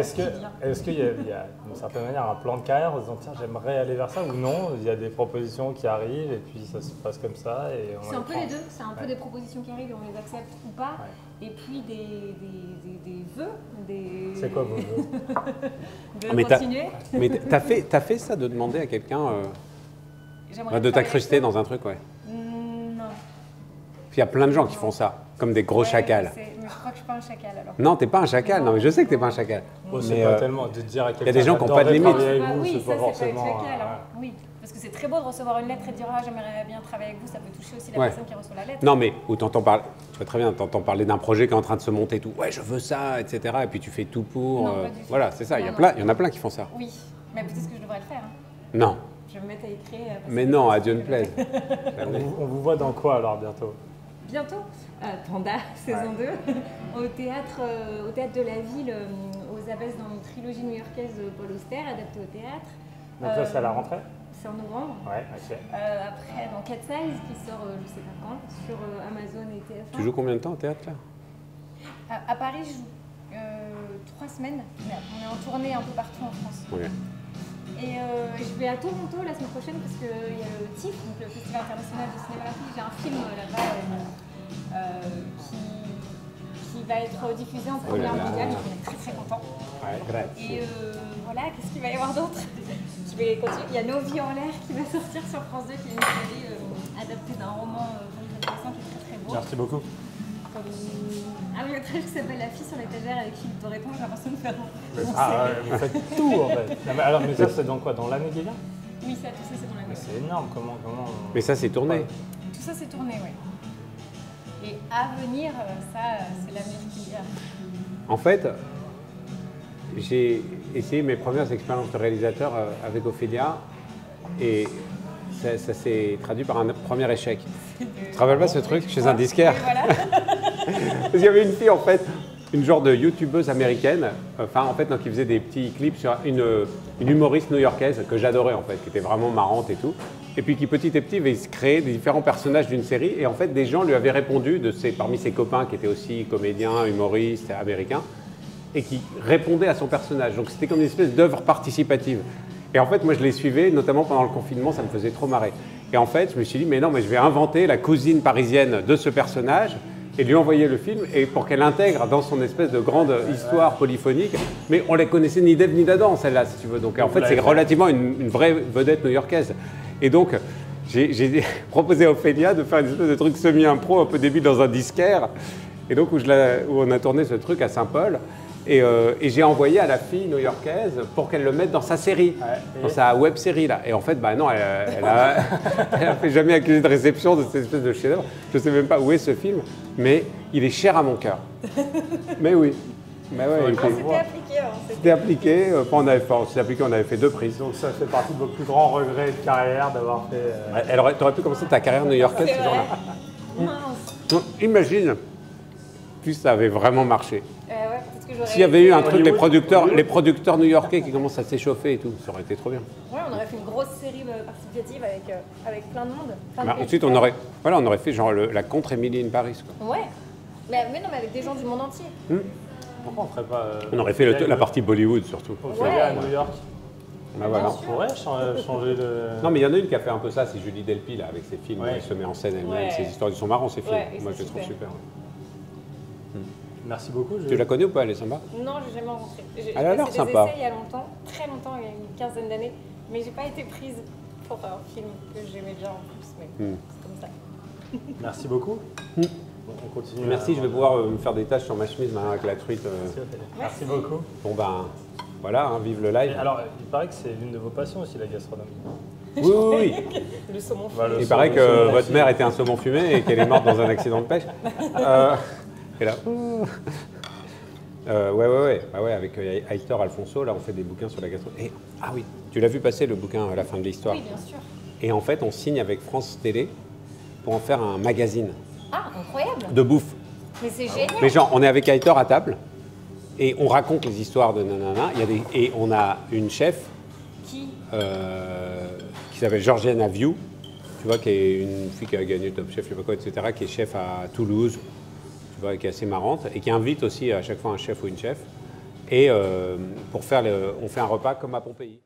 Est-ce qu'il y a d'une certaine manière un plan de carrière en se disant tiens j'aimerais aller vers ça ou non? Il y a des propositions qui arrivent et puis ça se passe comme ça et c'est un peu les deux. C'est un peu des propositions qui arrivent et on les accepte ou pas. Ouais. Et puis des vœux. C'est quoi vos vœux? De continuer. Mais t'as fait ça de demander à quelqu'un de t'incruster dans un truc, ouais. Non. Puis il y a plein de gens qui font ça, comme des gros chacals. Mais je crois que je suis pas un chacal alors. Non, t'es pas un chacal. Non, mais je sais que t'es pas un chacal. Oh, c'est pas tellement de dire à quelqu'un. Il y a des gens qui n'ont pas de limite. Oui, ça c'est pas être chacal. Oui, parce que c'est très beau de recevoir une lettre et de dire ah j'aimerais bien travailler avec vous. Ça peut toucher aussi la personne qui reçoit la lettre. Non, mais où t'entends parler, tu vois très bien, t'entends parler d'un projet qui est en train de se monter, tout. Ouais, je veux ça, etc. Et puis tu fais tout pour. Non, voilà, c'est ça. Il y en a plein qui font ça. Oui, mais peut-être que je devrais le faire. Non. Je vais me mettre à écrire. Mais non, à Dieu ne plaise. On vous voit dans quoi alors bientôt? Bientôt, Panda, saison 2, au théâtre de la Ville, aux Abbesses, dans une trilogie new-yorkaise de Paul Auster, adaptée au théâtre. Donc là, c'est à la rentrée? C'est en novembre. Ouais, ok. Après, dans Cat Size, qui sort je sais pas quand, sur Amazon et TF1. Tu joues combien de temps au théâtre là? À Paris, je joue 3 semaines. On est en tournée un peu partout en France. Okay. Et je vais à Toronto la semaine prochaine parce qu'il y a le TIFF, donc le Festival international de cinématographie. J'ai un film là-bas qui va être diffusé en première mondiale. Je suis très très content. Ouais, et voilà, qu'est-ce qu'il va y avoir d'autre? Je vais continuer. Il y a Nos vies en l'air qui va sortir sur France 2, qui est une série adaptée d'un roman intéressant qui est très très beau. Merci beaucoup. Un métrage qui s'appelle La fille sur l'étagère avec Philippe Torreton, j'ai l'impression de faire vous faites tout en fait. Non, mais alors, mais ça c'est dans quoi? Dans l'année qui vient? Oui, tout ça c'est dans l'année. C'est énorme, comment Mais ça c'est tourné. Tout ça c'est tourné, oui. Et à venir, ça c'est l'avenir qui vient. En fait, j'ai essayé mes premières expériences de réalisateur avec Ophélia et ça s'est traduit par un premier échec. Tu te rappelles pas ce truc chez un disquaire? Oui, voilà. Parce qu'il y avait une fille en fait, une genre de youtubeuse américaine, qui faisait des petits clips sur une humoriste new-yorkaise que j'adorais en fait, qui était vraiment marrante et tout. Et puis qui petit à petit avait créé des différents personnages d'une série et en fait des gens lui avaient répondu parmi ses copains qui étaient aussi comédiens, humoristes, américains et qui répondaient à son personnage. Donc c'était comme une espèce d'œuvre participative. Et en fait, moi, je les suivais, notamment pendant le confinement, ça me faisait trop marrer. Et en fait, je me suis dit, mais non, mais je vais inventer la cousine parisienne de ce personnage et lui envoyer le film et pour qu'elle intègre dans son espèce de grande histoire polyphonique. Mais on ne les connaissait ni d'Ève ni d'Adam, celle-là, si tu veux. Donc en fait, c'est relativement une vraie vedette new-yorkaise. Et donc, j'ai proposé à Ophélia de faire une espèce de truc semi-impro, un peu débile dans un disquaire. Et donc, où on a tourné ce truc à Saint-Paul. Et j'ai envoyé à la fille new-yorkaise pour qu'elle le mette dans sa série, dans sa web-série là. Et en fait, bah non, elle a fait jamais accusé de réception de cette espèce de chef-d'œuvre. Je ne sais même pas où est ce film, mais il est cher à mon cœur. Mais oui. Mais ouais, c'était appliqué. On avait fait 2 prises. Donc ça fait partie de vos plus grands regrets de carrière d'avoir fait. T'aurais pu commencer ta carrière new-yorkaise ce jour-là. Mince. Imagine, si ça avait vraiment marché. Ouais, s'il y avait eu un truc, les producteurs new-yorkais qui commencent à s'échauffer et tout, ça aurait été trop bien. Ouais, on aurait fait une grosse série participative avec plein de monde. Ensuite, on aurait fait genre la contre Emily in Paris. Quoi. Ouais, mais non, mais avec des gens du monde entier. Pourquoi on ferait pas on aurait fait la partie Bollywood surtout. On à New York. Bah voilà. On pourrait changer de... Non, mais il y en a une qui a fait un peu ça, c'est Julie Delpy là, avec ses films où elle se met en scène elle-même. Ses histoires, ils sont marrants ces films. Moi, je les trouve super. Merci beaucoup. Tu la connais ou pas, elle est sympa? Non, je l'ai jamais rencontrée. Elle a l'air sympa. J'ai essais il y a longtemps, très longtemps, il y a une quinzaine d'années, mais j'ai pas été prise pour un film que j'aimais bien en plus, mais c'est comme ça. Merci beaucoup. Bon, on continue. Merci, je vais pouvoir me faire des tâches sur ma chemise maintenant avec la truite. Merci beaucoup. Bon ben, voilà, hein, vive le live. Et alors, il paraît que c'est l'une de vos passions aussi, la gastronomie. Oui. Le saumon fumé. Il paraît que votre mère était un saumon fumé et qu'elle est morte dans un accident de pêche. Et là, ouais, avec Aitor Alfonso, là, on fait des bouquins sur la gastronomie. Ah oui, tu l'as vu passer le bouquin La fin de l'histoire? Oui, bien sûr. Et en fait, on signe avec France Télé pour en faire un magazine. Ah, incroyable. De bouffe. Mais c'est génial. Mais genre, on est avec Aitor à table et on raconte les histoires de nanana. Et on a une chef qui s'appelle Georgiana Vieux, tu vois, qui est une fille qui a gagné Top Chef, je sais pas quoi, etc., qui est chef à Toulouse, tu vois, qui est assez marrante et qui invite aussi à chaque fois un chef ou une chef. Et on fait un repas comme à Pompéi.